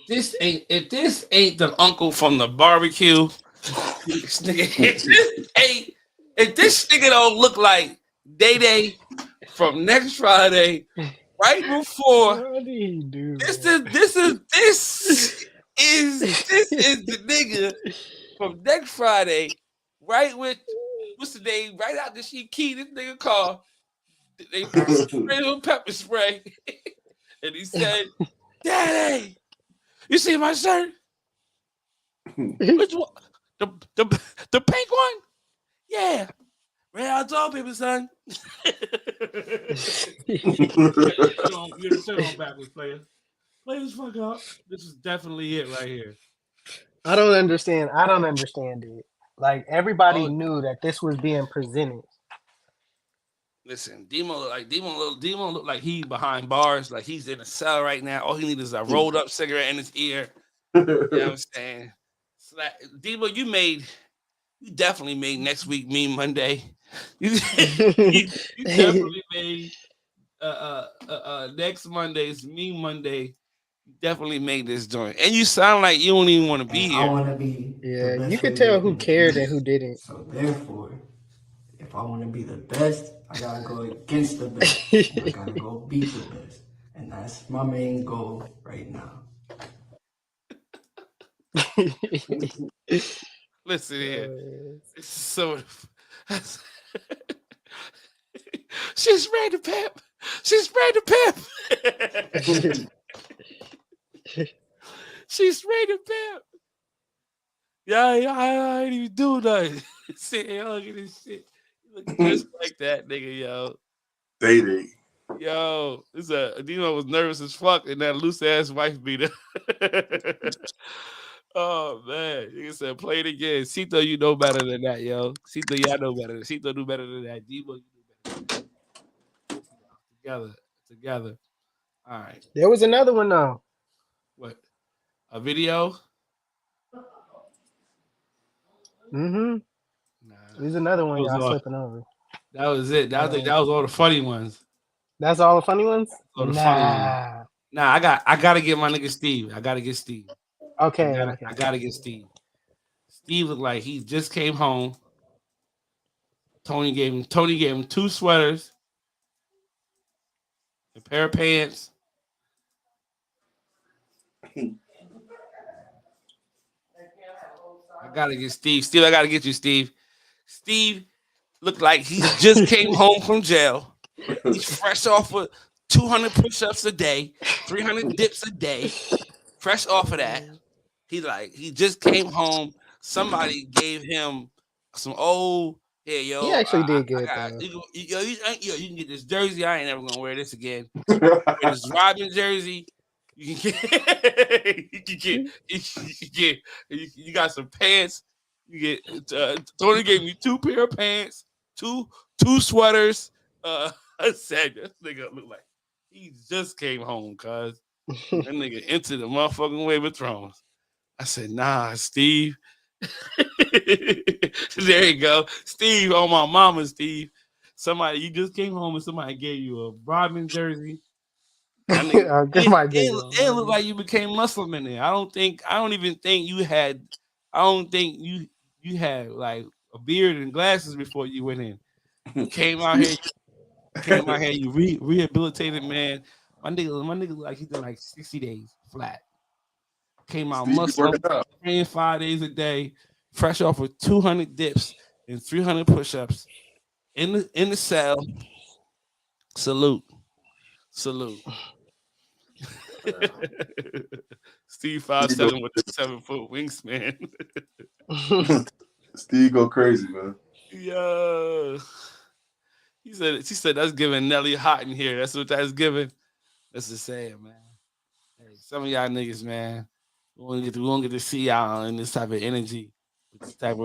This ain't if this ain't the uncle from the barbecue. This nigga, if this nigga don't look like Day Day from next Friday, right before What did he do? this Man? is the nigga from next Friday, right with what's the name? Right out the she key this nigga car. They sprayed him pepper spray, and he said, "Daddy, you see my shirt? Which one? The the pink one? Yeah, red out all paper, son." You're still on backwards, player. Play this fuck up. This is definitely it right here. I don't understand. I don't understand it. Like everybody Oh, knew that this was being presented. listen, Demo look like he behind bars, like he's in a cell right now. All he needs is a rolled up cigarette in his ear. You know what I'm saying? So Demo, you definitely made next week Mean Monday. You definitely made next Monday's Mean Monday. You definitely made this joint, and you sound like you don't even want to be And I here. want to be the Yeah, you best could flavor tell who in the cared and East. who didn't. So therefore, if I want to be the best, I gotta go against the best, and I gotta go beat the best, and that's my main goal right now. Listen here. So she sprayed the pimp. She sprayed the pimp. She sprayed the pimp. Yeah, I ain't even do nothing. Sitting here hugging this shit. You look just like that, nigga, yo. Day. Yo, Dino was nervous as fuck in that loose ass wife beater. Oh man, you said play it again. Cito, you know better than that, yo. Cito, y'all know better. Cito do better than that. Debo, you do better than that. Together. All right. There was another one though. What? A video? Mm-hmm. Nah. There's another one That was y'all all. slipping over. That was it. That was all the funny ones. That's all the funny ones? All the funny ones. Nah. Nah, I gotta get my nigga Steve. I gotta get Steve. Okay. I gotta get Steve. Steve looked like he just came home. Tony gave him 2 sweaters, a pair of pants. I gotta get Steve. Steve, I gotta get you, Steve. Steve looked like he just came home from jail. He's fresh off of 200 push-ups a day, 300 dips a day. Fresh off of that. He just came home. Somebody gave him some old. Here, He yo, actually did I good got though. you can get this jersey. I ain't never gonna wear this again. Wear this Robin jersey. You can get you got some pants. You get Tony gave me 2 pair of pants, two sweaters. I said this nigga look like he just came home, cuz that nigga entered the motherfucking Game of Thrones. I said, nah, Steve. There you go. Steve, on my mama, Steve. Somebody, you just came home and somebody gave you a Rodman jersey. That nigga, it looked like you became Muslim in there. I don't even think you had, I don't think you had like a beard and glasses before you went in. You came out here, you rehabilitated, man. My nigga look like he did like 60 days flat. Came out Muslim, praying 5 days a day, fresh off with 200 dips and 300 push-ups in the cell. Salute. Steve 5'7" with the 7-foot wingspan. Steve go crazy, man. Yeah. She said that's giving Nelly hot in here. That's what that's giving. That's the saying, man. Hey, some of y'all niggas, man, we won't get to see y'all in this type of energy. with these type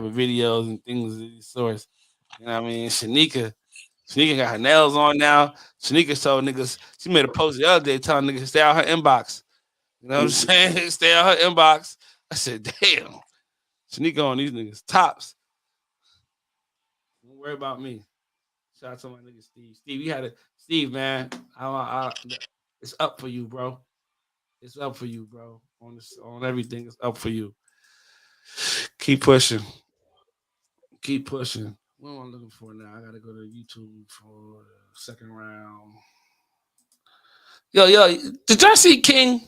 of videos and things of these sorts. You know what I mean? Shanika got her nails on now. Shanika told niggas, she made a post the other day telling niggas to stay out her inbox. You know what I'm saying? Stay out her inbox. I said, damn. Shanika on these niggas tops. Don't worry about me. Shout out to my nigga Steve. Steve, man. It's up for you, bro. It's up for you, bro. On everything, it's up for you. Keep pushing. Keep pushing. What am I looking for now? I gotta go to YouTube for the second round. Yo, did y'all see King?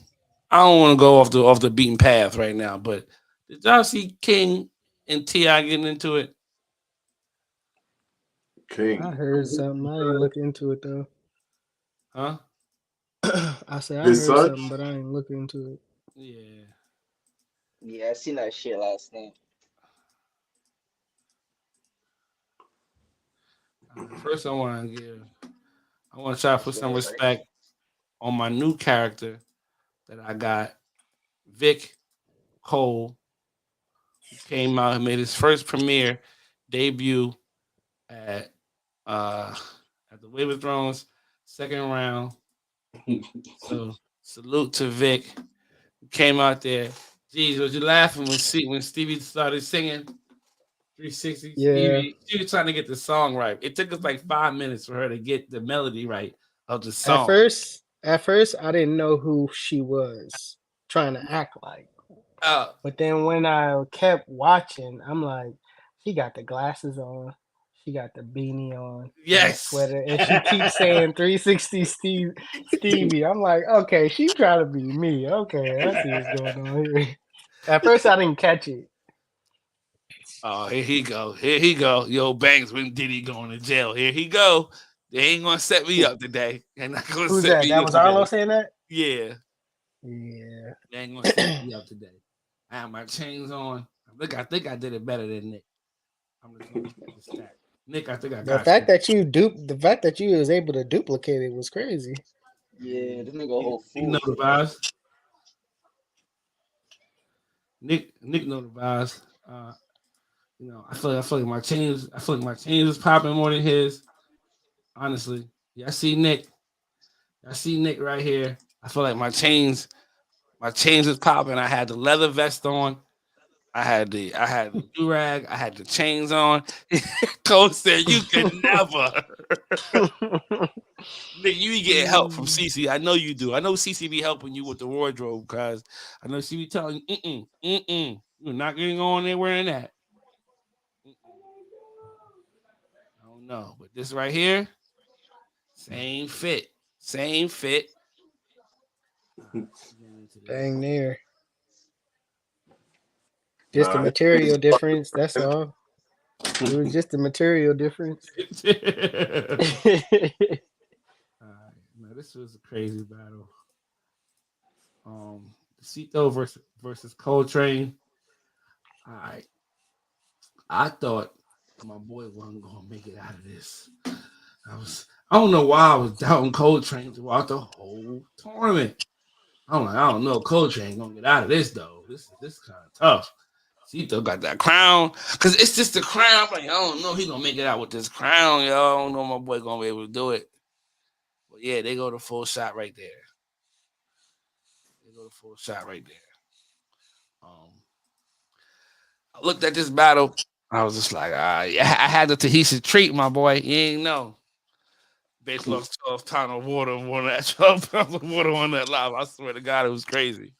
I don't want to go off the beaten path right now, but did y'all see King and T.I. getting into it? King. I heard something. I ain't look into it though. Huh? I said I His heard son? something, but I ain't look into it. Yeah. Yeah, I seen that shit last night. First, I want to try to put some respect on my new character that I got, Vic Cole, who came out and made his first premiere debut at the Wave of Thrones second round. So salute to Vic, who came out there. Jeez, was you laughing when Stevie started singing 360? Yeah. She was trying to get the song right. It took us like 5 minutes for her to get the melody right of the At song. first, I didn't know who she was trying to act like. But then when I kept watching, I'm like, she got the glasses on, she got the beanie on, and the Yes. sweater, and she keeps saying 360 Stevie. I'm like, okay, she trying to be me. Okay, I see what's going on here. At first, I didn't catch it. Oh, here he go. Here he go. Yo, Banks, when Diddy going to jail? Here he go. They ain't gonna set me up today. They're not gonna Who's set that? me That up was today. Arlo saying that? Yeah. Yeah. They ain't gonna set me up today. I have my chains on. I think I did it better than Nick. I'm just gonna look at the stat. Nick, I think I The got fact you. that you was able to duplicate it was crazy. Yeah, this nigga whole Nick know fool. the vibes. Nick know the vibes. You know, I feel like my chains is popping more than his. Honestly, yeah, I see Nick right here. I feel like my chains is popping. I had the leather vest on. I had the do rag. I had the chains on. Cole said, "You can never." Nick, you be getting help from CC. I know you do. I know CC be helping you with the wardrobe because I know she be telling you, you're not getting on there wearing that. I don't know, but this right here, same fit. Dang near. Just a material difference. That's all. It was just a material difference. Now this was a crazy battle. Cito versus Coltrane. I thought my boy wasn't gonna make it out of this. I don't know why I was doubting Coltrane throughout the whole tournament. I'm like, I don't know, Coltrane gonna get out of this though. This kind of tough. Cito got that crown because it's just the crown. I'm like, I don't know, he gonna make it out with this crown, yo. I don't know, my boy gonna be able to do it. But yeah, they go to full shot right there. I looked at this battle. I was just like, yeah, I had the Tahitian treat, my boy. You ain't know. Bates lost 12 pounds of water on that 12 pounds of water on that live. I swear to God, it was crazy.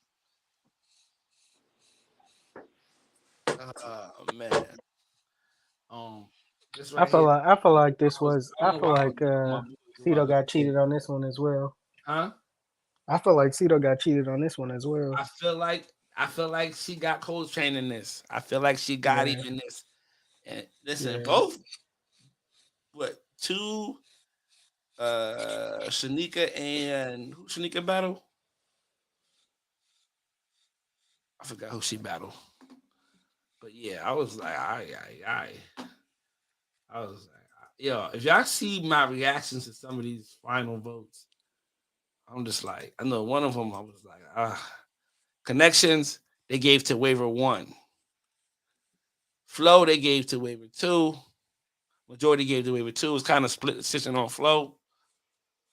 Man. This right here. I feel like this was. I I don't know feel why I like was my boy Cito throughout the got cheated on this one as well. Huh? I feel like Cito got cheated on this one as well. I feel like she got Coltrane in this. I feel like she got him in this. And listen, both two Shanika and who Shanika battle? I forgot who she battled. But yeah, I was like, I was like, yo, if y'all see my reactions to some of these final votes, I'm just like, I know one of them, I was like, connections, they gave to waiver one. Flow they gave to waiver 2. Majority gave to waiver 2. It's kind of split decision on flow.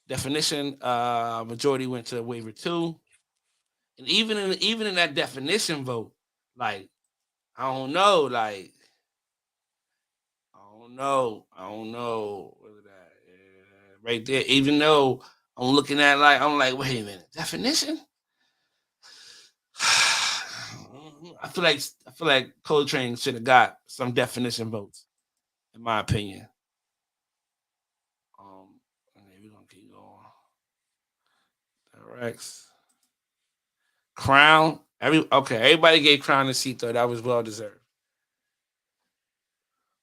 Definition, majority went to waiver 2. And even in that definition vote, like, I don't know. Like, I don't know. What is that? Yeah, right there. Even though I'm looking at I'm like, wait a minute, definition. I feel like Coltrane should have got some definition votes, in my opinion. Okay, we're gonna keep going. Directs. Crown. Everybody gave Crown a seat though. That was well deserved.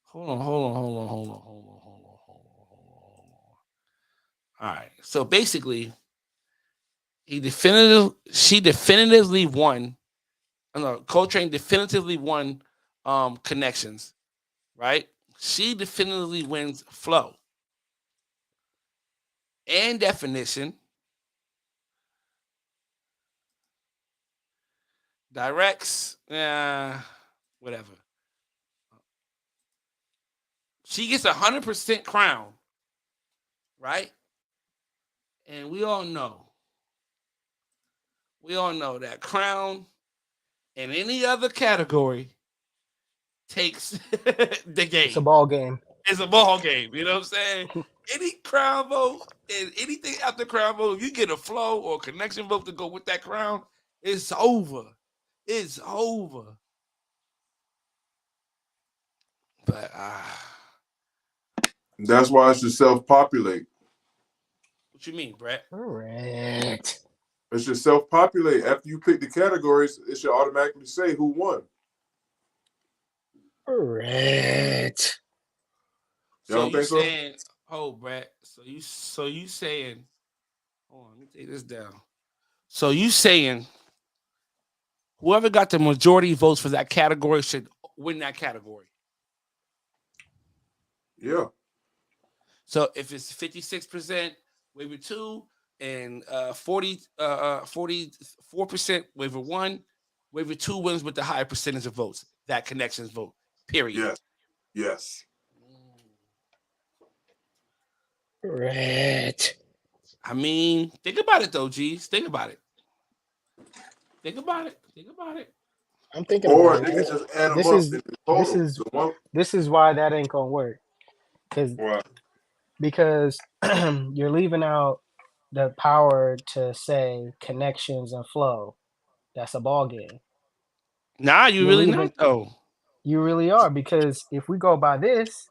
Hold on. All right. So basically, she definitively won. No, Coltrane definitively won connections, right? She definitively wins flow and definition. Directs, whatever. She gets 100% crown, right? And we all know that crown in any other category takes the game. It's a ball game. It's a ball game. You know what I'm saying? Any crown vote and anything after crown vote, if you get a flow or connection vote to go with that crown, it's over. It's over. But that's why it should self-populate. What you mean, Brett? Correct. It should self-populate. After you pick the categories, it should automatically say who won. Correct. So you saying, Brett. So you saying, hold on, let me take this down. So you saying whoever got the majority votes for that category should win that category? Yeah. So if it's 56% waiver 2 and 44% waiver 1, waiver 2 wins with the higher percentage of votes. That connections vote. Period. Yes. Correct. I mean, think about it though, G's. Think about it. I'm thinking about it. They can just add them up. This is why that ain't gonna work. Because you're leaving out the power to say connections and flow. That's a ball game. Nah, you're really not though. You really are, because if we go by this,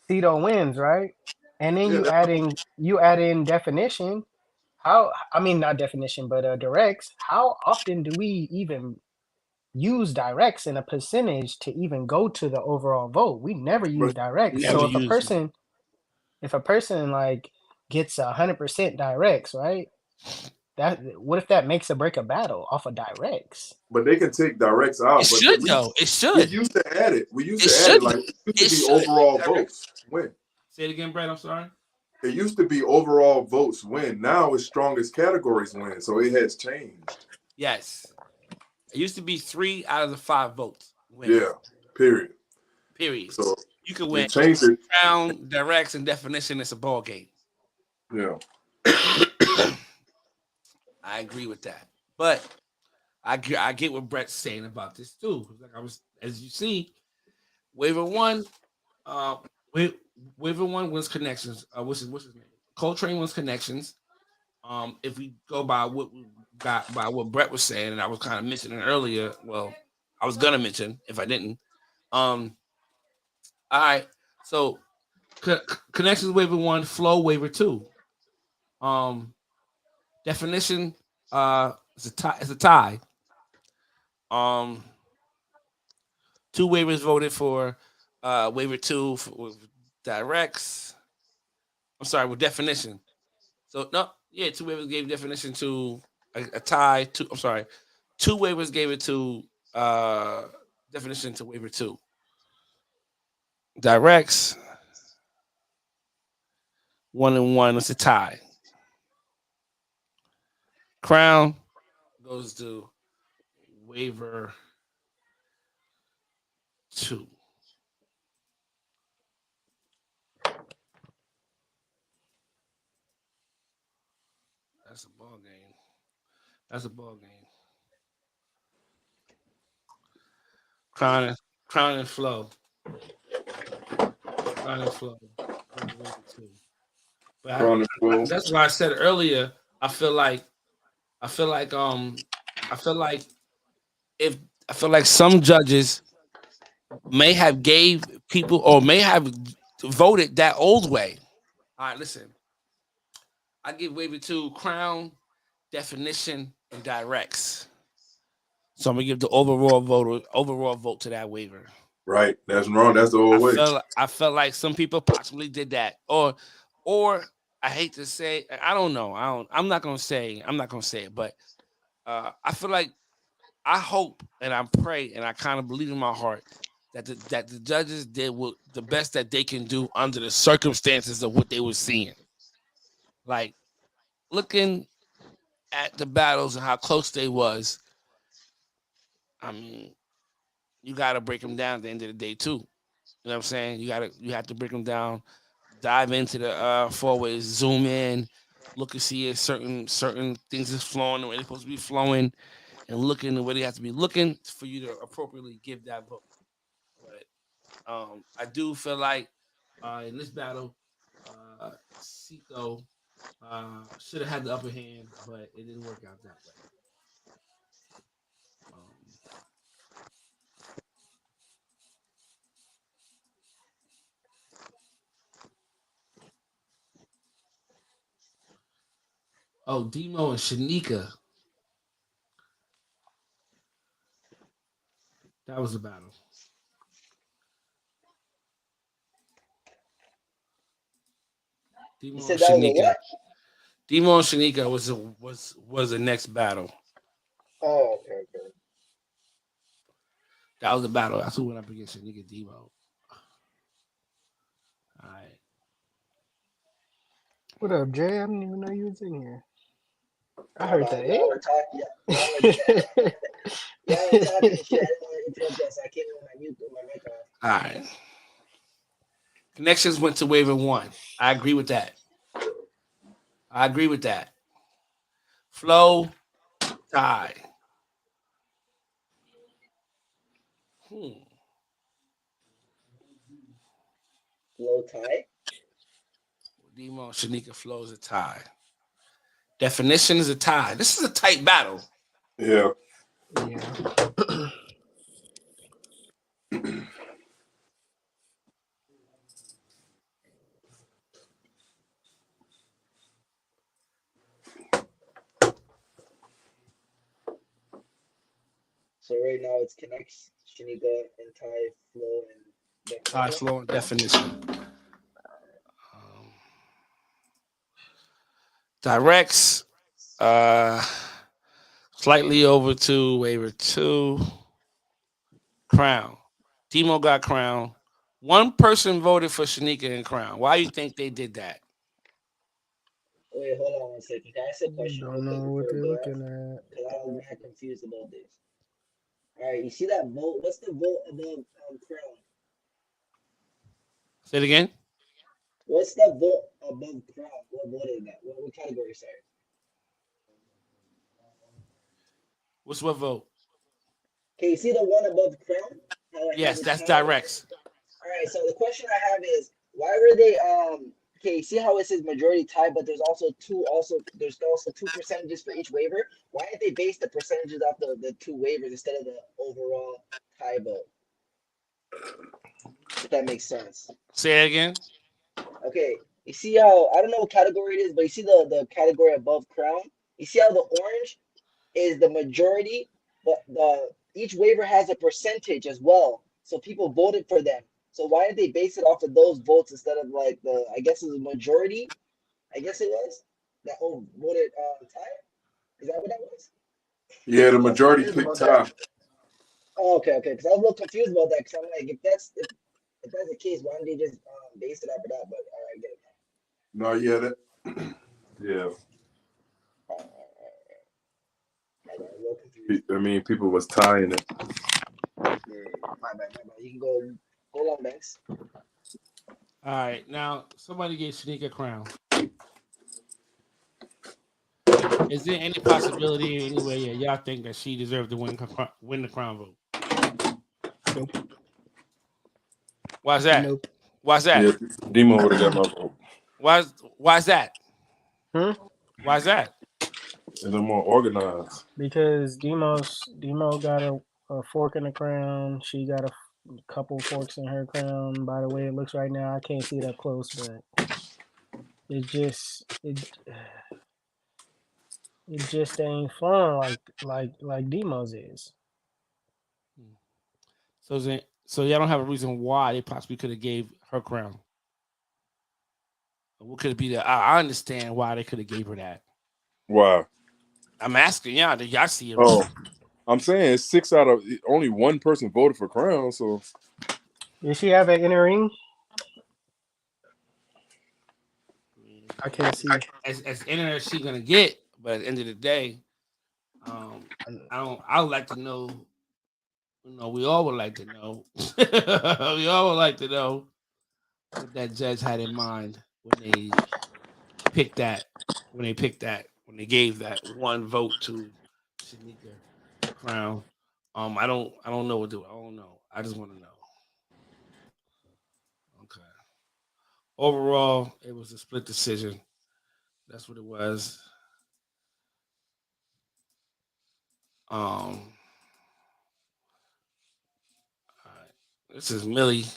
Cito wins, right? And then you add in definition. Not definition, but directs. How often do we even use directs in a percentage to even go to the overall vote? We never use directs. So if a person like gets 100% directs, right? What if that makes or break a battle off of directs? But they can take directs out. It should though. It should. We used to add it. Like it used to be overall votes win. Say it again, Brad. I'm sorry. It used to be overall votes win. Now it's strongest categories win. So it has changed. Yes. It used to be 3 out of the 5 votes win. Yeah. Period. So you can win crown, directs, and definition. It's a ball game. Yeah. I agree with that. But I get what Brett's saying about this too. Like as you see, waiver 1, waiver 1 wins connections. What's his name? Coltrane wins connections. If we go by what Brett was saying, and I was kind of mentioning earlier. Well, I was gonna mention if I didn't. All right. So connections waiver 1, flow waiver 2. Definition it's a tie. 2 waivers voted for waiver 2 with directs. I'm sorry, with definition. So 2 waivers gave definition to a tie. 2 waivers gave it to definition to waiver 2. Directs 1 and 1. It's a tie. Crown goes to waiver 2. That's a ball game. That's a ball game. Crown and Flow. Crown and Flow. But that's why I said earlier. I feel like if I feel like some judges may have gave people or may have voted that old way. All right, listen. I give waiver to Crown, Definition, and Directs. So I'm gonna give the overall vote to that waiver. Right, that's wrong. That's the old way. I felt like some people possibly did that, or I hate to say, I don't know. I'm not gonna say it, but I feel like I hope and I pray and I kind of believe in my heart that the judges did the best that they can do under the circumstances of what they were seeing. Like looking at the battles and how close they was. I mean, you got to break them down at the end of the day too. You know what I'm saying? You have to break them down, dive into the forwards, zoom in, look and see if certain things is flowing the way they're supposed to be flowing, and looking the way they have to be looking for you to appropriately give that vote. But I do feel like in this battle, Sito should have had the upper hand, but it didn't work out that way. Demo and Shanika. That was the battle. Demo and Shanika. Demo and Shanika was the next battle. Oh, okay. That was the battle. That's who went up against Shanika Demo. All right. What up, Jay? I didn't even know you was in here. I heard that. Y'all were talking. Y'all were talking shit. I didn't want to interrupt y'all, so I came in with my mic on. All right. Connections went to waiver 1. I agree with that. Flow, tie. Flow tie. Demo Shanika Flow is a tie. Definition is a tie. This is a tight battle. Yeah. So right now it's Connects, Shanika, and Ty, Flow, and Definition. Tie, Flow, and Definition. Directs, slightly over to waiver 2. Crown. Demo got Crown. One person voted for Shanika and Crown. Why do you think they did that? Wait, hold on one second. Can I ask a question? Don't know what they're looking at. Because I was mad confused about this. All right, you see that vote? What's the vote above Crown? Say it again. What's the vote above Crown? What vote is that? What category, sorry? What's what vote? Can you see the one above Crown? Yes, that's Directs. All right, so the question I have is, why were they okay, see how it says majority tie, but there's also two percentages for each waiver? Why did they base the percentages off the two waivers instead of the overall tie vote? If that makes sense. Say it again. Okay, you see how, I don't know what category it is, but you see the category above Crown? You see how the orange is the majority, but each waiver has a percentage as well. So people voted for them. So why did they base it off of those votes instead of like I guess it was a majority? I guess it was that voted tie. Is that what that was? Yeah, the majority picked tie. Oh, okay. Because I was a little confused about that. Because I'm like, if that's the case, why don't they just base it off of that? But all right, I get it now. No, yeah, that. Yeah. I mean, people was tying it. Yeah, my bad. You can go. Hold on, Banks. All right, now somebody gave Shanika Crown. Is there any possibility anyway? Yeah, y'all think that she deserved to win the crown vote? Nope. Why's that? Nope. Why's that? Yeah, Demo would have got my vote. Why's that? Hmm? Why's that? And they're more organized. Because Demo got a fork in the crown. She got a couple forks in her crown. By the way, it looks right now. I can't see it up close, but it just ain't fun like Demo's is. So y'all don't have a reason why they possibly could have gave her crown. What could it be that I understand why they could have gave her that? Why? I'm asking y'all. Did y'all see it? Oh, I'm saying 6 out of only one person voted for crown. So Did she have an inner ring? I can't see. As inner as she gonna get, but at the end of the day, I would like to know. We all would like to know. We all would like to know what that judge had in mind when they picked that. When they gave that one vote to Shanika Crown. I don't know what to do. I don't know. I just want to know. Okay. Overall, it was a split decision. That's what it was. All right. This is Millie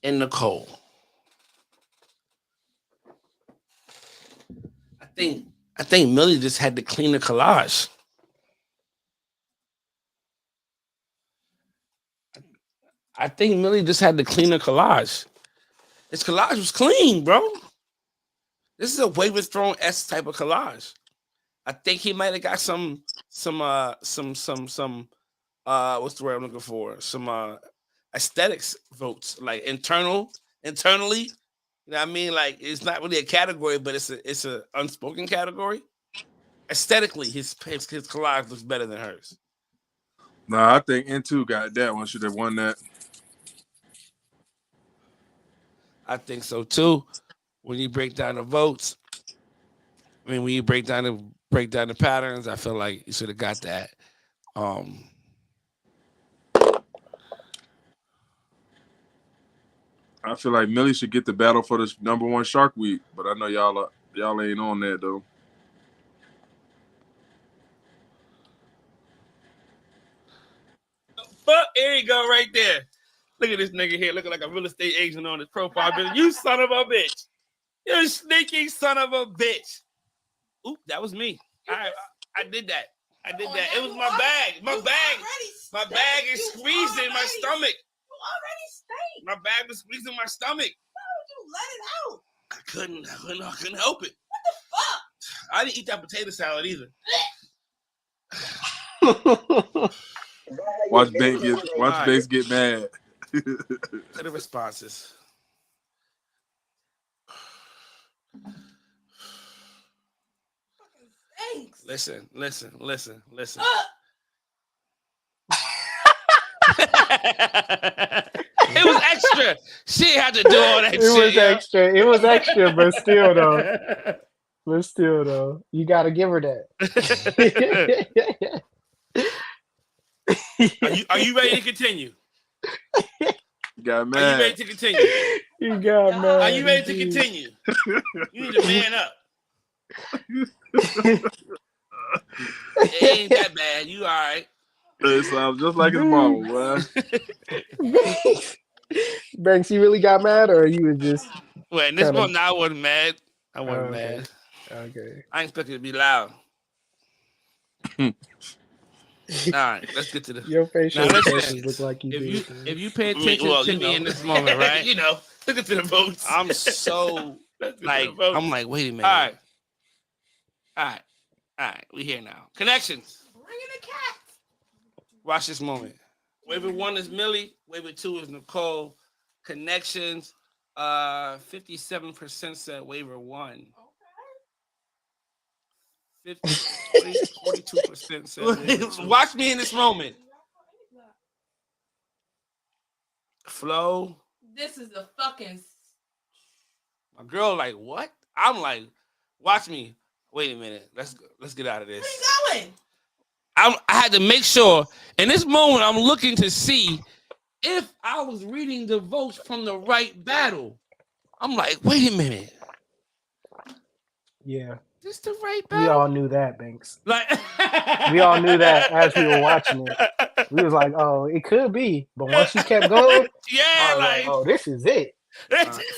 and Nicole. I think Millie just had to clean the collage. I think Millie just had to clean the collage. His collage was clean, bro. This is a Wave of Throne S type of collage. I think he might have got some what's the word I'm looking for? Some aesthetics votes, like internally. You know what I mean? Like it's not really a category, but it's a unspoken category. Aesthetically, his collage looks better than hers. nah, I think N2 got that one. Should have won that. I think so too. When you break down the votes, when you break down the patterns, I feel like you should have got that. I feel like Millie should get the battle for this #1 Shark Week, but I know y'all ain't on that though. But here you go, right there. Look at this nigga here, looking like a real estate agent on his profile. You son of a bitch! You sneaky son of a bitch! Oop, that was me. I did that. It was my bag. My bag is squeezing my stomach. You already stayed. My bag was squeezing my stomach. Why would you let it out? I couldn't help it. What the fuck? I didn't eat that potato salad either. Watch Banks get mad. To the responses. Thanks. Listen. It was extra. She had to do all that shit. It was extra, but still though. You gotta give her that. Are you ready to continue? Got mad. Are you ready to continue? You got mad. Are you ready to continue? You need to man up. It ain't that bad. You all right. It sounds just like his mama, boy. Banks, you really got mad, or you was just? Well, in this one, I wasn't mad. I wasn't mad. Okay. I expected it to be loud. All right, let's get to the. Your facial expressions look like you did. If you pay attention to me in this moment, right? Look at the votes. I'm so I'm like, wait a minute. All right. We here now. Connections. Bring in the cat. Watch this moment. Waiver 1 is Millie. Waiver 2 is Nicole. Connections. 57% said waiver 1. Okay. 42% said waiver 2. Watch me in this moment. Flo. This is a fucking. My girl, like, what? I'm like, watch me. Wait a minute. Let's get out of this. Where you going? I had to make sure. In this moment, I'm looking to see if I was reading the votes from the right battle. I'm like, wait a minute. Yeah. This the right battle? We all knew that, Banks. Like we all knew that as we were watching it. We was like, oh, it could be. But once you kept going, yeah, like, oh, this is it.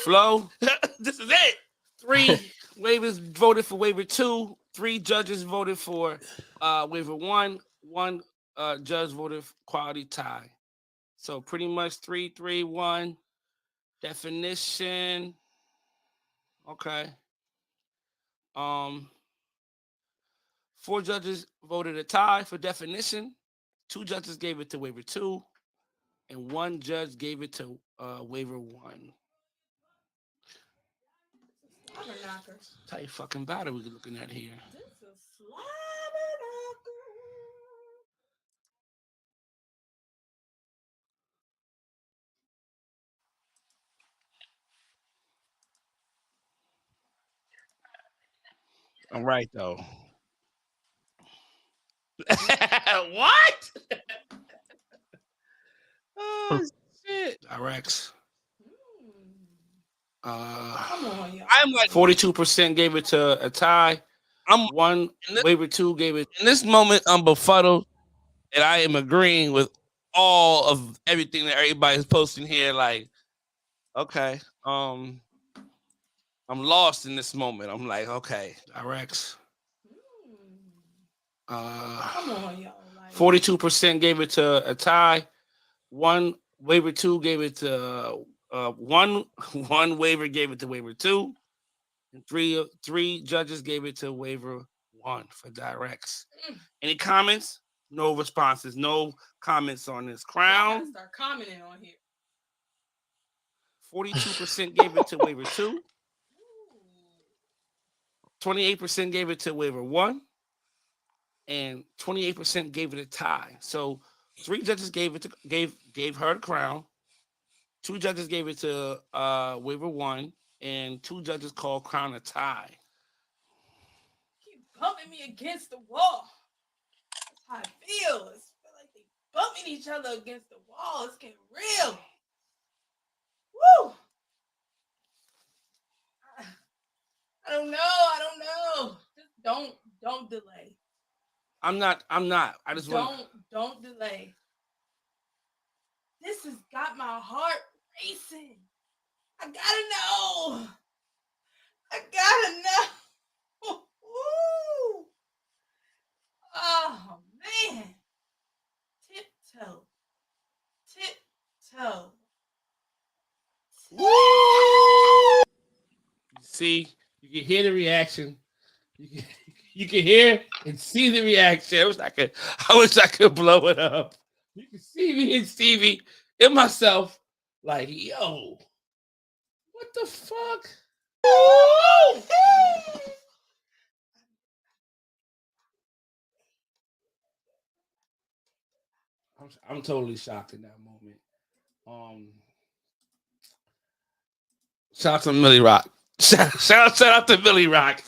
Flo, this is it. 3 waivers voted for waiver 2. 3 judges voted for waiver 1. 1 judge voted for quality tie. So pretty much 3-3-1. Definition. Okay. 4 judges voted a tie for definition. 2 judges gave it to waiver 2, and 1 judge gave it to waiver 1. Tight fucking battle we're looking at here. This is slobber I'm right though. What? Oh shit! Rex. I'm like 42% gave it to a tie. I'm 1 waiver 2 gave it. In this moment, I'm befuddled, and I am agreeing with all of everything that everybody's posting here. Like, okay, I'm lost in this moment. I'm like, okay, Rex. 42% gave it to a tie. 1 waiver 2 gave it to one waiver gave it to waiver 2, and three judges gave it to waiver 1 for directs. Any comments? No responses. No comments on this crown. Start commenting on here. 42% gave it to waiver 2. 28% gave it to waiver 1. And 28% gave it a tie. So 3 judges gave her the crown. 2 judges gave it to waiver 1, and 2 judges called crown a tie. Keep bumping me against the wall. That's how it feels. I feel like they bumping each other against the wall. It's getting real. Woo! I don't know. Just don't delay. I'm not. I just don't delay. This has got my heart racing. I gotta know. Woo! Oh man. Tiptoe. See, you can hear the reaction. You can hear and see the reaction. I wish I could blow it up. You can see me and Stevie and myself like, yo, what the fuck? I'm totally shocked in that moment. Shout out to Millie Rock. Shout out to Millie Rock.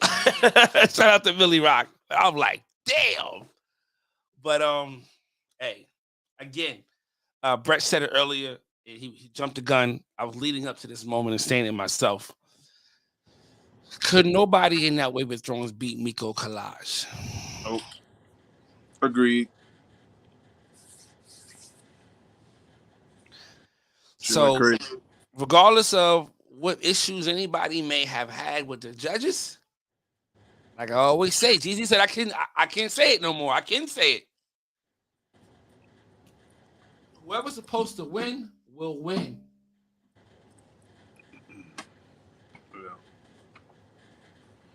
Shout out to Millie Rock. I'm like, damn. But hey, again, Brett said it earlier. He jumped the gun. I was leading up to this moment and saying it myself. Could nobody in that Wave of Thrones beat Miko Collage? Nope. Agreed. So, regardless of what issues anybody may have had with the judges, like I always say, Jeezy said, I can't say it no more. I can say it. Whoever's supposed to win will win.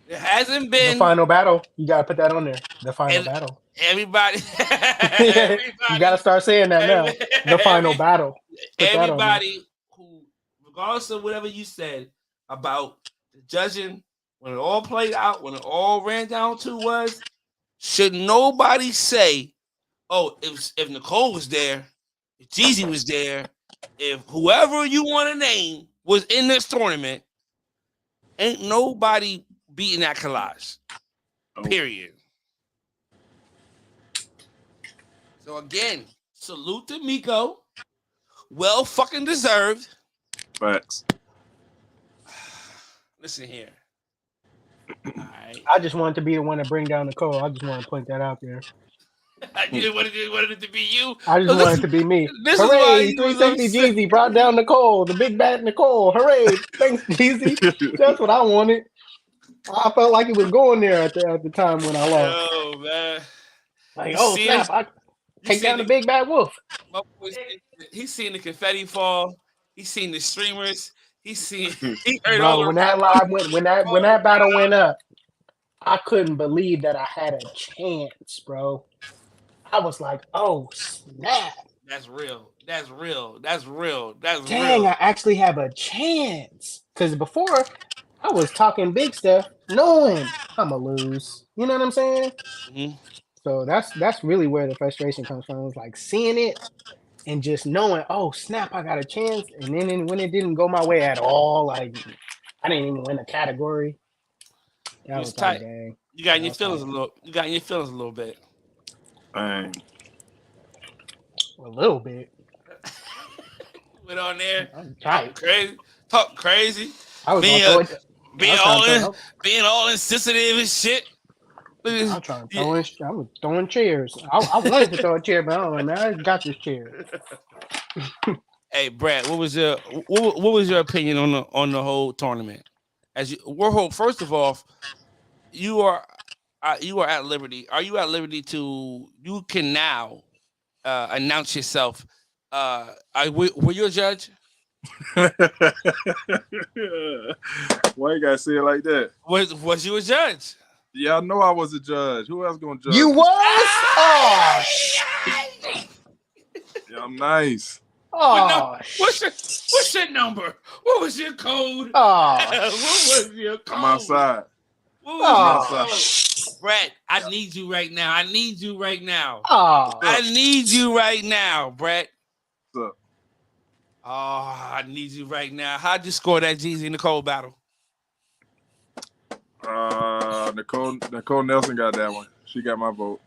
There hasn't been the final battle. You gotta put that on there. The final battle. Everybody, you gotta start saying that now. The final battle. Everybody who, regardless of whatever you said about the judging, when it all played out, when it all ran down to was, should nobody say, oh, if Nicole was there, if Jeezy was there, if whoever you want to name was in this tournament, ain't nobody beating that collage. Period. So again, salute to Miko. Well fucking deserved. Facts. Listen here. Right. I just wanted to be the one to bring down Nicole. I just want to point that out there. You just wanted it to be you. I just wanted it to be me. This Hooray! is why 360 Jeezy brought down Nicole, the big bad Nicole. Hooray! Thanks, Jeezy. That's what I wanted. I felt like it was going there at the time when I lost. Oh man! Like, oh snap! I take down the big bad wolf. He's seen the confetti fall. He's seen the streamers. He heard Bro, all when that live went, when that battle went up, I couldn't believe that I had a chance, bro. I was like, oh snap! That's real. That's real. Dang, I actually have a chance. Because before, I was talking big stuff, knowing I'ma lose. You know what I'm saying? Mm-hmm. So that's really where the frustration comes from. It's like seeing it and just knowing, oh snap, I got a chance. And then when it didn't go my way at all, like I didn't even win a category. That was tight. Like, dang. You got in your feelings a little. You got in your feelings a little bit. Dang. A little bit. Went on there. Talk crazy. I was being all insensitive and shit. I'm trying to throw in. I was throwing chairs. I wanted to throw a chair, but I don't know, man. I got this chair. Hey, Brad, what was your opinion on the whole tournament? As Warhol, first of all, you are at liberty. Are you at liberty to? You can now announce yourself. Were you a judge? Why you gotta say it like that? Was you a judge? Yeah, I know I was a judge. Who else gonna judge? You was? Oh, yeah, I'm nice. Oh, what's your number? What was your code? Oh, what was your code? I'm outside. What was your code? Brett, I need you right now. I need you right now. Oh, I need you right now, Brett. What's up? Oh, I need you right now. How'd you score that Jeezy Nicole battle? Nicole Nelson got that one. She got my vote.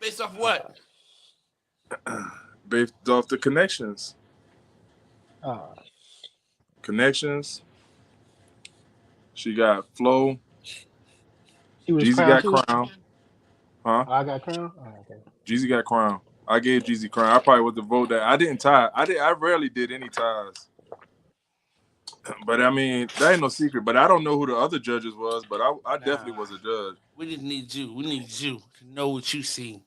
Based off what? Based off the connections. Connections. She got flow. Jeezy got crown. Huh? I got crown. Oh, okay. Jeezy got crown. I gave Jeezy crown. I probably was the vote that I didn't tie. I rarely did any ties. But I mean, that ain't no secret. But I don't know who the other judges was. But I definitely was a judge. We didn't need you. We need you to know what you see.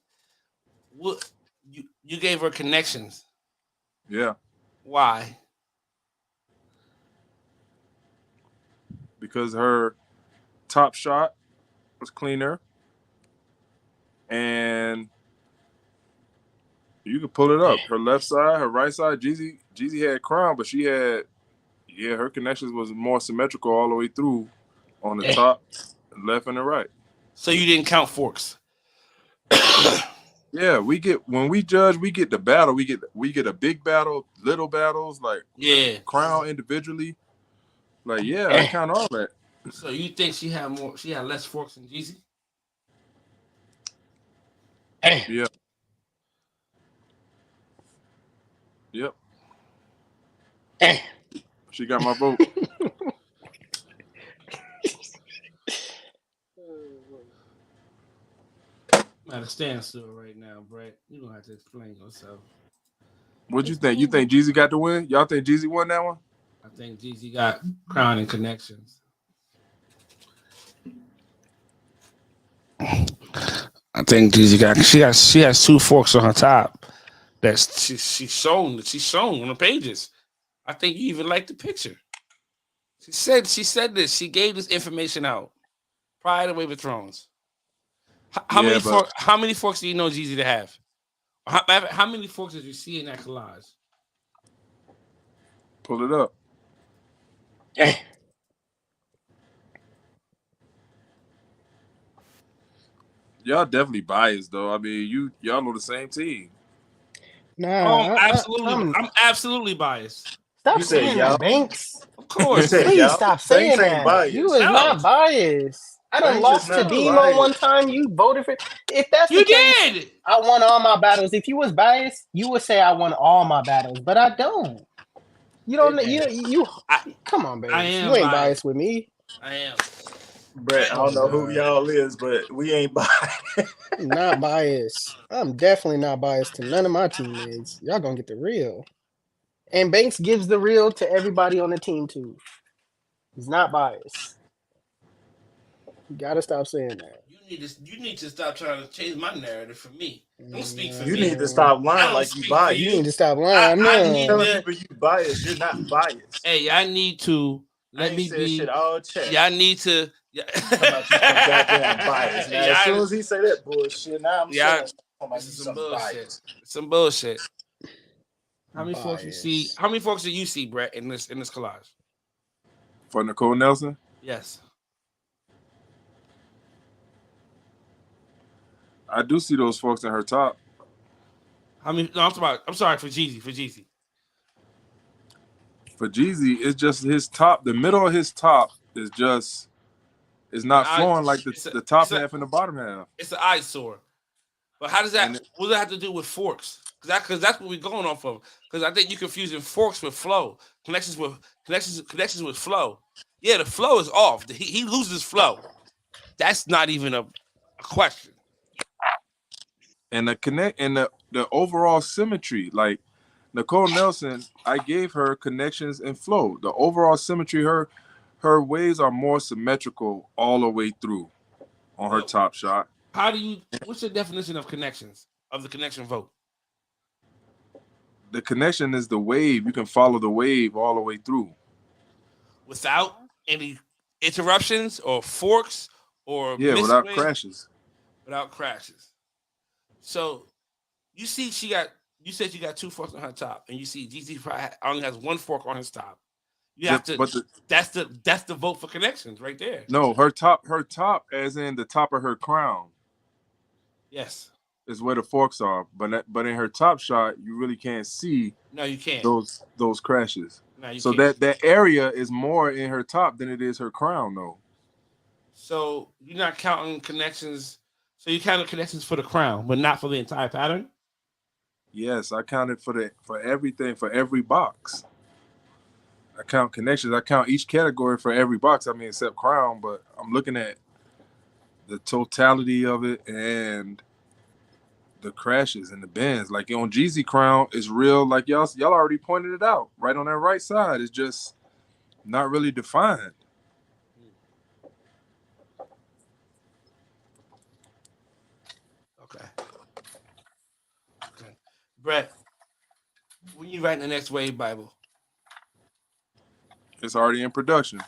What you gave her connections. Yeah. Why? Because her top shot was cleaner, and you could pull it up. Her left side, her right side. Jeezy had crown, but she had. Yeah, her connections was more symmetrical all the way through on the top, left, and the right. So you didn't count forks. Yeah, when we judge, we get the battle. We get a big battle, little battles, like crown individually. Like I count all that. So you think she had less forks than Jeezy? Yeah. Yep. She got my vote. I'm at a standstill right now, Brett. You don't have to explain yourself. What'd you think? You think Jeezy got the win? Y'all think Jeezy won that one? I think Jeezy got crown and connections. I think Jeezy got. She has 2 forks on her top. That's she's shown on the pages. I think you even like the picture. She said this. She gave this information out prior to Wave of Thrones. How many forks do you know Jeezy to have? How many forks did you see in that collage? Pull it up. Y'all definitely biased though. I mean, y'all know the same team. Nah, absolutely. I'm absolutely biased. Stop You said saying y'all. that, Banks. Of You course. said Please y'all. stop Banks saying ain't that. You biased. is No, not biased. I done Banks is lost to not Demo one biased. time. You voted for. If that's the you case, did. I won all my battles. If you was biased, you would say I won all my battles, but I don't. You Hey, don't. man, You. I Come on, I Banks. You am ain't biased. biased with me. I am. Brett, I But Oh don't know who God, y'all is, but we ain't biased. not biased. I'm definitely not biased to none of my teammates. Y'all gonna get the real. And Banks gives the real to everybody on the team too. He's not biased. You gotta stop saying that. you need to stop trying to change my narrative for me. Don't speak for You me. need to stop I lying don't like you speak for You you. need biased. to stop I lying. I You need No. telling to. people you biased. You're not biased. Hey, I need to I let ain't me said shit be. all chat. Yeah, I need to. Yeah, Talking about you some goddamn bias. Now, as soon yeah, as he say that bullshit, now I'm yeah. saying talking about This you is some some bullshit. bias. Some bullshit. How many folks you see? Bias. How many folks do you see, Brett, in this collage? For Nicole Nelson, Yes. I do see those folks in her top. How many? No, I'm sorry for Jeezy. For Jeezy. For Jeezy, it's just his top. The middle of his top is just is And not flowing like the top half and the bottom half. it's an eyesore. But how does that? And What does that have to do with forks? Because that's what we're going off of. Because I think you're confusing forks with flow. Connections with flow. Yeah, the flow is off. He loses flow. That's not even a question. and the connect and the overall symmetry, like Nicole Nelson, I gave her connections and flow. The overall symmetry, her waves are more symmetrical all the way through on her But top shot. how do you? What's your definition of connections of the connection vote? The connection is the wave. You can follow the wave all the way through. Without any interruptions or forks or Yeah, missed without waves, crashes. without crashes. So you see, she got. You said you got two forks on her top, and you see GZ probably only has one fork on his top. You have to. But That's the vote for connections right there. no, her top, as in the top of her crown, Yes. is where the forks are. But in her top shot, you really can't see No, you can't. those crashes. No, you So can't. that area is more in her top than it is her crown, though. So you're not counting connections. So you counted connections for the crown, but not for the entire pattern. Yes, I counted for everything, for every box. I count connections. I count each category for every box. I mean, except crown, but I'm looking at the totality of it and the crashes and the bends. Like on Jeezy crown is real. Like y'all already pointed it out. Right on that right side is just not really defined. Okay. Okay. Brett, when you write the next wave Bible, It's already in production.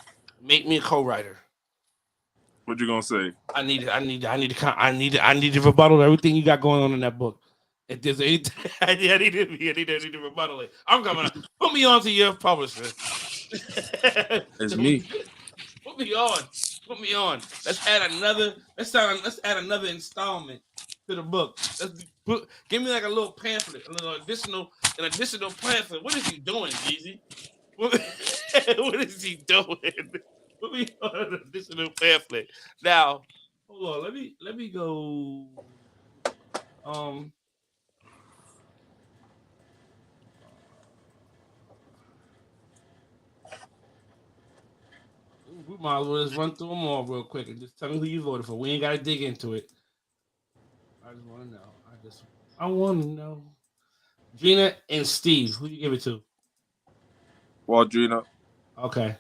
make me a co-writer. What you gonna say? I need to rebuttal everything you got going on in that book. If there's anything, I need to rebuttal it. I'm coming. Put me on to your publisher. It's me. Put me on. Put me on. Let's add another. Let's add another installment to the book. Give me like a little pamphlet, an additional pamphlet. What is he doing, Jeezy? What is he doing? Put me on an additional pamphlet. Now, hold on. Let me go. We might as well just run through them all real quick and just tell me who you voted for. We ain't got to dig into it. I just want to know. I want to know. Gina and Steve, who you give it to? Waldrina. Okay.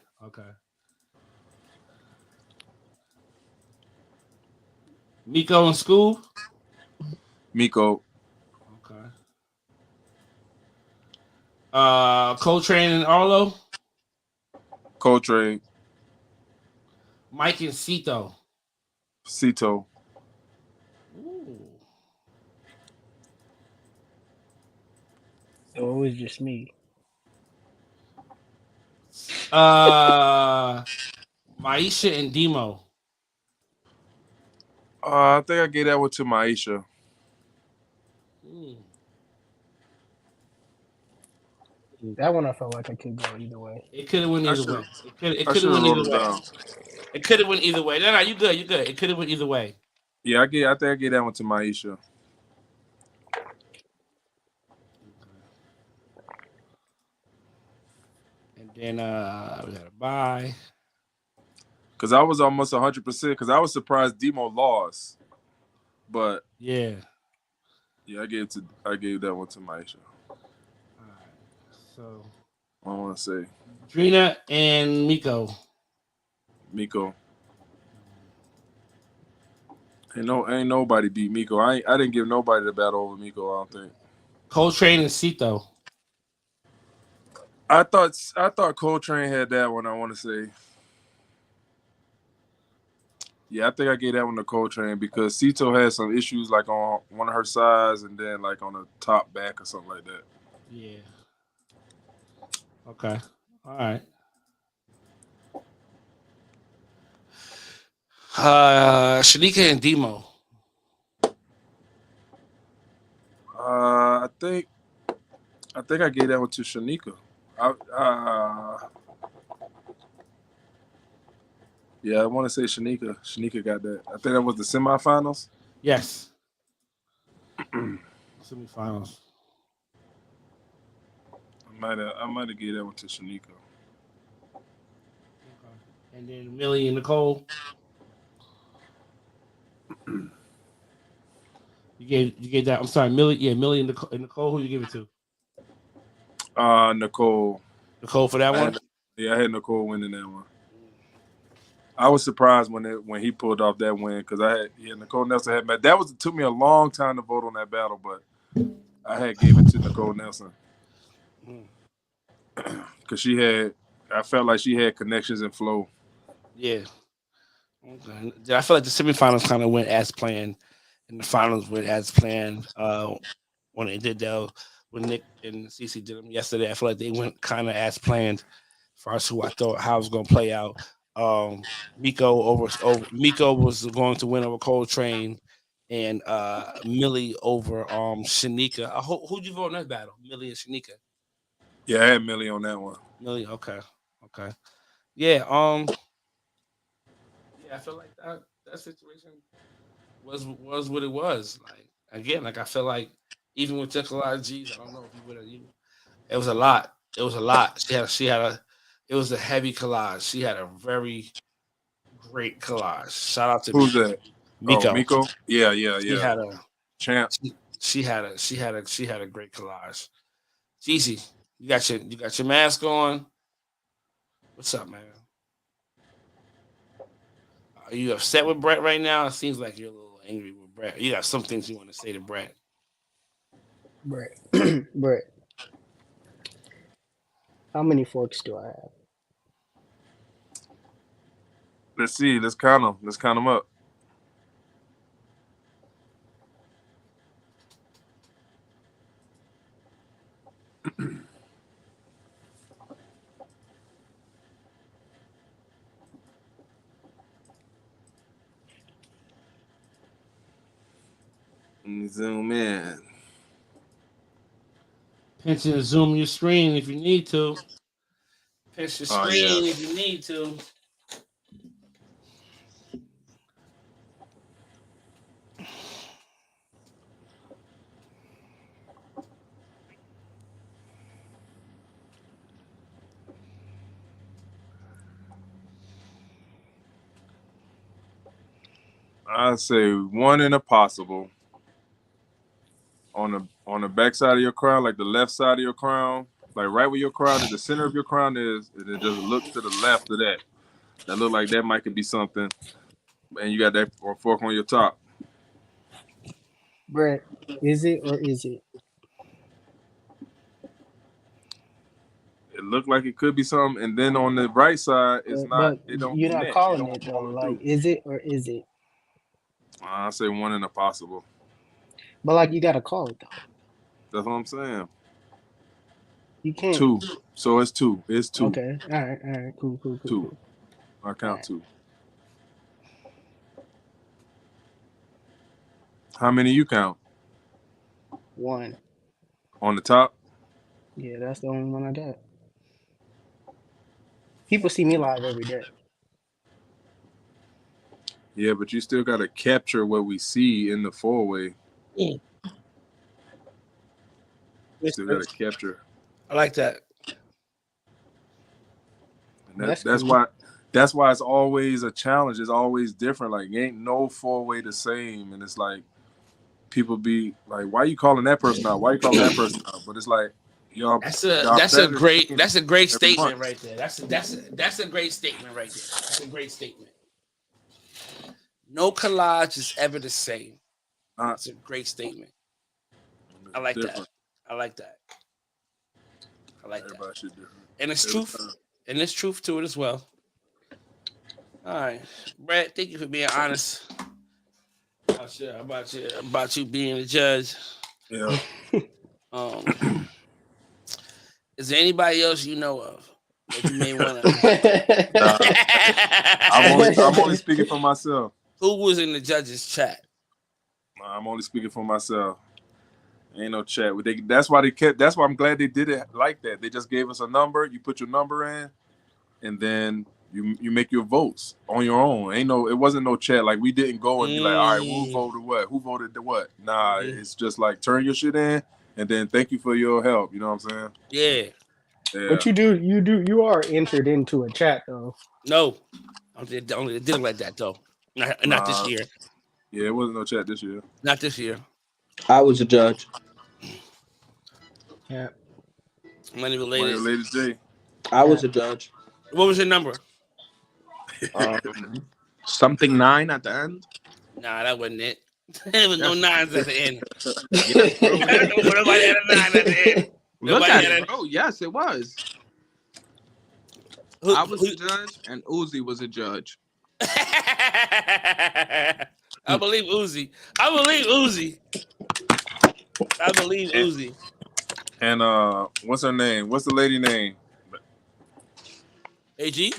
Miko and Scoob? Miko. Okay. Coltrane and Arlo? Coltrane. Mike and Cito? Cito. Ooh. So it was just me. Maisha and Demo? I think I gave that one to Maisha. That one I felt like I could go either way. It could have went I either should way. It I could should have have went wrote either them way. down. It could have went either way. No, you good. You good. It could have went either way. Yeah, I think I gave that one to Maisha. And then we got a bye. Cause I was almost 100%. Cause I was surprised Demo lost, but yeah, I gave that one to Maisha. All right. So I want to say Drina and Miko. Ain't nobody beat Miko. I didn't give nobody the battle over Miko. I don't think. Coltrane and Cito. I thought Coltrane had that one. I want to say. Yeah, I think I gave that one to Coltrane because Cito had some issues like on one of her sides and then like on the top back or something like that. Yeah. Okay. All right. Shanika and Demo. I think I gave that one to Shanika. Yeah, I want to say Shanika. Shanika got that. I think that was the semifinals. Yes. Semifinals. I might have gave that one to Shanika. Okay. And then Millie and Nicole. You gave that. I'm sorry, Millie. Yeah, Millie and Nicole. Who you give it to? Nicole. Nicole for that one. I had Nicole winning that one. I was surprised when he pulled off that win because Nicole Nelson had met. It took me a long time to vote on that battle, but I had gave it to Nicole Nelson because I felt like she had connections and flow. Yeah. Okay. I feel like the semifinals kind of went as planned, and the finals went as planned. When they did that, when Nick and Cece did them yesterday, I feel like they went kind of as planned. For us, who I thought how it was going to play out. Miko was going to win over Coltrane, and Millie over Shanika. Who'd you vote in that battle? Millie and Shanika. Yeah, I had Millie on that one. Millie, okay. Yeah, I feel like that situation was what it was. Like again, I feel like even with Nicole G's, I don't know if you would have. It was a lot. It was a lot. It was a heavy collage. She had a very great collage. Shout out to Who's that? Miko. Oh, Miko. Yeah. She had a champ. She had a great collage. Jeezy, you got your mask on. What's up, man? Are you upset with Brett right now? It seems like you're a little angry with Brett. You got some things you want to say to Brett. Brett. How many forks do I have? Let's see. Let's count them. Let's count them up. Zoom in. Pinch and zoom your screen if you need to. Pinch your screen if you need to. I'd say one in a possible. On the back side of your crown, like the left side of your crown, like right where your crown is, the center of your crown is, and it just look to the left of that. That look like that might could be something. And you got that fork on your top. Brett, is it or is it? It looked like it could be something, and then on the right side, it's not. It don't. You're not connect. calling it though. Like, is it or is it? I say one in a possible. But like, you gotta call it though. That's what I'm saying. You can't. Two. So it's two. It's two. Okay. All right. Cool. Two. I count two. How many you count? One. On the top? Yeah, that's the only one I got. People see me live every day. Yeah, but you still gotta capture what we see in the 4-way. Mm. Still gotta capture. I like that. And that's why it's always a challenge. It's always different. Like ain't no 4-way the same. And it's like people be like, why you calling that person out? Why you calling that person out? But it's like y'all That's a better great every statement month. right there. That's a great statement right there. That's a great statement. No collage is ever the same. That's a great statement. I like that. I like that. I like that. And it's truth. And there's truth to it as well. All right, Brett. Thank you for being honest. About you being a judge. Yeah. Is there anybody else you know of that you may want to? I'm only speaking for myself. Who was in the judges' chat? I'm only speaking for myself. Ain't no chat. That's why I'm glad they did it like that. They just gave us a number. You put your number in, and then you make your votes on your own. It wasn't no chat. Like we didn't go and be like, all right, who voted what? Who voted the what? Nah, it's just like turn your shit in, and then thank you for your help. You know what I'm saying? Yeah. But you are entered into a chat though. No, I didn't like that though. Not this year. Yeah, it wasn't no chat this year. Not this year. I was a judge. Yeah. Money related. J. I was a judge. What was your number? Something 9 at the end. Nah, that wasn't it. There was no 9s at the end. Yes, bro. Nobody had a 9 at the end. Look at it, bro. Yes, it was. I was a judge, and Uzi was a judge. I believe Uzi. And what's her name? What's the lady name? AG?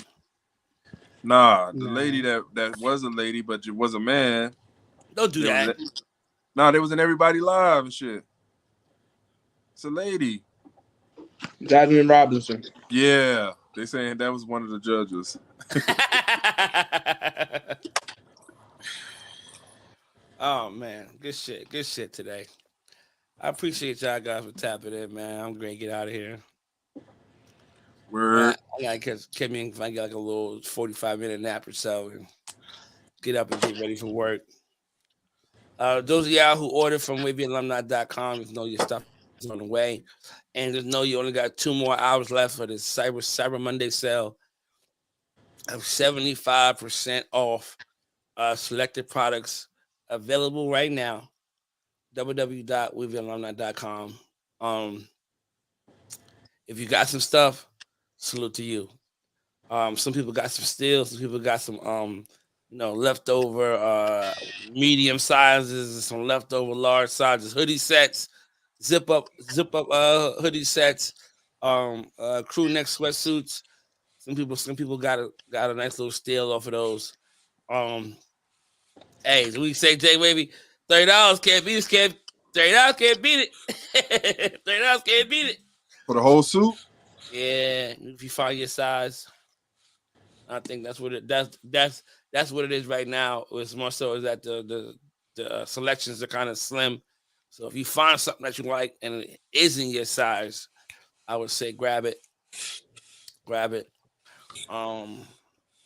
Nah, the lady that was a lady, but it was a man. Don't do that. Nah, they was in Everybody Live and shit. It's a lady. Jasmine Robinson. Yeah, they saying that was one of the judges. Oh man, good shit today. I appreciate y'all guys for tapping in, man. I'm gonna get out of here. Word. I gotta catch me if I get like a little 45-minute nap or so and get up and get ready for work. Those of y'all who ordered from wavyalumni.com, just know your stuff is on the way. And just know you only got 2 more hours left for this Cyber Monday sale of 75% off selected products available right now. www.wavyalumni.com. If you got some stuff, salute to you. Some people got some steals, some people got some leftover medium sizes, some leftover large sizes, hoodie sets, zip up hoodie sets, crew neck sweatsuits. Some people got a nice little steal off of those. Hey, so we say J Wavy, $30 can't beat it. $30 can't beat it. $30 can't beat it. For the whole suit? Yeah, if you find your size. I think that's what it that's what it is right now. It's more so is that the selections are kind of slim. So if you find something that you like and it isn't your size, I would say grab it. Grab it.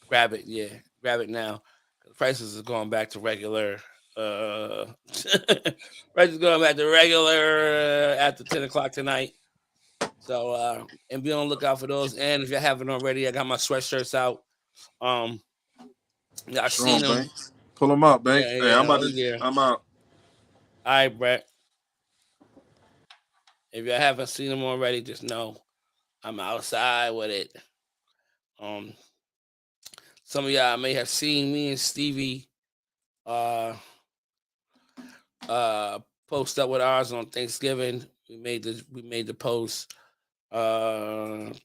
Grab it, yeah. Grab it now. The prices are going back to regular. Prices going back to regular after 10 o'clock tonight. So and be on the lookout for those. And if you haven't already, I got my sweatshirts out. I've seen them. Banks. Pull them up, Banks. Yeah, hey, I'm out. All right, Brett. If you haven't seen them already, just know I'm outside with it. Some of y'all may have seen me and Stevie post up with ours on Thanksgiving. We made the post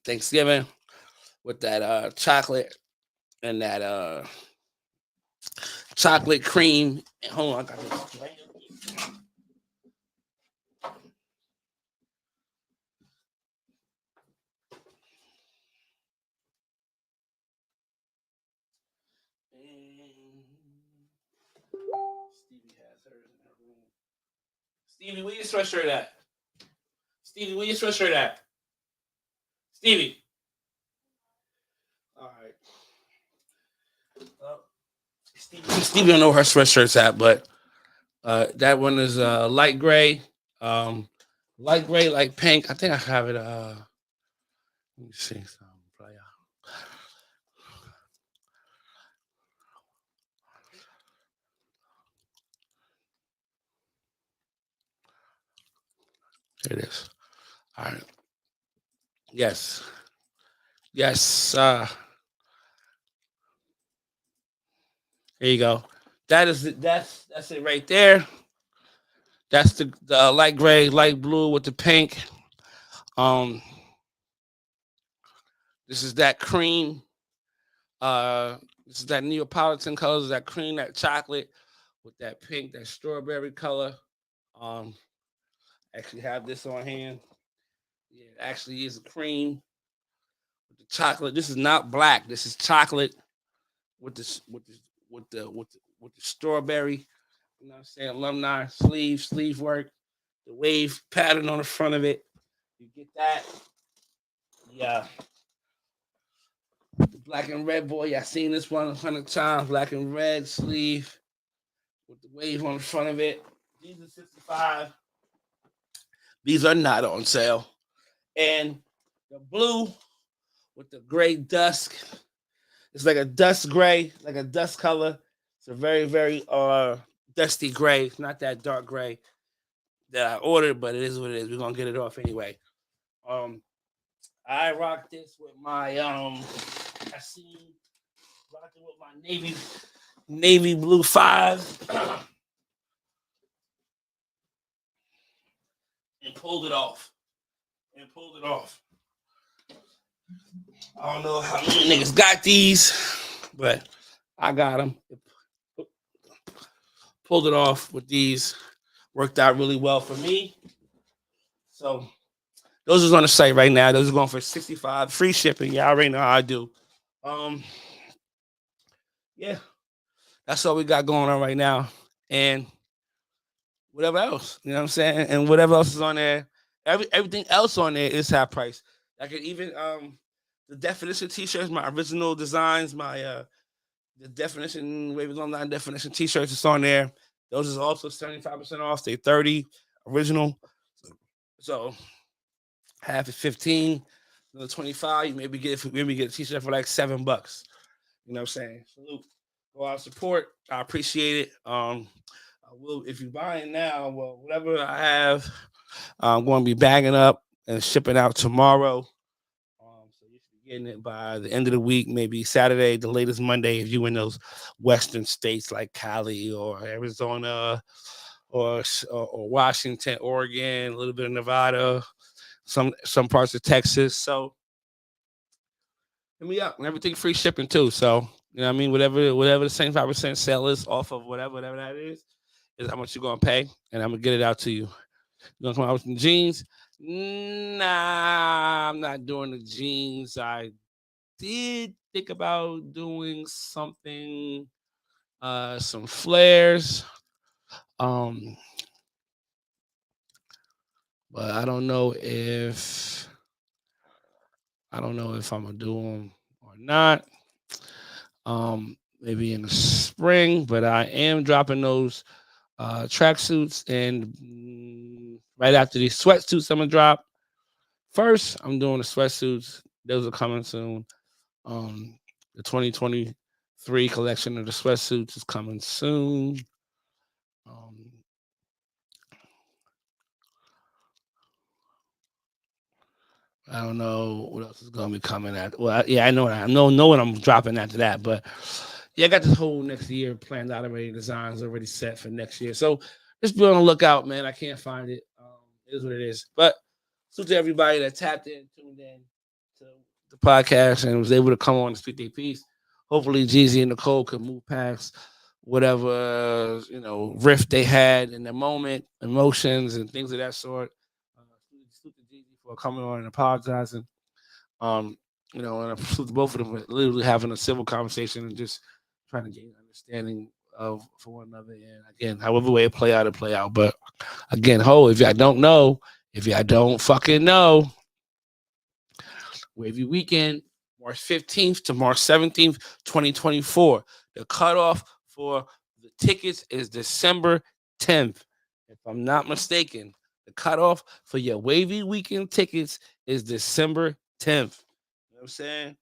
Thanksgiving with that chocolate and that chocolate cream. Hold on, I got this right here. Stevie, where your sweatshirt at? Stevie, where your sweatshirt at? Stevie. All right. Stevie don't know where her sweatshirt's at, but that one is light gray, like pink. I think I have it. Let me see something. There it is. All right. Yes. Yes. There you go. That's it right there. That's the light gray, light blue with the pink. This is that cream. This is that Neapolitan colors, that cream, that chocolate with that pink, that strawberry color. Actually have this on hand. Yeah, it actually is a cream with the chocolate. This is not black. This is chocolate with the strawberry. You know what I'm saying? Alumni sleeve work, the wave pattern on the front of it. You get that. Yeah. The black and red boy. I've seen this one 100 times. Black and red sleeve with the wave on the front of it. These are 65. These are not on sale. And the blue with the gray dusk. It's like a dust gray, like a dust color. It's a very, very dusty gray. It's not that dark gray that I ordered, but it is what it is. We're gonna get it off anyway. I rock this with my I see rocking with my navy blue 5 and pulled it off. I don't know how many niggas got these, but I got them. Pulled it off with these. Worked out really well for me. So those is on the site right now. Those are going for $65. Free shipping. Y'all already know how I do. Yeah. That's all we got going on right now. And whatever else. You know what I'm saying? And whatever else is on there. Everything else on there is half price. I could even the definition t-shirts, my original designs, my the definition Ravens Online definition t-shirts is on there. Those is also 75% off. They 30 original. So half is 15, another 25. You maybe get a t-shirt for like $7. You know what I'm saying? Salute. Go out support. I appreciate it. I will if you're buying now, well, whatever I have, I'm going to be bagging up and shipping out tomorrow. So you should be getting it by the end of the week, maybe Saturday, the latest Monday, if you in those western states like Cali or Arizona or Washington, Oregon, a little bit of Nevada, some parts of Texas. So hit me up and everything free shipping too. So you know what I mean? Whatever the 75% sale is off of whatever that is how much you're gonna pay, and I'm gonna get it out to you. You're gonna come out with some jeans? Nah, I'm not doing the jeans. I did think about doing something, some flares. But I don't know if I'm gonna do them or not. Maybe in the spring, but I am dropping those tracksuits, and right after these sweatsuits, I'm gonna drop. First, I'm doing the sweatsuits. Those are coming soon. The 2023 collection of the sweatsuits is coming soon. I don't know what else is gonna be coming at. Well, I know what I'm dropping after that, but yeah, I got this whole next year planned out already. Designs already set for next year, so just be on the lookout, man. I can't find it. It is what it is. But salute to everybody that tapped in, tuned in to the podcast, and was able to come on and speak their piece. Hopefully, Jeezy and Nicole could move past whatever rift they had in the moment, emotions and things of that sort. Salute to Jeezy for coming on and apologizing. And I salute both of them for literally having a civil conversation and just trying to gain understanding for one another. And again, however way it play out. But again, if y'all don't know, if y'all don't fucking know, Wavy Weekend, March 15th to March 17th, 2024. The cutoff for the tickets is December 10th. If I'm not mistaken, the cutoff for your Wavy Weekend tickets is December 10th. You know what I'm saying?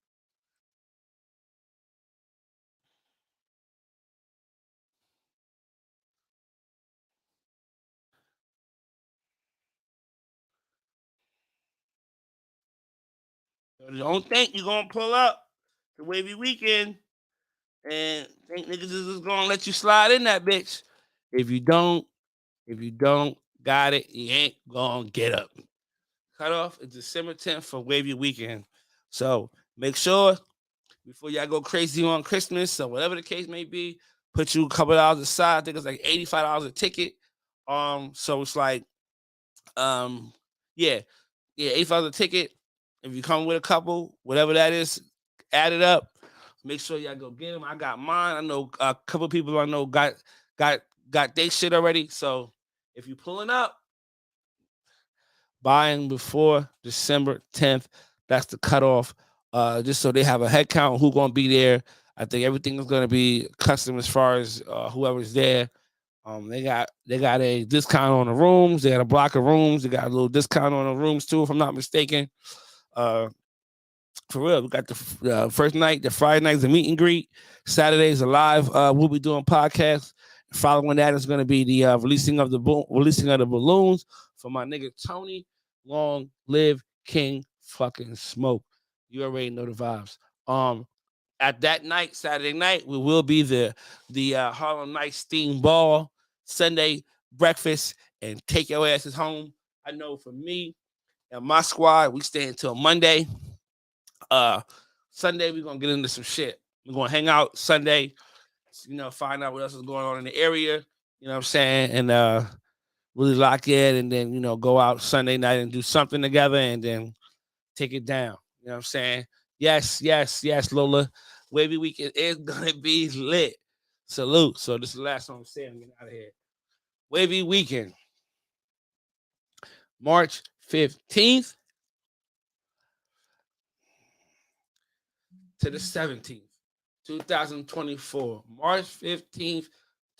Don't think you're going to pull up the Wavy Weekend and think niggas is just going to let you slide in that bitch. If you don't got it, you ain't going to get up. Cutoff is December 10th for Wavy Weekend. So make sure before y'all go crazy on Christmas or whatever the case may be, put you a couple dollars aside. I think it's like $85 a ticket. So it's like, $85 a ticket. If you come with a couple, whatever that is, add it up. Make sure y'all go get them. I got mine. I know a couple people I know got their shit already. So if you're pulling up, buying before December 10th, that's the cutoff. Just so they have a head count who's gonna be there. I think everything is gonna be custom as far as whoever's there. They got a discount on the rooms. They got a block of rooms. They got a little discount on the rooms too, if I'm not mistaken. For real, we got the first night, the Friday night is a meet and greet. Saturday's a live. We'll be doing podcasts. Following that is going to be the releasing of the balloons for my nigga Tony. Long live King fucking Smoke. You already know the vibes. At that night, Saturday night, we will be the Harlem Nights theme ball, Sunday breakfast, and take your asses home. I know for me and my squad, we stay until Monday. Sunday, we're going to get into some shit. We're going to hang out Sunday, find out what else is going on in the area, you know what I'm saying? And really lock in and then, go out Sunday night and do something together and then take it down. You know what I'm saying? Yes, Lola. Wavy Weekend is going to be lit. Salute. So this is the last one I'm saying. I'm getting out of here. Wavy Weekend. March 15th to the 17th, 2024. March 15th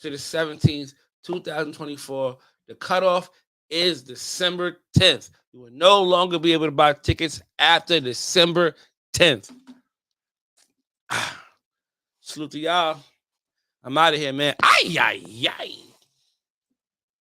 to the 17th, 2024. The cutoff is December 10th. You will no longer be able to buy tickets after December 10th. Salute to y'all. I'm out of here, man. Ay.